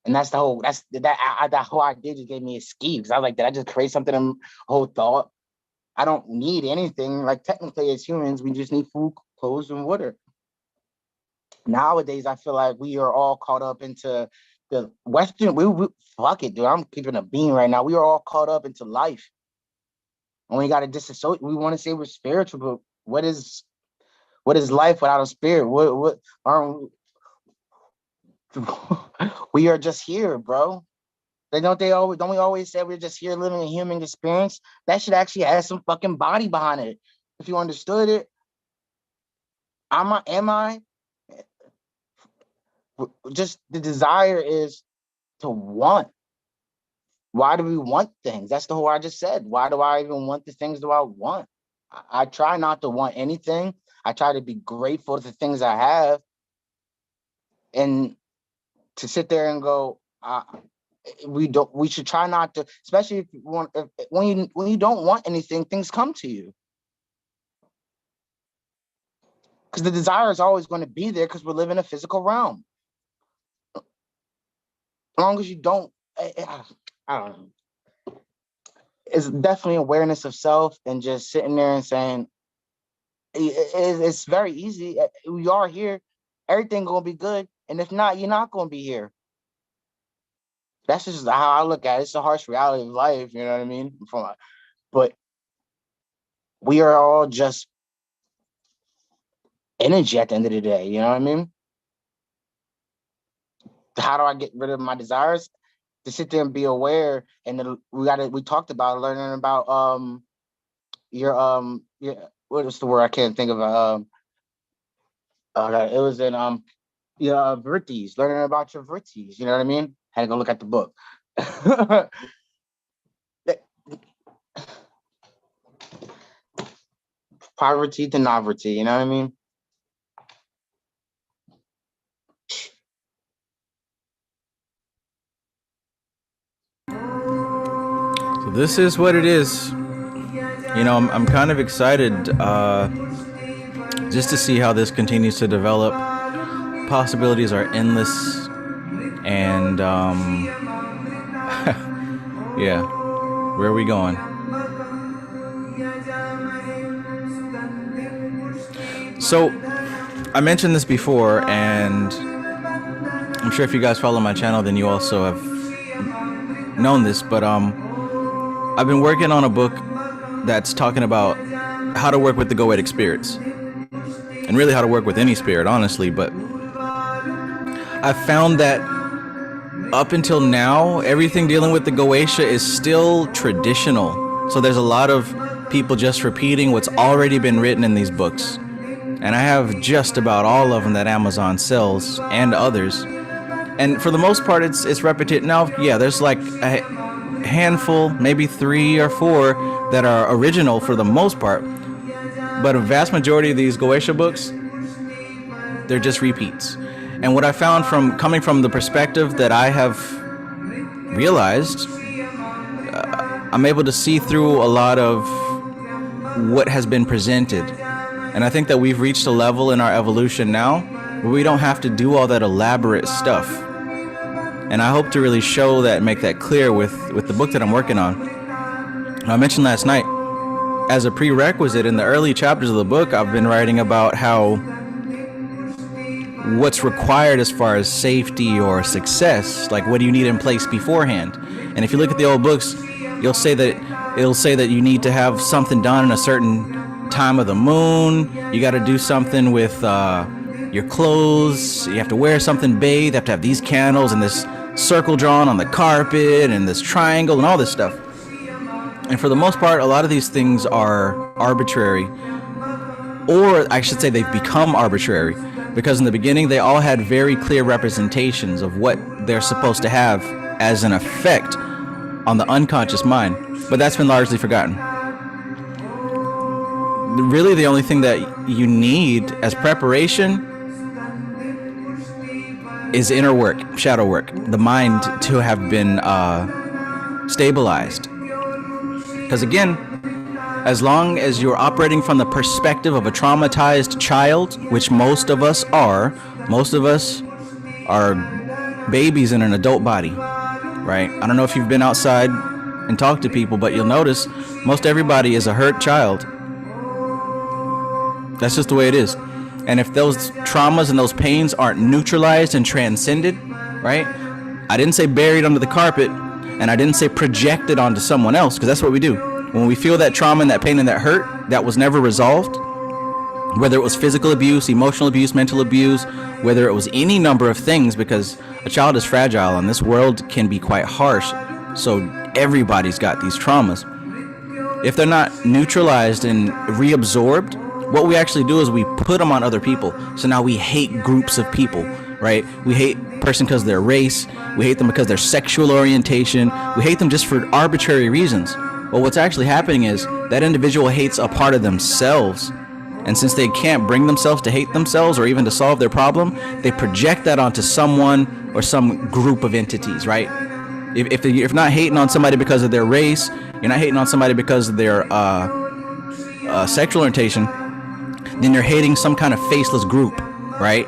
And that's the whole, that whole idea just gave me a ski. Because I was like, did I just create something in whole thought? I don't need anything. Like, technically, as humans, we just need food, clothes, and water. Nowadays, I feel like we are all caught up into the Western, we fuck it, dude. I'm keeping a beam right now. We are all caught up into life. And we got to disassociate. We want to say we're spiritual, but what is life without a spirit? What aren't we are just here, bro. Don't we always say we're just here living a human experience? That should actually have some fucking body behind it. If you understood it, am I? Just the desire is to want. Why do we want things? That's the whole I just said. Why do I even want the things do I want? I try not to want anything. I try to be grateful for the things I have. And to sit there and go, we should try not to, especially if you want, when you don't want anything, things come to you. Because the desire is always going to be there because we live in a physical realm. As long as you don't, I don't know. It's definitely awareness of self and just sitting there and saying, it's very easy. We are here. Everything going to be good. And if not, you're not going to be here. That's just how I look at it. It's a harsh reality of life. You know what I mean? But we are all just energy at the end of the day. You know what I mean? How do I get rid of my desires? To sit there and be aware. And we talked about learning about your what was the word? I can't think of it. It was in your vrittis, learning about your vrittis. You know what I mean? Had to go look at the book. Poverty to novelty, you know what I mean? So this is what it is. I'm kind of excited just to see how this continues to develop. Possibilities are endless. And yeah, where are we going? So I mentioned this before, and I'm sure if you guys follow my channel, then you also have known this, but I've been working on a book that's talking about how to work with the goetic spirits, and really how to work with any spirit, honestly. But I found that up until now, everything dealing with the Goetia is still traditional. So there's a lot of people just repeating what's already been written in these books. And I have just about all of them that Amazon sells, and others. And for the most part, it's repetitive. Now, yeah, there's like a handful, maybe 3 or 4 that are original for the most part. But a vast majority of these Goetia books, they're just repeats. And what I found from coming from the perspective that I have realized, I'm able to see through a lot of what has been presented. And I think that we've reached a level in our evolution now where we don't have to do all that elaborate stuff. And I hope to really show that and make that clear with the book that I'm working on. And I mentioned last night, as a prerequisite in the early chapters of the book, I've been writing about how what's required as far as safety or success, like what do you need in place beforehand. And if you look at the old books, it'll say that you need to have something done in a certain time of the moon. You got to do something with your clothes. You have to wear something bathed. You have to have these candles and this circle drawn on the carpet and this triangle and all this stuff. And for the most part, a lot of these things are arbitrary, or I should say they've become arbitrary. Because in the beginning, they all had very clear representations of what they're supposed to have as an effect on the unconscious mind, but that's been largely forgotten. Really, the only thing that you need as preparation is inner work, shadow work, the mind to have been stabilized. Because again, as long as you're operating from the perspective of a traumatized child, which most of us are babies in an adult body, right? I don't know if you've been outside and talked to people, but you'll notice most everybody is a hurt child. That's just the way it is. And if those traumas and those pains aren't neutralized and transcended, right? I didn't say buried under the carpet, and I didn't say projected onto someone else, because that's what we do. When we feel that trauma and that pain and that hurt that was never resolved, whether it was physical abuse, emotional abuse, mental abuse, whether it was any number of things, because a child is fragile and this world can be quite harsh. So everybody's got these traumas. If they're not neutralized and reabsorbed, what we actually do is we put them on other people. So now we hate groups of people, right? We hate a person because of their race. We hate them because of their sexual orientation. We hate them just for arbitrary reasons. Well, what's actually happening is that individual hates a part of themselves. And since they can't bring themselves to hate themselves or even to solve their problem, they project that onto someone or some group of entities, right? If you're not hating on somebody because of their race, you're not hating on somebody because of their sexual orientation, then you're hating some kind of faceless group, right?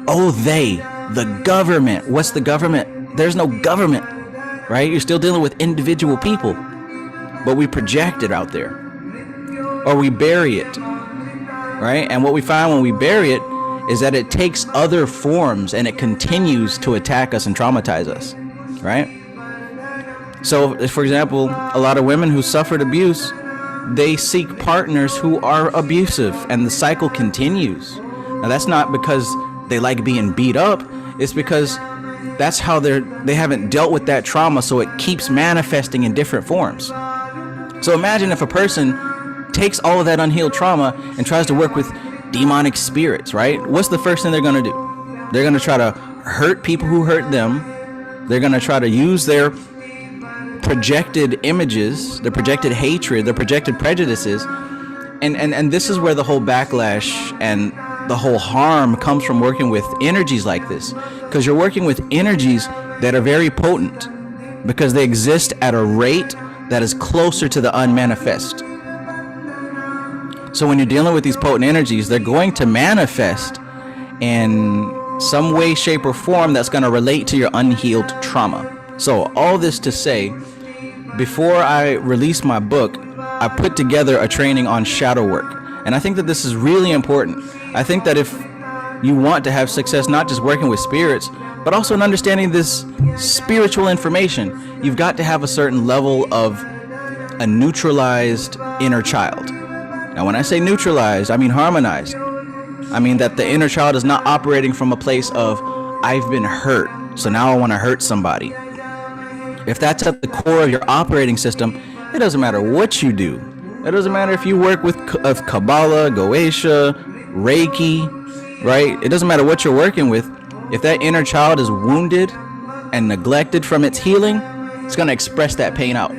Oh, the government. What's the government? There's no government, right? You're still dealing with individual people, but we project it out there, or we bury it, right? And what we find when we bury it is that it takes other forms and it continues to attack us and traumatize us, right? So, for example, a lot of women who suffered abuse, they seek partners who are abusive, and the cycle continues. Now, that's not because they like being beat up. It's because that's how they haven't dealt with that trauma, so it keeps manifesting in different forms. So imagine if a person takes all of that unhealed trauma and tries to work with demonic spirits, right? What's the first thing they're going to do? They're going to try to hurt people who hurt them. They're going to try to use their projected images, their projected hatred, their projected prejudices, and this is where the whole backlash and the whole harm comes from working with energies like this, because you're working with energies that are very potent because they exist at a rate that is closer to the unmanifest. So when you're dealing with these potent energies, they're going to manifest in some way, shape, or form that's going to relate to your unhealed trauma. So all this to say, before I release my book, I put together a training on shadow work. And I think that this is really important. I think that if you want to have success, not just working with spirits, but also in understanding this spiritual information, you've got to have a certain level of a neutralized inner child. Now, when I say neutralized, I mean harmonized. I mean that the inner child is not operating from a place of, I've been hurt, so now I want to hurt somebody. If that's at the core of your operating system, it doesn't matter what you do. It doesn't matter if you work with Kabbalah, Goetia, Reiki, right? It doesn't matter what you're working with. If that inner child is wounded and neglected from its healing, it's going to express that pain out.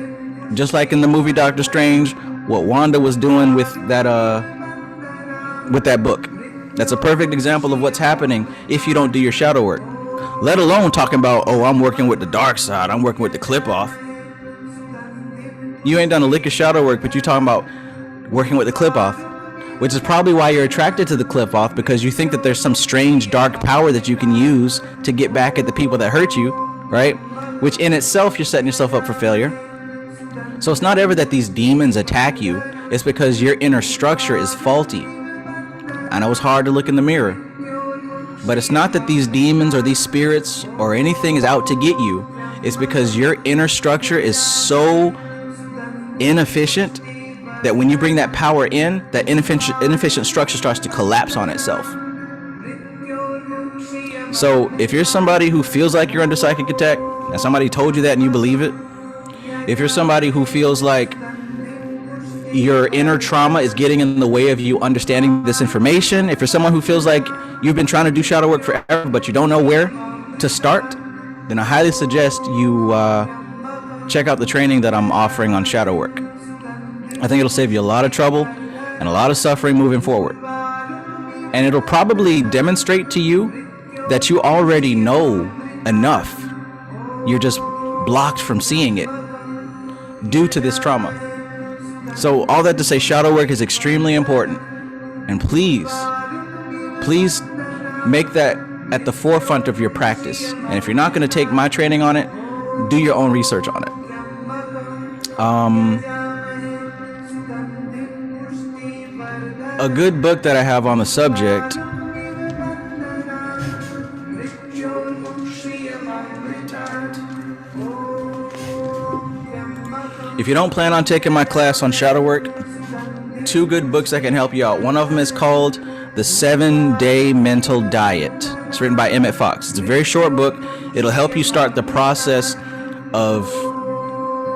Just like in the movie Doctor Strange, what Wanda was doing with that book. That's a perfect example of what's happening if you don't do your shadow work. Let alone talking about, oh, I'm working with the dark side, I'm working with the clip off. You ain't done a lick of shadow work, but you're talking about working with the clip off, which is probably why you're attracted to the clip off, because you think that there's some strange dark power that you can use to get back at the people that hurt you, right? Which in itself, you're setting yourself up for failure. So it's not ever that these demons attack you, it's because your inner structure is faulty. I know it's hard to look in the mirror, but it's not that these demons or these spirits or anything is out to get you. It's because your inner structure is so inefficient that when you bring that power in, that inefficient structure starts to collapse on itself. So if you're somebody who feels like you're under psychic attack, and somebody told you that and you believe it, if you're somebody who feels like your inner trauma is getting in the way of you understanding this information, if you're someone who feels like you've been trying to do shadow work forever but you don't know where to start, then I highly suggest you check out the training that I'm offering on shadow work. I think it'll save you a lot of trouble and a lot of suffering moving forward. And it'll probably demonstrate to you that you already know enough. You're just blocked from seeing it due to this trauma. So all that to say, shadow work is extremely important. And please make that at the forefront of your practice. And if you're not going to take my training on it, do your own research on it. A good book that I have on the subject. If you don't plan on taking my class on shadow work, 2 good books that can help you out. One of them is called The 7-Day Mental Diet. It's written by Emmett Fox. It's a very short book. It'll help you start the process of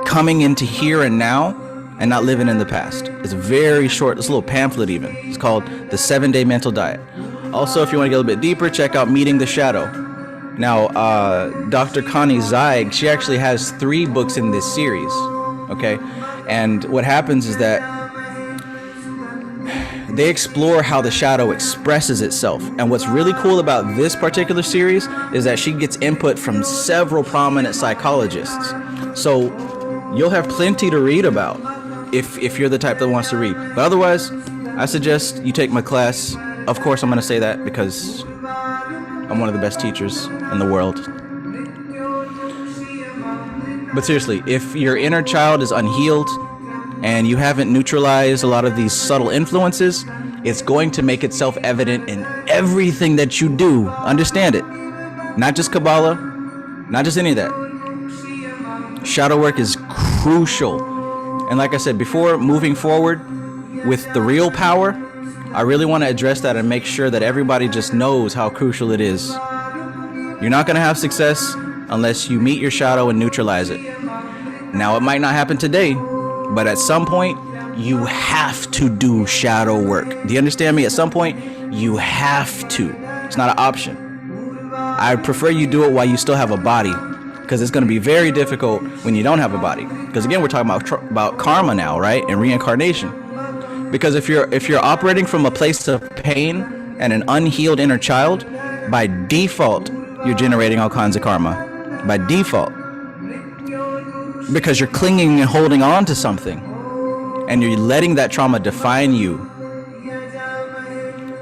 coming into here and now and not living in the past. It's very short. It's a little pamphlet even. It's called The 7-Day Mental Diet. Also, if you want to get a little bit deeper, check out Meeting the Shadow. Now, Dr. Connie Zeig, she actually has 3 books in this series. Okay? And what happens is that they explore how the shadow expresses itself. And what's really cool about this particular series is that she gets input from several prominent psychologists. So you'll have plenty to read about if you're the type that wants to read. But otherwise, I suggest you take my class. Of course, I'm going to say that because I'm one of the best teachers in the world. But seriously, if your inner child is unhealed and you haven't neutralized a lot of these subtle influences, it's going to make itself evident in everything that you do. Understand it. Not just Kabbalah, not just any of that. Shadow work is crucial. And like I said before, moving forward with the real power, I really want to address that and make sure that everybody just knows how crucial it is. You're not going to have success unless you meet your shadow and neutralize it. Now, it might not happen today, but at some point, you have to do shadow work. Do you understand me? At some point, you have to. It's not an option. I prefer you do it while you still have a body, because it's going to be very difficult when you don't have a body. Because again, we're talking about karma now, right? And reincarnation. Because if you're operating from a place of pain and an unhealed inner child, by default, you're generating all kinds of karma. By default. Because you're clinging and holding on to something. And you're letting that trauma define you.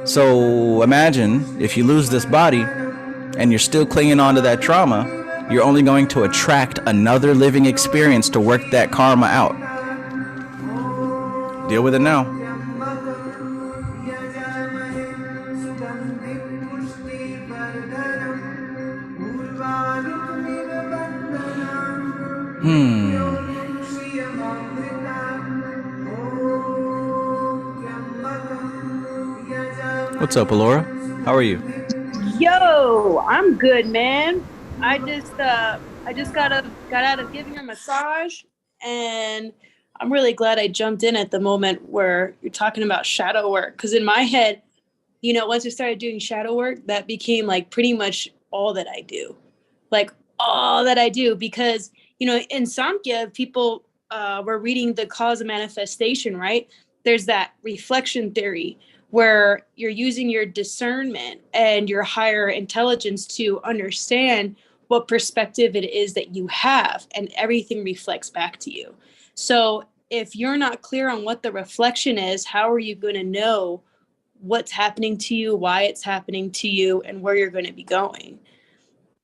So imagine if you lose this body and you're still clinging on to that trauma, you're only going to attract another living experience to work that karma out. Deal with it now. What's up, Alora? How are you? Yo, I'm good, man. I just got out of giving her a massage, and I'm really glad I jumped in at the moment where you're talking about shadow work. Because in my head, once I started doing shadow work, that became like pretty much all that I do. Like all that I do. Because, in Samkhya, people were reading the cause of manifestation, right? There's that reflection theory where you're using your discernment and your higher intelligence to understand what perspective it is that you have, and everything reflects back to you. So if you're not clear on what the reflection is, how are you going to know what's happening to you, why it's happening to you, and where you're going to be going?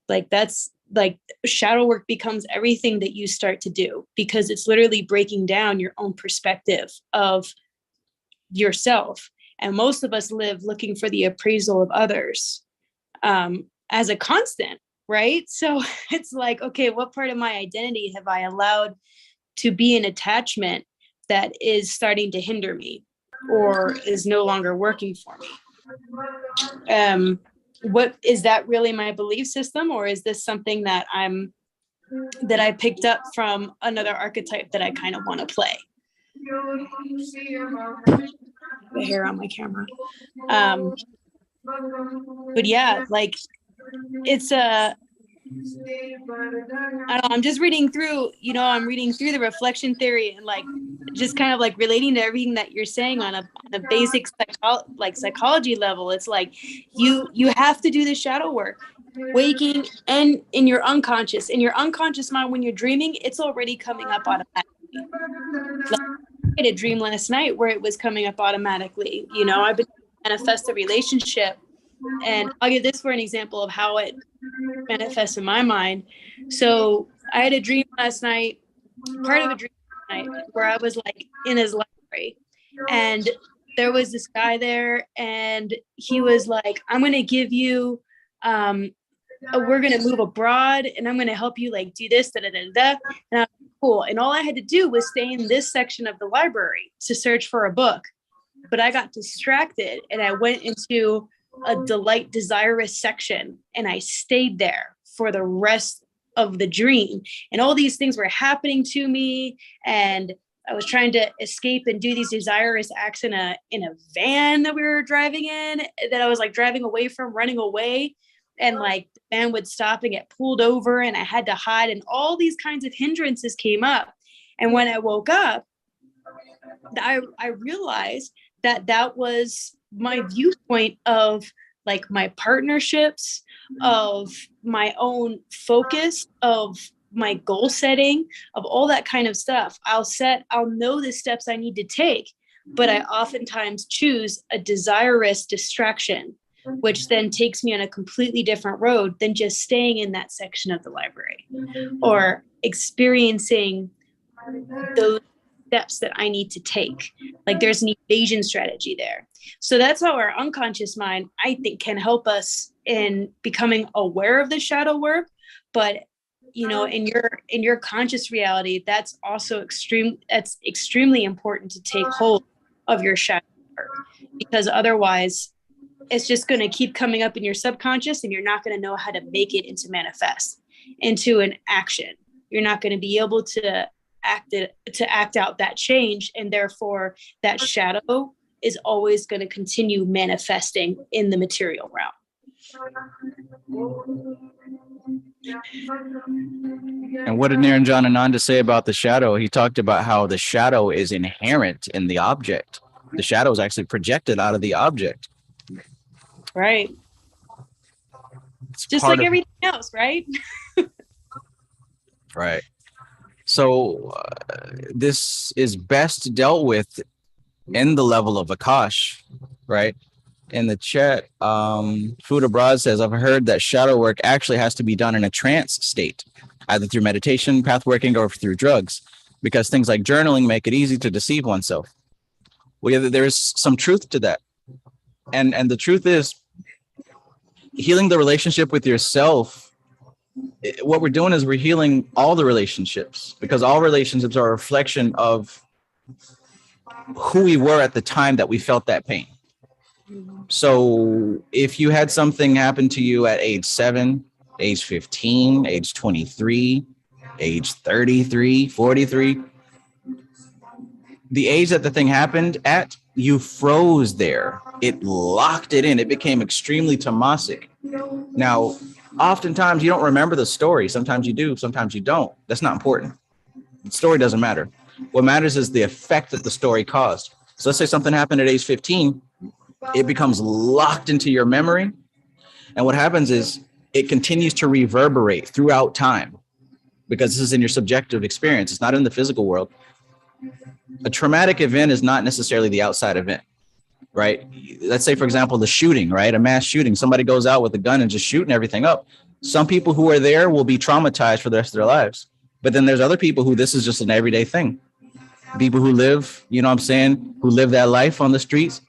Like that's like shadow work becomes everything that you start to do, because it's literally breaking down your own perspective of yourself. And most of us live looking for the appraisal of others as a constant, right? So it's like, okay, what part of my identity have I allowed to be an attachment that is starting to hinder me or is no longer working for me? What is that really my belief system, or is this something that I picked up from another archetype that I kind of want to play? The hair on my camera. But yeah, like it's I don't know, I'm just reading through, I'm reading through the reflection theory and like just kind of like relating to everything that you're saying on a basic psychology level. It's like you have to do the shadow work, waking and in your unconscious. In your unconscious mind, when you're dreaming, it's already coming up automatically. Like, I had a dream last night where it was coming up automatically. I've been manifest a relationship, and I'll give this for an example of how it manifests in my mind. So I had a dream last night, part of a dream last night, where I was like in his library, and there was this guy there, and he was like, I'm going to give you, we're going to move abroad, and I'm going to help you like do this, da, da, da, da. And I was like, cool. And all I had to do was stay in this section of the library to search for a book. But I got distracted and I went into a desirous section, and I stayed there for the rest of the dream. And all these things were happening to me, and I was trying to escape and do these desirous acts in a van that we were driving in, that I was like driving away from, running away, and like the van would stop and get pulled over, and I had to hide, and all these kinds of hindrances came up. And when I woke up, I realized that was my viewpoint of like my partnerships, of my own focus, of my goal setting, of all that kind of stuff. I'll know the steps I need to take, but I oftentimes choose a desirous distraction, which then takes me on a completely different road than just staying in that section of the library or experiencing those steps that I need to take. Like there's an evasion strategy there. So that's how our unconscious mind, I think, can help us in becoming aware of the shadow work. But in your conscious reality, that's also extremely important to take hold of your shadow work, because otherwise it's just going to keep coming up in your subconscious, and you're not going to know how to make it into an action. You're not going to be able to act out that change, and therefore that shadow is always going to continue manifesting in the material realm. And what did Niranjan Ananda say about the shadow? He talked about how the shadow is inherent in the object. The shadow is actually projected out of the object. Right. It's just like everything else, right? Right. So this is best dealt with in the level of Akash, right? In the chat, Food Abroad says, I've heard that shadow work actually has to be done in a trance state, either through meditation, path working, or through drugs, because things like journaling make it easy to deceive oneself. Well, there's some truth to that. And the truth is, healing the relationship with yourself, what we're doing is we're healing all the relationships, because all relationships are a reflection of who we were at the time that we felt that pain. So if you had something happen to you at age 7, age 15, age 23, age 33, 43, the age that the thing happened at, you froze there. It locked it in. It became extremely tamasic. Now, oftentimes you don't remember the story. Sometimes you do, sometimes you don't. That's not important. The story doesn't matter. What matters is the effect that the story caused. So let's say something happened at age 15. It becomes locked into your memory. And what happens is it continues to reverberate throughout time, because this is in your subjective experience. It's not in the physical world. A traumatic event is not necessarily the outside event, right? Let's say, for example, the shooting, right? A mass shooting. Somebody goes out with a gun and just shooting everything up. Some people who are there will be traumatized for the rest of their lives. But then there's other people who this is just an everyday thing. People who live, who live that life on the streets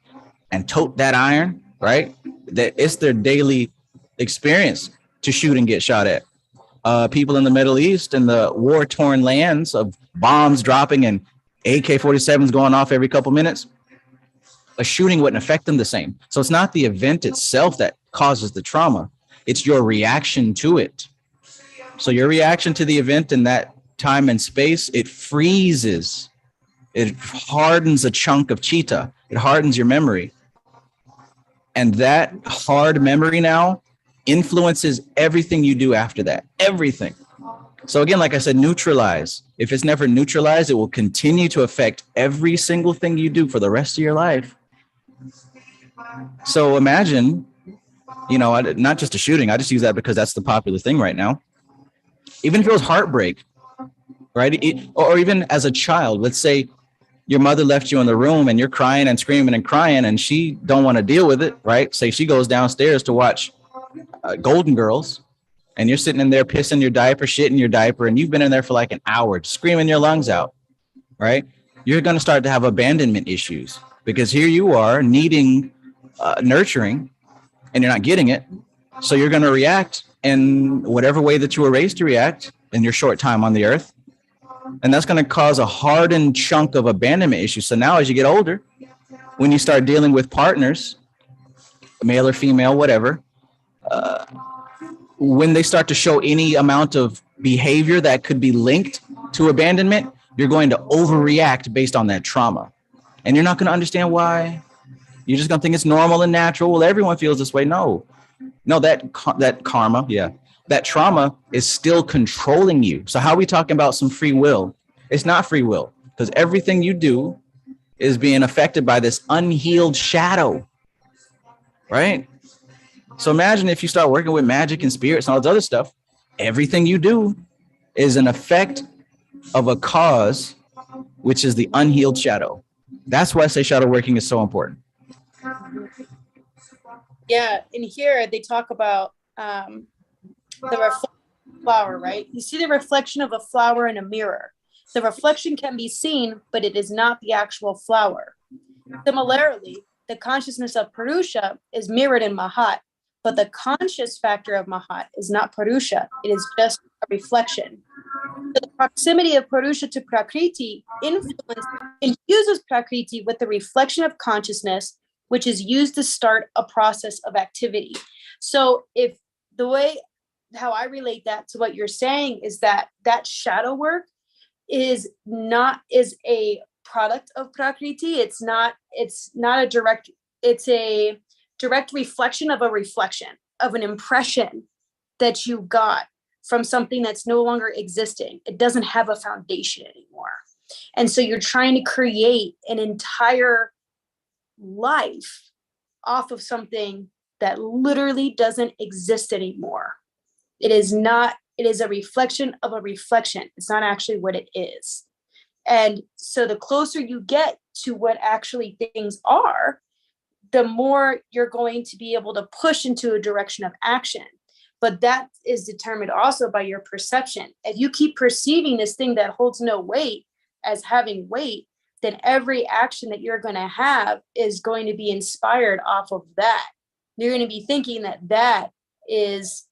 and tote that iron, right? That it's their daily experience to shoot and get shot at. People in the Middle East and the war-torn lands of bombs dropping and AK-47s going off every couple minutes, a shooting wouldn't affect them the same. So it's not the event itself that causes the trauma. It's your reaction to it. So your reaction to the event in that time and space, it freezes. It hardens a chunk of chitta. It hardens your memory. And that hard memory now influences everything you do after that. Everything. So again, like I said, neutralize. If it's never neutralized, it will continue to affect every single thing you do for the rest of your life. So imagine, you know, not just a shooting. I just use that because that's the popular thing right now. Even if it was heartbreak, right? Or even as a child, let's say your mother left you in the room and you're crying and screaming and crying and she don't want to deal with it, right? Say she goes downstairs to watch Golden Girls and you're sitting in there pissing your diaper, shitting your diaper, and you've been in there for like an hour screaming your lungs out, right? You're going to start to have abandonment issues because here you are needing nurturing and you're not getting it. So you're going to react in whatever way that you were raised to react in your short time on the earth. And that's going to cause a hardened chunk of abandonment issues. So now as you get older, when you start dealing with partners, male or female, whatever, when they start to show any amount of behavior that could be linked to abandonment, you're going to overreact based on that trauma. And you're not going to understand why. You're just going to think it's normal and natural. Well, everyone feels this way. No, that karma, that trauma is still controlling you. So how are we talking about some free will? It's not free will because everything you do is being affected by this unhealed shadow, right? So imagine if you start working with magic and spirits and all this other stuff, everything you do is an effect of a cause, which is the unhealed shadow. That's why I say shadow working is so important. Yeah, in here they talk about the flower, right? You see the reflection of a flower in a mirror. The reflection can be seen, but it is not the actual flower. Similarly, the consciousness of Purusha is mirrored in Mahat, but the conscious factor of Mahat is not Purusha. It is just a reflection. So the proximity of Purusha to Prakriti infuses Prakriti with the reflection of consciousness, which is used to start a process of activity. So if the way how I relate that to what you're saying is that shadow work is a product of Prakriti. It's a direct reflection of an impression that you got from something that's no longer existing. It doesn't have a foundation anymore. And so you're trying to create an entire life off of something that literally doesn't exist anymore. It is a reflection of a reflection. It's not actually what it is. And so the closer you get to what actually things are, the more you're going to be able to push into a direction of action. But that is determined also by your perception. If you keep perceiving this thing that holds no weight as having weight, then every action that you're going to have is going to be inspired off of that. You're going to be thinking that is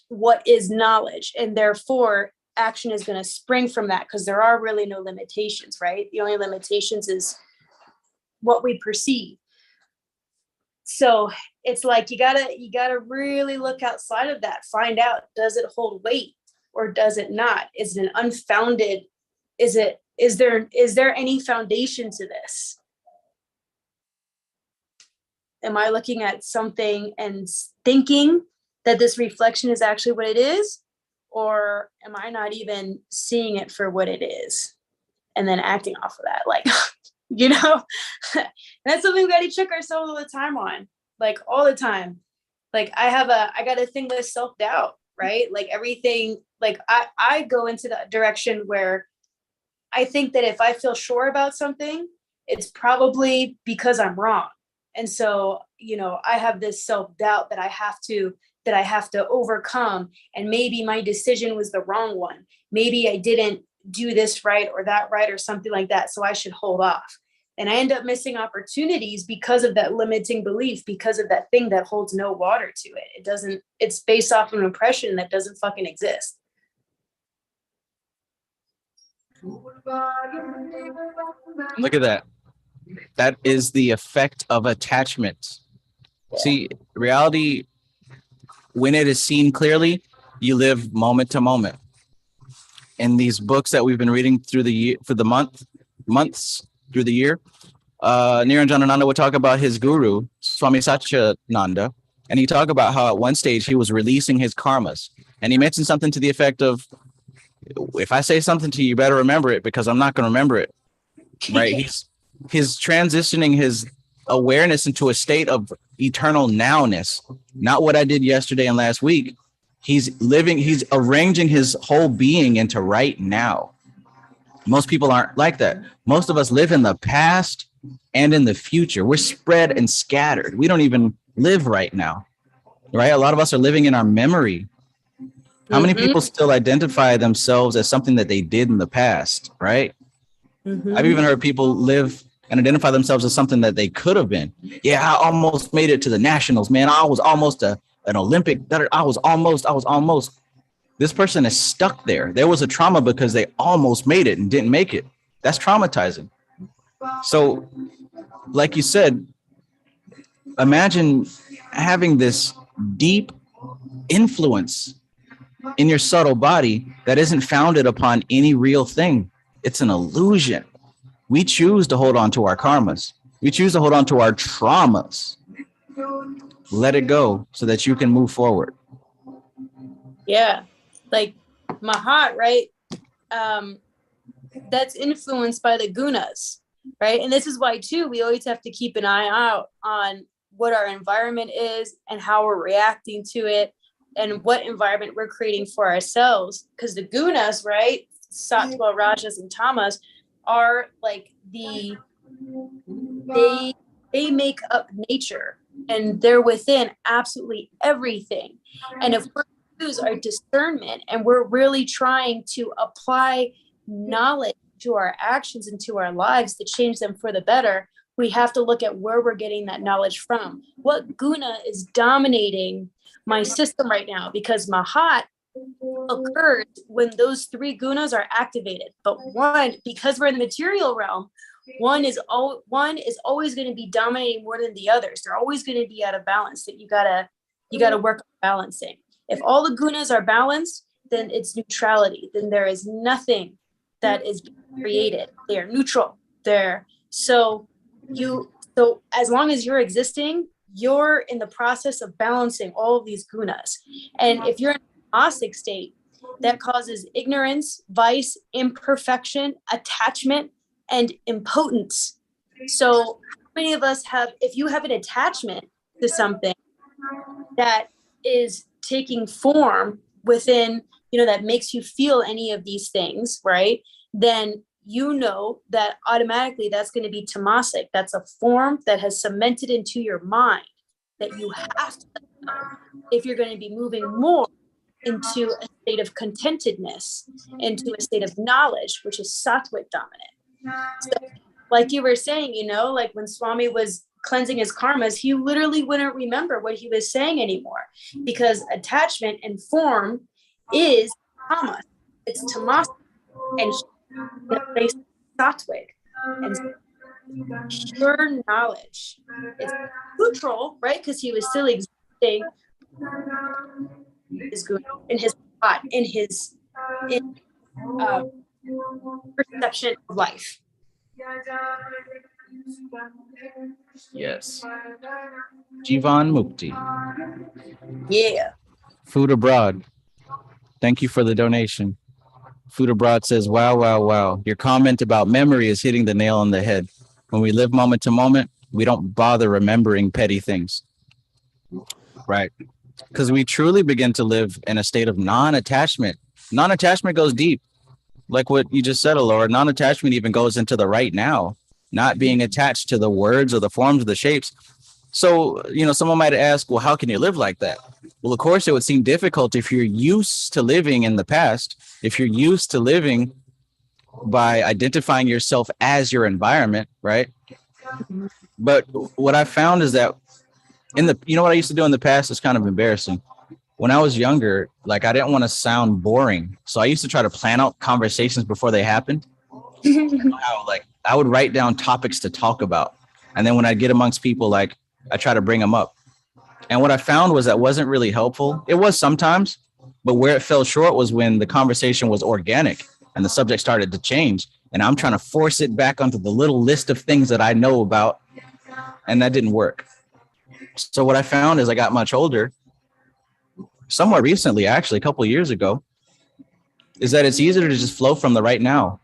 what is knowledge. And therefore, action is going to spring from that because there are really no limitations, right? The only limitations is what we perceive. So it's like you gotta really look outside of that, find out, does it hold weight or does it not? Is it an unfounded, is there any foundation to this? Am I looking at something and thinking that this reflection is actually what it is? Or am I not even seeing it for what it is and then acting off of that? Like, you know, that's something we got to check ourselves all the time on, like all the time. Like I got a thing with self-doubt, right? Like everything, like I go into that direction where I think that if I feel sure about something, it's probably because I'm wrong. And so, you know, I have this self-doubt that I have to overcome. And maybe my decision was the wrong one. Maybe I didn't do this right or that right or something like that. So I should hold off. And I end up missing opportunities because of that limiting belief, because of that thing that holds no water to it. It's based off of an impression that doesn't fucking exist. Look at that. That is the effect of attachment. Yeah. See, reality, when it is seen clearly, you live moment to moment. In these books that we've been reading through the year, for the months through the year, Niranjanananda would talk about his guru, Swami Satchidananda, And he talked about how at one stage he was releasing his karmas. And he mentioned something to the effect of, if I say something to you, you better remember it because I'm not going to remember it. Right? He's transitioning his awareness into a state of eternal nowness, not what I did yesterday and last week. He's arranging his whole being into right now. Most people aren't like that. Most of us live in the past and in the future. We're spread and scattered. We don't even live right now, right? A lot of us are living in our memory. How many people still identify themselves as something that they did in the past, right? I've even heard people live and identify themselves as something that they could have been. Yeah, I almost made it to the nationals, man. I was almost an Olympic. I was almost. This person is stuck there. There was a trauma because they almost made it and didn't make it. That's traumatizing. So, like you said, imagine having this deep influence in your subtle body that isn't founded upon any real thing. It's an illusion. We choose to hold on to our karmas. We choose to hold on to our traumas. Let it go so that you can move forward. Yeah. Like Mahat, right? That's influenced by the gunas, right? And this is why, too, we always have to keep an eye out on what our environment is and how we're reacting to it and what environment we're creating for ourselves. Because the gunas, right? Sattva, Rajas, and Tamas are like they make up nature, and they're within absolutely everything. And if we're use our discernment and we're really trying to apply knowledge to our actions and to our lives to change them for the better, we have to look at where we're getting that knowledge from. What guna is dominating my system right now? Because Mahat occurs when those three gunas are activated. But one, because we're in the material realm, one is always going to be dominating more than the others. They're always going to be out of balance. That you gotta work on balancing. If all the gunas are balanced, then it's neutrality. Then there is nothing that is created. They are neutral. So as long as you're existing, you're in the process of balancing all of these gunas. And if you're in a tamastic state, that causes ignorance, vice, imperfection, attachment, and impotence. So how many of us if you have an attachment to something that is taking form within, that makes you feel any of these things, right? Then that automatically that's going to be tamasic. That's a form that has cemented into your mind that you have to know if you're going to be moving more into a state of contentedness, into a state of knowledge, which is sattvic dominant. So, like you were saying, like when Swami was cleansing his karmas, he literally wouldn't remember what he was saying anymore, because attachment and form is tamas. It's tamas, and the place sattvic, and pure knowledge. It's neutral, right? Because he was still existing in his thought, in his perception of life. Yes. Jivan Mukti. Yeah. Food Abroad. Thank you for the donation. Food Abroad says, wow, wow, wow. Your comment about memory is hitting the nail on the head. When we live moment to moment, we don't bother remembering petty things. Right. Because we truly begin to live in a state of non-attachment. Non-attachment goes deep. Like what you just said, Alora, non-attachment even goes into the right now, not being attached to the words or the forms or the shapes. So, someone might ask, well, how can you live like that? Well, of course, it would seem difficult if you're used to living in the past, if you're used to living by identifying yourself as your environment, right? But what I found is that what I used to do in the past is kind of embarrassing. When I was younger, I didn't want to sound boring. So I used to try to plan out conversations before they happened. I would write down topics to talk about. And then when I get amongst people, I try to bring them up. And what I found was that wasn't really helpful. It was sometimes, but where it fell short was when the conversation was organic and the subject started to change. And I'm trying to force it back onto the little list of things that I know about. And that didn't work. So what I found as I got much older, somewhat recently, actually, a couple of years ago, is that it's easier to just flow from the right now.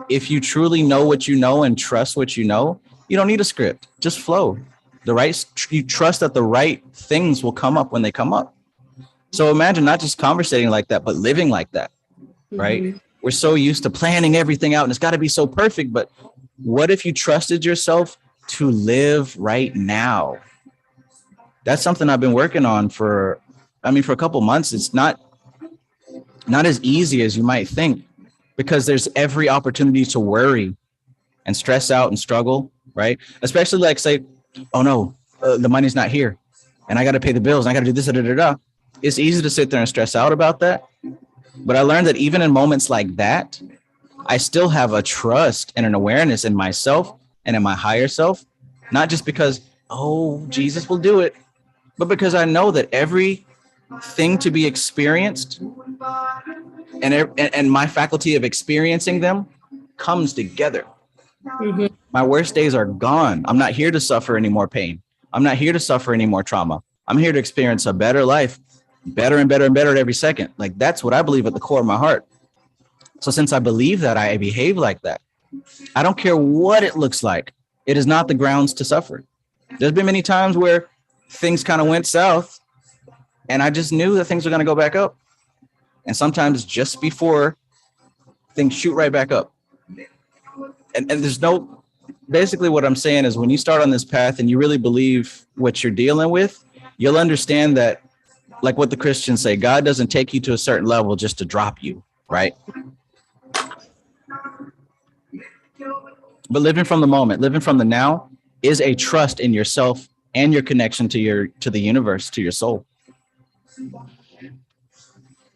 If you truly know what you know and trust what you know, you don't need a script. Just flow. You trust that the right things will come up when they come up. So imagine not just conversating like that, but living like that, right? Mm-hmm. We're so used to planning everything out and it's got to be so perfect. But what if you trusted yourself to live right now? That's something I've been working on for a couple months. It's not as easy as you might think, because there's every opportunity to worry and stress out and struggle, right? Especially like say, oh no, the money's not here and I got to pay the bills and I got to do this, It's easy to sit there and stress out about that. But I learned that even in moments like that, I still have a trust and an awareness in myself and in my higher self, not just because, oh, Jesus will do it, but because I know that everything to be experienced and my faculty of experiencing them comes together. Mm-hmm. My worst days are gone. I'm not here to suffer any more pain. I'm not here to suffer any more trauma. I'm here to experience a better life, better and better and better every second. Like, that's what I believe at the core of my heart. So since I believe that, I behave like that. I don't care what it looks like. It is not the grounds to suffer. There's been many times where things kind of went south and I just knew that things were going to go back up. And sometimes just before things shoot right back up. And there's basically what I'm saying is when you start on this path and you really believe what you're dealing with, you'll understand that, like what the Christians say, God doesn't take you to a certain level just to drop you, right? But living from the moment, living from the now is a trust in yourself and your connection to the universe, to your soul.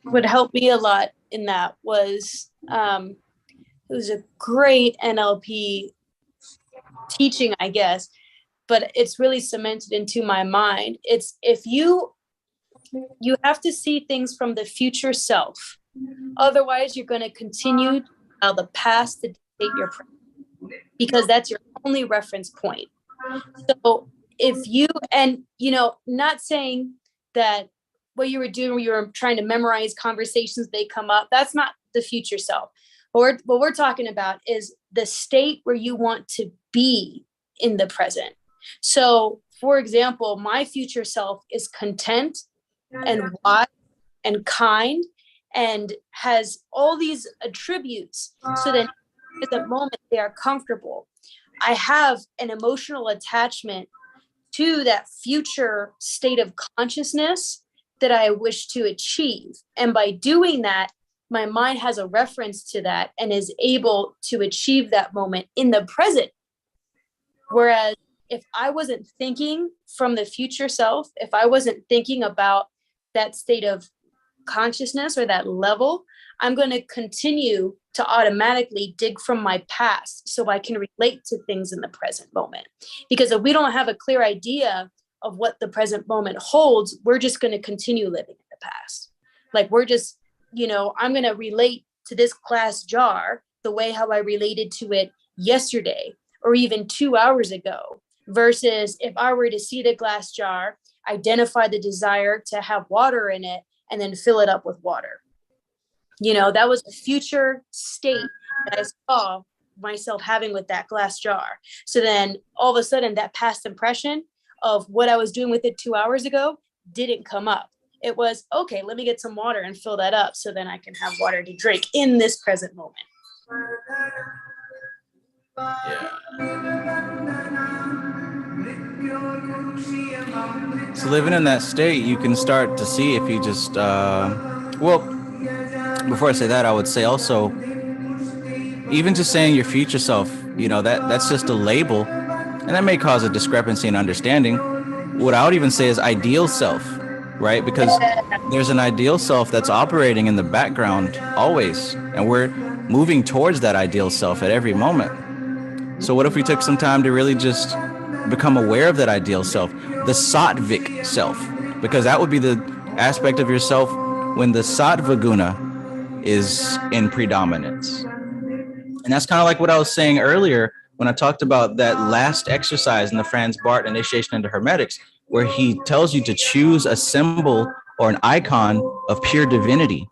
What helped me a lot in that was it was a great NLP teaching, I guess, but it's really cemented into my mind. It's if you have to see things from the future self. Otherwise, you're going to continue to allow the past to dictate your present, because that's your only reference point. So if you, and, not saying that what you were doing, you were trying to memorize conversations, they come up. That's not the future self. What we're talking about is the state where you want to be in the present. So, for example, my future self is content and wise and kind and has all these attributes, so that at the moment they are comfortable. I have an emotional attachment to that future state of consciousness that I wish to achieve. And by doing that, my mind has a reference to that and is able to achieve that moment in the present. Whereas if I wasn't thinking from the future self, if I wasn't thinking about that state of consciousness or that level, I'm going to continue to automatically dig from my past so I can relate to things in the present moment. Because if we don't have a clear idea of what the present moment holds, we're just going to continue living in the past. Like we're just, I'm going to relate to this glass jar the way how I related to it yesterday or even 2 hours ago, versus if I were to see the glass jar, identify the desire to have water in it, and then fill it up with water. That was a future state that I saw myself having with that glass jar. So then all of a sudden that past impression of what I was doing with it 2 hours ago didn't come up. It was, okay, let me get some water and fill that up so then I can have water to drink in this present moment. Yeah. So living in that state, you can start to see if you just, before I say that, I would say also, even just saying your future self, that's just a label, and that may cause a discrepancy in understanding. What I would even say is ideal self, right? Because there's an ideal self that's operating in the background always, and we're moving towards that ideal self at every moment. So what if we took some time to really just become aware of that ideal self, the sattvic self, because that would be the aspect of yourself when the sattva guna is in predominance. And that's kind of like what I was saying earlier when I talked about that last exercise in the Franz Barth initiation into hermetics, where he tells you to choose a symbol or an icon of pure divinity,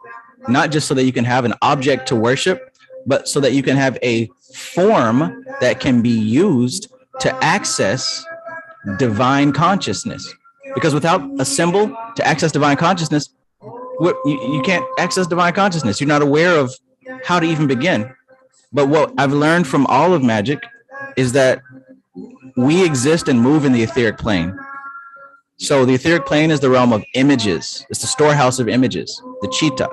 not just so that you can have an object to worship, but so that you can have a form that can be used to access divine consciousness. Because without a symbol to access divine consciousness, you can't access divine consciousness. You're not aware of how to even begin. But what I've learned from all of magic is that we exist and move in the etheric plane. So the etheric plane is the realm of images. It's the storehouse of images, the chitta.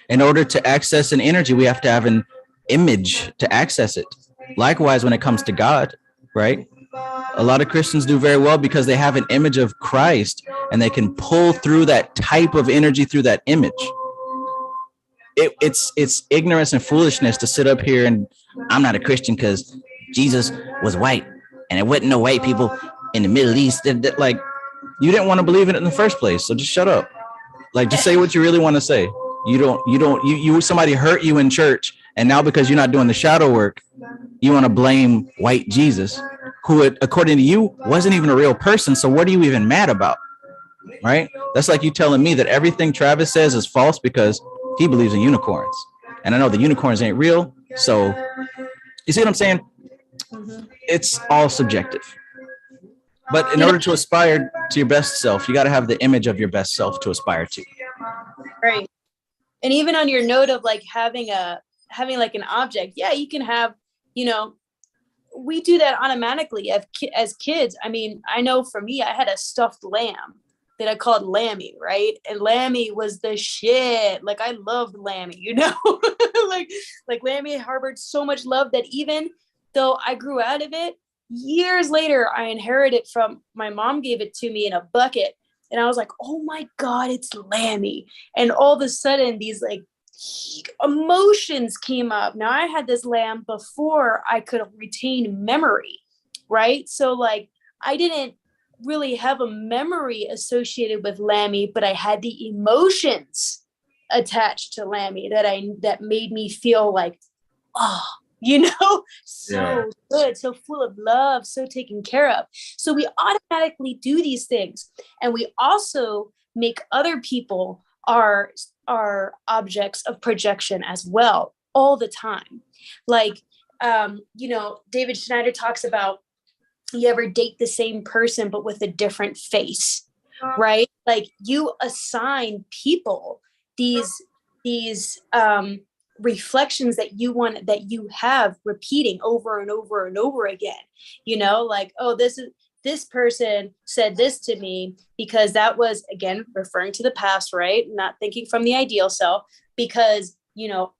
In order to access an energy, we have to have an image to access it. Likewise, when it comes to God, right? A lot of Christians do very well because they have an image of Christ and they can pull through that type of energy through that image. It's ignorance and foolishness to sit up here and I'm not a Christian because Jesus was white and it wasn't no white people in the Middle East. Like, you didn't want to believe in it in the first place, so just shut up. Like, just say what you really want to say. Somebody hurt you in church, and now because you're not doing the shadow work, you want to blame white Jesus, who, according to you, wasn't even a real person. So what are you even mad about? Right? That's like you telling me that everything Travis says is false because he believes in unicorns. And I know the unicorns ain't real. So you see what I'm saying? Mm-hmm. It's all subjective. But in order to aspire to your best self, you got to have the image of your best self to aspire to. Right. And even on your note of like having like an object, yeah, you can have, we do that automatically as kids. I mean, I know for me, I had a stuffed lamb that I called Lammy, right? And Lammy was the shit. Like, I loved Lammy, like Lammy harbored so much love that even though I grew out of it, years later, I inherited from my mom, gave it to me in a bucket. And I was like, oh my God, it's Lammy. And all of a sudden these like emotions came up. Now I had this lamb before I could retain memory, right? So like, I didn't really have a memory associated with Lammy, but I had the emotions attached to Lammy that made me feel like, oh, so good, so full of love, so taken care of. So we automatically do these things. And we also make other people our objects of projection as well, all the time. Like, David Schneider talks about, you ever date the same person, but with a different face, right? Like, you assign people these reflections that you have repeating over and over and over again, like, oh, this person said this to me because that was, again, referring to the past, right? Not thinking from the ideal self, because,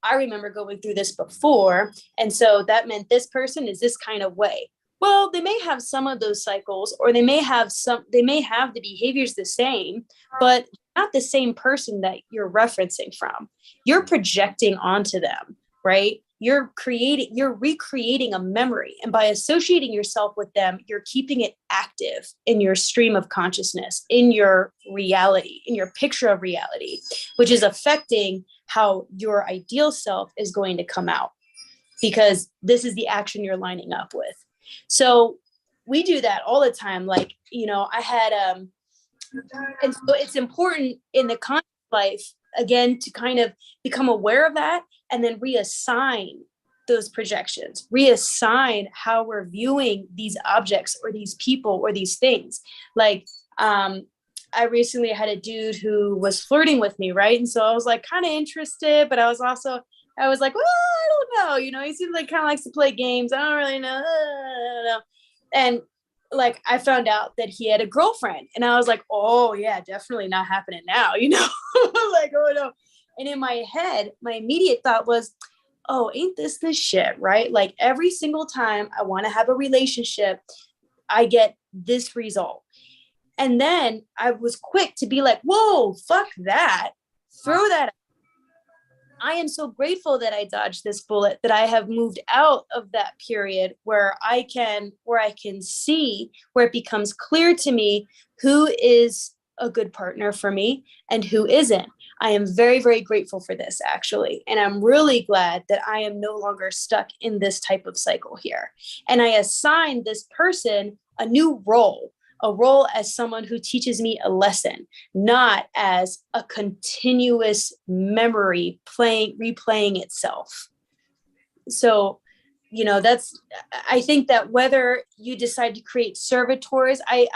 I remember going through this before. And so that meant this person is this kind of way. Well, they may have some of those cycles, or they may have the behaviors the same, but not the same person that you're referencing from. You're projecting onto them, right? You're recreating a memory. And by associating yourself with them, you're keeping it active in your stream of consciousness, in your reality, in your picture of reality, which is affecting how your ideal self is going to come out, because this is the action you're lining up with. So we do that all the time. Like, I had, and so it's important in the conscious life, again, to kind of become aware of that and then reassign those projections, reassign how we're viewing these objects or these people or these things. Like, I recently had a dude who was flirting with me, right? And so I was like kind of interested, but I was like, well, I don't know. He seems like kind of likes to play games. I don't really know. I don't know. And like, I found out that he had a girlfriend, and I was like, oh yeah, definitely not happening now, like, oh no. And in my head, my immediate thought was, oh, ain't this shit, right? Like, every single time I want to have a relationship, I get this result. And then I was quick to be like, whoa, fuck that. Throw that out. I am so grateful that I dodged this bullet, that I have moved out of that period where I can see, where it becomes clear to me who is a good partner for me and who isn't. I am very, very grateful for this, actually. And I'm really glad that I am no longer stuck in this type of cycle here. And I assigned this person a new role, a role as someone who teaches me a lesson, not as a continuous memory replaying itself. So, you know, I think that whether you decide to create servitors, I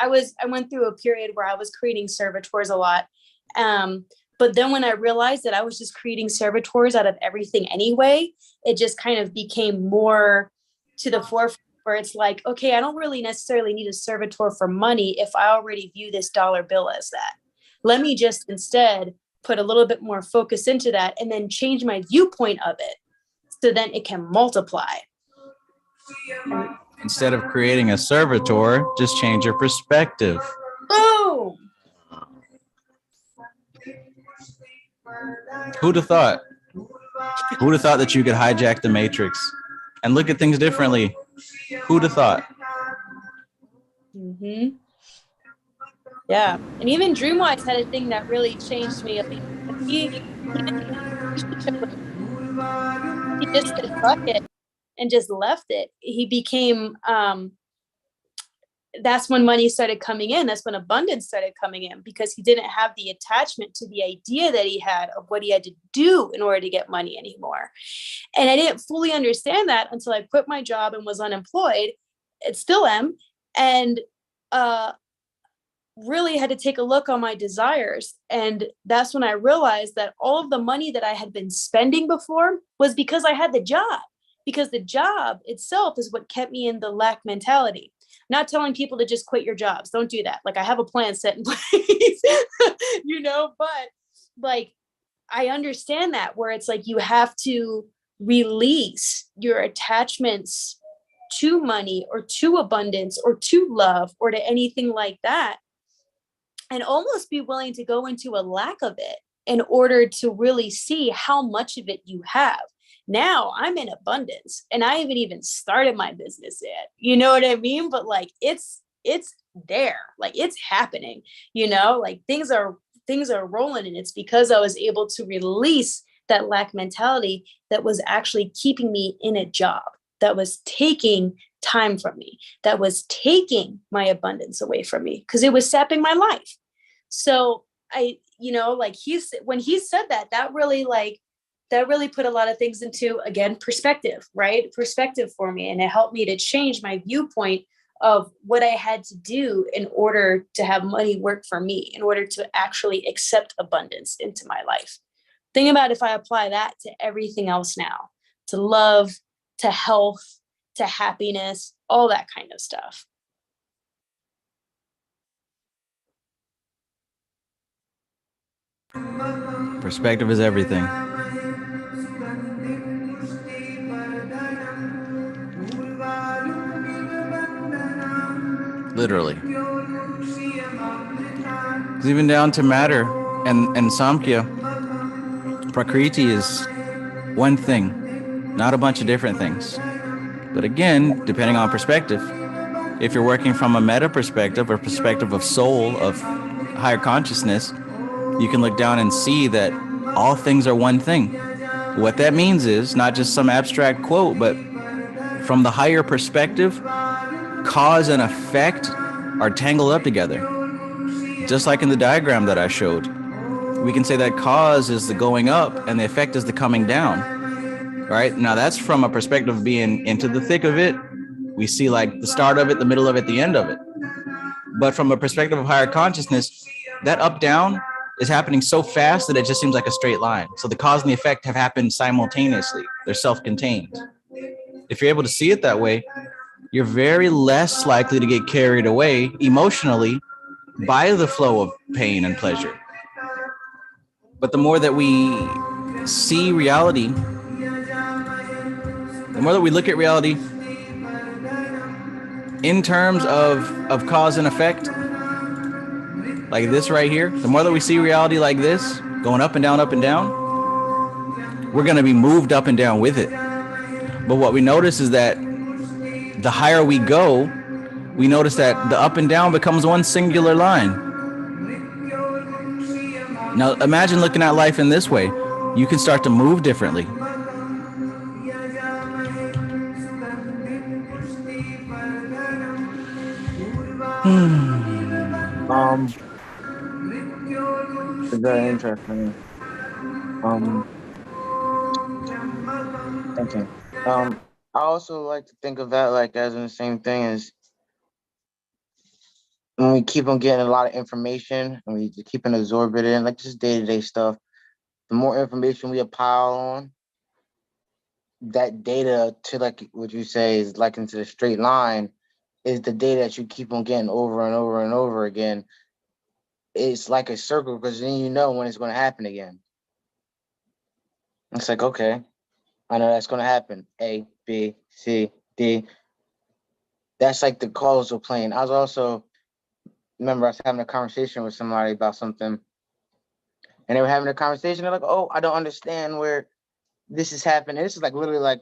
went through a period where I was creating servitors a lot. But then when I realized that I was just creating servitors out of everything anyway, it just kind of became more to the forefront, where it's like, okay, I don't really necessarily need a servitor for money if I already view this dollar bill as that. Let me just instead put a little bit more focus into that and then change my viewpoint of it so then it can multiply. Instead of creating a servitor, just change your perspective. Boom! Who'd have thought? Who'd have thought that you could hijack the matrix and look at things differently? Who'd have thought? Mm-hmm. Yeah, and even Dreamwise had a thing that really changed me. He just said fuck it and just left it. He became that's when money started coming in. That's when abundance started coming in, because he didn't have the attachment to the idea that he had of what he had to do in order to get money anymore. And I didn't fully understand that until I quit my job and was unemployed. It still am. And really had to take a look on my desires. And that's when I realized that all of the money that I had been spending before was because I had the job, because the job itself is what kept me in the lack mentality. Not telling people to just quit your jobs. Don't do that. Like, I have a plan set in place, you know, but like, I understand that, where it's like, you have to release your attachments to money or to abundance or to love or to anything like that, and almost be willing to go into a lack of it in order to really see how much of it you have. Now I'm in abundance and I haven't even started my business yet. You know what I mean? But like, it's there, like it's happening, you know, like things are rolling, and it's because I was able to release that lack mentality that was actually keeping me in a job, that was taking time from me, that was taking my abundance away from me, because it was sapping my life. So I, you know, like when he said that, that really put a lot of things into, again, perspective, right? Perspective for me. And it helped me to change my viewpoint of what I had to do in order to have money work for me, in order to actually accept abundance into my life. Think about if I apply that to everything else now, to love, to health, to happiness, all that kind of stuff. Perspective is everything. Literally. Because even down to matter and Samkhya, Prakriti is one thing, not a bunch of different things. But again, depending on perspective, if you're working from a meta perspective or perspective of soul, of higher consciousness, you can look down and see that all things are one thing. What that means is not just some abstract quote, but from the higher perspective, cause and effect are tangled up together. Just like in the diagram that I showed, we can say that cause is the going up and the effect is the coming down, right? Now that's from a perspective of being into the thick of it. We see like the start of it, the middle of it, the end of it. But from a perspective of higher consciousness, that up down is happening so fast that it just seems like a straight line. So the cause and the effect have happened simultaneously. They're self-contained. If you're able to see it that way, you're very less likely to get carried away emotionally by the flow of pain and pleasure. But the more that we see reality, the more that we look at reality in terms of cause and effect, like this right here, the more that we see reality like this, going up and down, we're going to be moved up and down with it. But what we notice is that the higher we go, we notice that the up and down becomes one singular line. Now, imagine looking at life in this way. You can start to move differently. It's very interesting. Um, thinking. I also like to think of that like as in the same thing as when we keep on getting a lot of information and we keep on absorbing it in, like just day-to-day stuff. The more information we pile on, that data to like what you say is like into the straight line is the data that you keep on getting over and over and over again. It's like a circle because then you know when it's going to happen again. It's like, okay, I know that's going to happen. A, B, C, D. That's like the causal plane. I was also, remember I was having a conversation with somebody about something and they were having a conversation. They're like, oh, I don't understand where this is happening. This is like literally like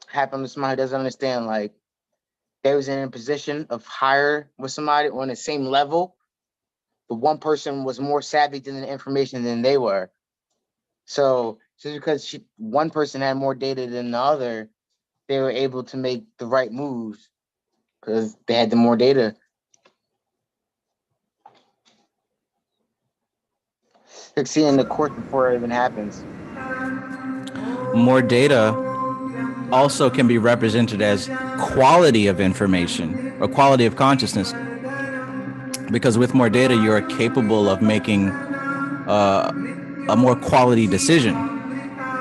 happened to somebody who doesn't understand. Like they was in a position of higher with somebody on the same level, but one person was more savvy to the information than they were. So just because one person had more data than the other, they were able to make the right moves because they had the more data. Like seeing the course before it even happens. More data also can be represented as quality of information or quality of consciousness, because with more data you are capable of making a more quality decision,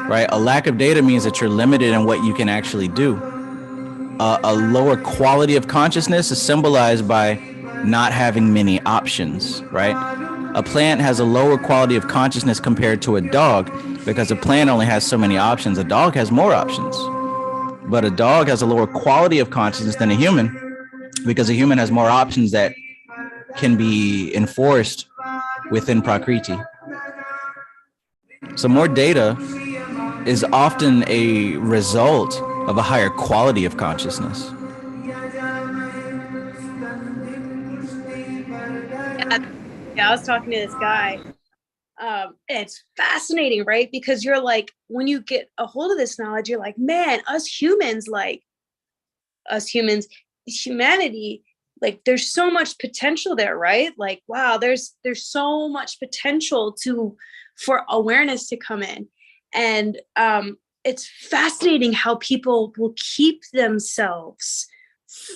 right? A lack of data means that you're limited in what you can actually do. A lower quality of consciousness is symbolized by not having many options, right? A plant has a lower quality of consciousness compared to a dog because a plant only has so many options. A dog has more options. But a dog has a lower quality of consciousness than a human because a human has more options that can be enforced within Prakriti. So more data is often a result of a higher quality of consciousness. Yeah, I was talking to this guy. It's fascinating, right? Because you're like, when you get a hold of this knowledge, you're like, man, humanity, like there's so much potential there, right? Like, wow, there's so much potential for awareness to come in. And it's fascinating how people will keep themselves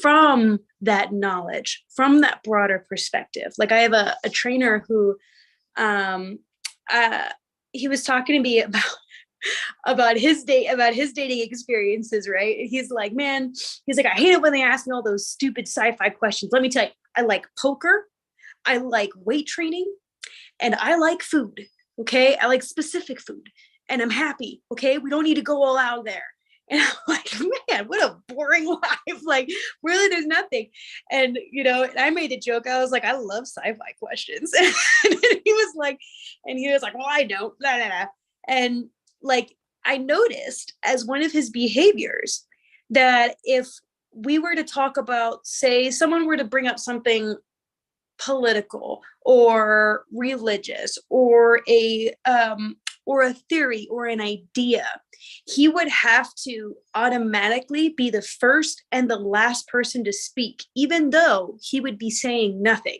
from that knowledge, from that broader perspective. Like I have a trainer who he was talking to me about his dating experiences, right? He's like, man, he's like, I hate it when they ask me all those stupid sci-fi questions. Let me tell you, I like poker, I like weight training, and I like food. Okay, I like specific food, and I'm happy. Okay, we don't need to go all out there. And I'm like, man, what a boring life. Like, really, there's nothing. And, and I made a joke. I was like, I love sci-fi questions. And he was like, well, I don't. Blah, blah, blah. And like, I noticed as one of his behaviors that if we were to talk about, say, someone were to bring up something political or religious or a theory or an idea, he would have to automatically be the first and the last person to speak, even though he would be saying nothing.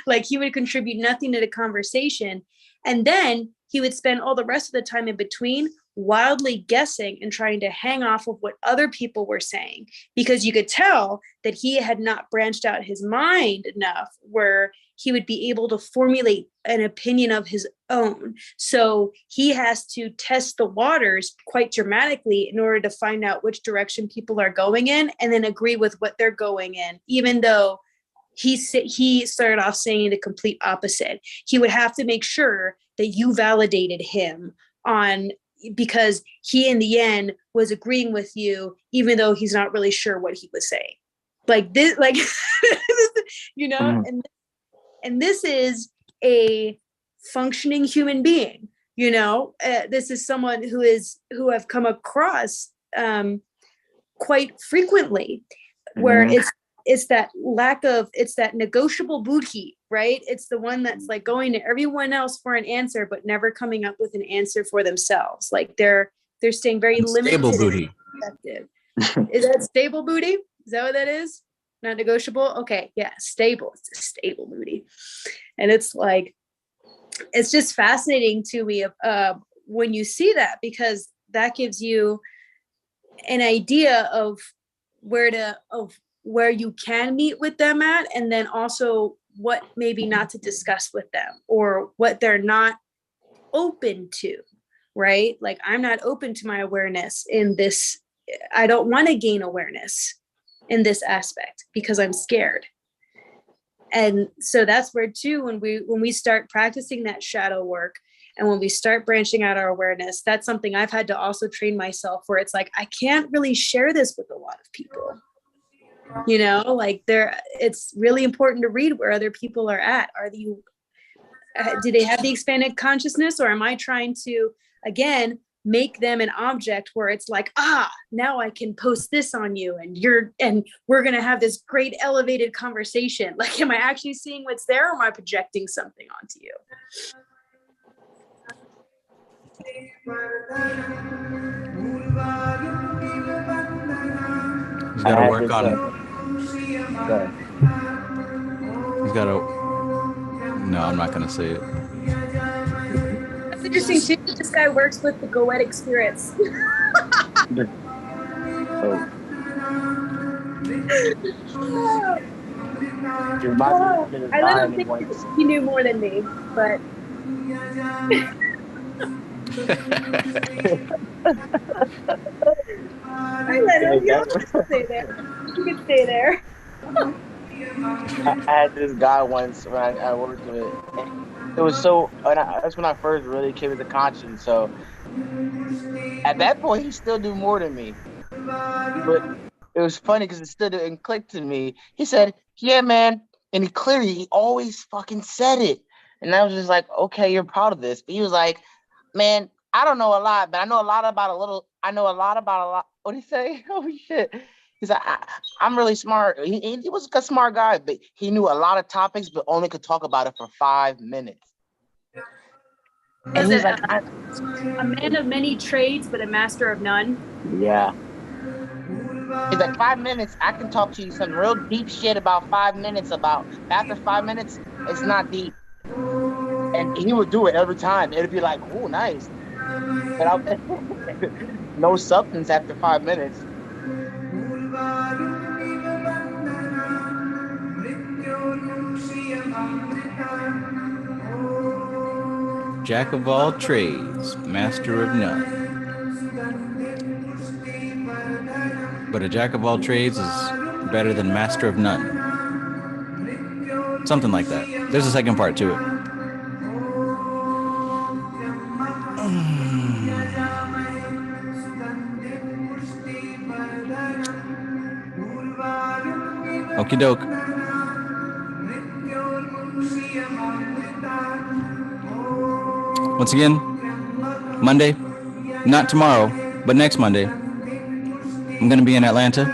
Like he would contribute nothing to the conversation. And then he would spend all the rest of the time in between wildly guessing and trying to hang off of what other people were saying, because you could tell that he had not branched out his mind enough where he would be able to formulate an opinion of his own. So he has to test the waters quite dramatically in order to find out which direction people are going in and then agree with what they're going in, even though he started off saying the complete opposite. He would have to make sure that you validated him because he in the end was agreeing with you, even though he's not really sure what he was saying. Like this, like, and this is a functioning human being, this is someone who I've come across quite frequently, where it's that negotiable buddhi, right? It's the one that's like going to everyone else for an answer, but never coming up with an answer for themselves. Like they're staying very limited. Stable buddhi. Is that stable buddhi? Is that what that is? Not negotiable. Okay. Yeah. Stable. It's a stable moody. And it's like, it's just fascinating to me when you see that, because that gives you an idea of where you can meet with them at, and then also what maybe not to discuss with them, or what they're not open to, right? Like, I'm not open to my awareness in this. I don't want to gain awareness in this aspect because I'm scared. And so that's where too, when we start practicing that shadow work, and when we start branching out our awareness, that's something I've had to also train myself, where it's like, I can't really share this with a lot of people. You know, like it's really important to read where other people are at. Do they have the expanded consciousness, or am I trying to, again, make them an object where it's like, now I can post this on you, and we're going to have this great elevated conversation. Like, am I actually seeing what's there, or am I projecting something onto you? He's got to work on it. He's got to. No, I'm not going to say it. That's interesting too. This guy works with the goetic spirits. I let him think he knew more than me, but I let him. You don't have to stay there. You can stay there. I had this guy once when I worked with it. It was so, that's when I first really came into conscience. So at that point, he still knew more than me. But it was funny because it still didn't click to me. He said, "Yeah, man," and he always fucking said it. And I was just like, "Okay, you're proud of this." But he was like, "Man, I don't know a lot, but I know a lot about a little. I know a lot about a lot." What did he say? Oh shit. He's like, I'm really smart. He was a smart guy, but he knew a lot of topics, but only could talk about it for 5 minutes. And he's like, a man of many trades, but a master of none. Yeah. He's like, 5 minutes, I can talk to you some real deep shit about 5 minutes. After 5 minutes, it's not deep. And he would do it every time. It'd be like, oh, nice. But no substance after 5 minutes. Jack of all trades, master of none. But a jack of all trades is better than master of none. Something like that. There's a second part to it. Okie doke. Once again, Monday, not tomorrow, but next Monday, I'm going to be in Atlanta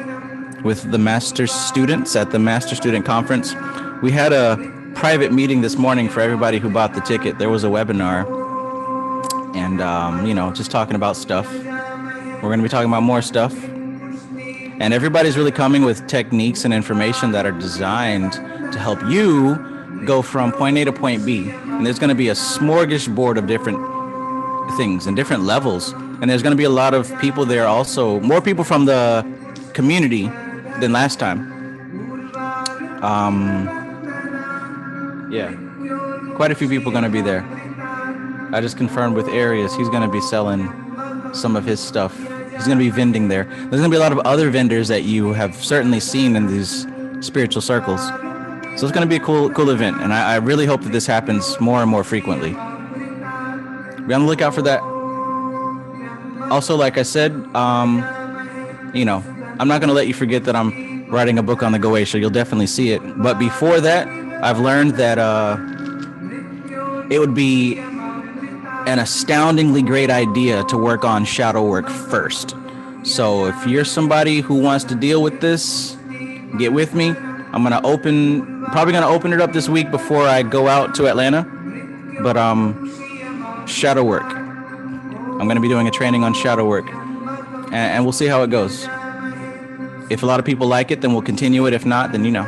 with the master's students at the Master Student Conference. We had a private meeting this morning for everybody who bought the ticket. There was a webinar and, just talking about stuff. We're going to be talking about more stuff. And everybody's really coming with techniques and information that are designed to help you go from point A to point B. And there's going to be a smorgasbord of different things and different levels. And there's going to be a lot of people there also, more people from the community than last time. Quite a few people going to be there. I just confirmed with Arius, he's going to be selling some of his stuff. He's going to be vending there. There's going to be a lot of other vendors that you have certainly seen in these spiritual circles. So it's going to be a cool event. And I really hope that this happens more and more frequently. Be on the lookout for that. Also, like I said, I'm not going to let you forget that I'm writing a book on the Goetia. You'll definitely see it. But before that, I've learned that it would be an astoundingly great idea to work on shadow work first. So if you're somebody who wants to deal with this, get with me. I'm probably gonna open it up this week before I go out to Atlanta. But shadow work. I'm gonna be doing a training on shadow work, and we'll see how it goes. If a lot of people like it, then we'll continue it. If not, then, you know,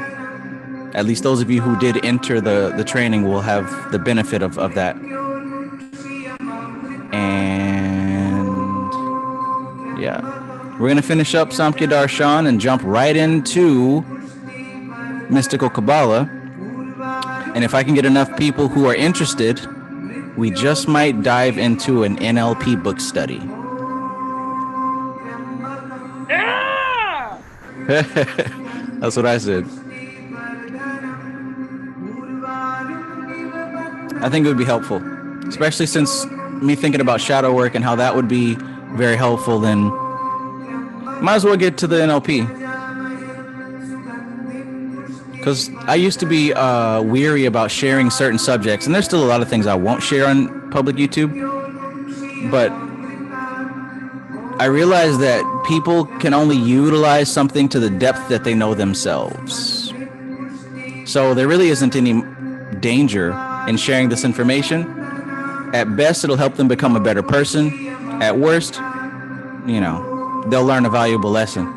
at least those of you who did enter the training will have the benefit of that. And yeah, we're going to finish up Samkhya Darshan and jump right into Mystical Kabbalah. And if I can get enough people who are interested, we just might dive into an NLP book study. Yeah! That's what I said. I think it would be helpful, especially since me thinking about shadow work and how that would be very helpful, then might as well get to the NLP. Because I used to be weary about sharing certain subjects, and there's still a lot of things I won't share on public YouTube, but I realized that people can only utilize something to the depth that they know themselves. So there really isn't any danger in sharing this information. At best, it'll help them become a better person. At worst, you know, they'll learn a valuable lesson.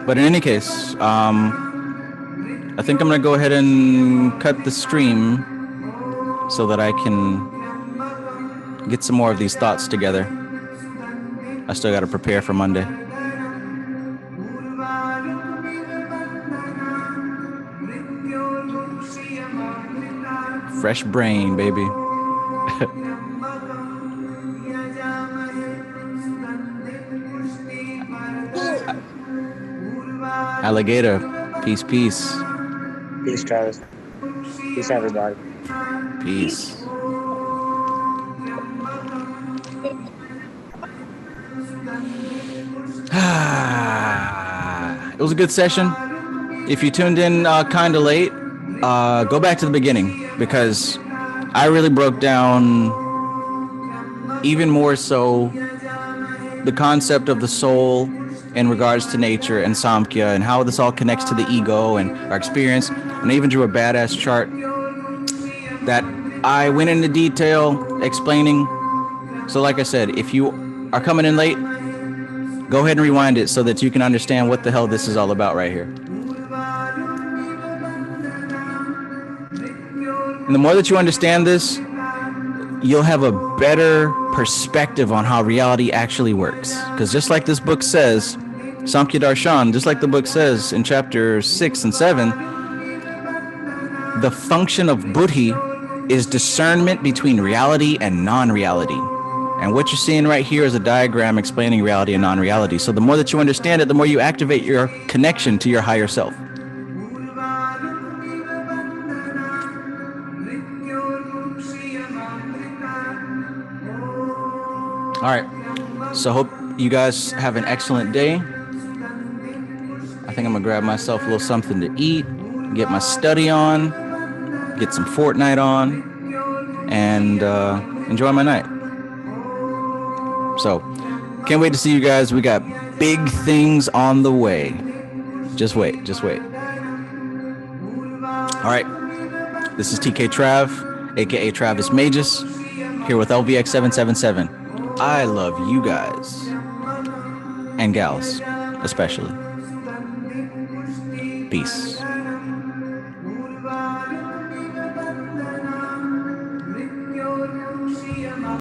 But in any case, I think I'm going to go ahead and cut the stream so that I can get some more of these thoughts together. I still got to prepare for Monday. Fresh brain, baby. Alligator, peace, peace. Peace, Travis. Peace, everybody. Peace. It was a good session. If you tuned in kind of late, go back to the beginning, because I really broke down even more so the concept of the soul in regards to nature and Samkhya and how this all connects to the ego and our experience. And I even drew a badass chart that I went into detail explaining. So like I said, if you are coming in late, go ahead and rewind it so that you can understand what the hell this is all about right here. And the more that you understand this, you'll have a better perspective on how reality actually works. Because just like this book says, Samkhya Darshan, just like the book says in chapter 6 and 7, the function of buddhi is discernment between reality and non-reality. And what you're seeing right here is a diagram explaining reality and non-reality. So the more that you understand it, the more you activate your connection to your higher self. All right, so hope you guys have an excellent day. I think I'm gonna grab myself a little something to eat, get my study on, get some Fortnite on, and enjoy my night. So, can't wait to see you guys. We got big things on the way. Just wait, just wait. All right, this is TK Trav, aka Travis Magus, here with LVX777. I love you guys, and gals, especially. Peace.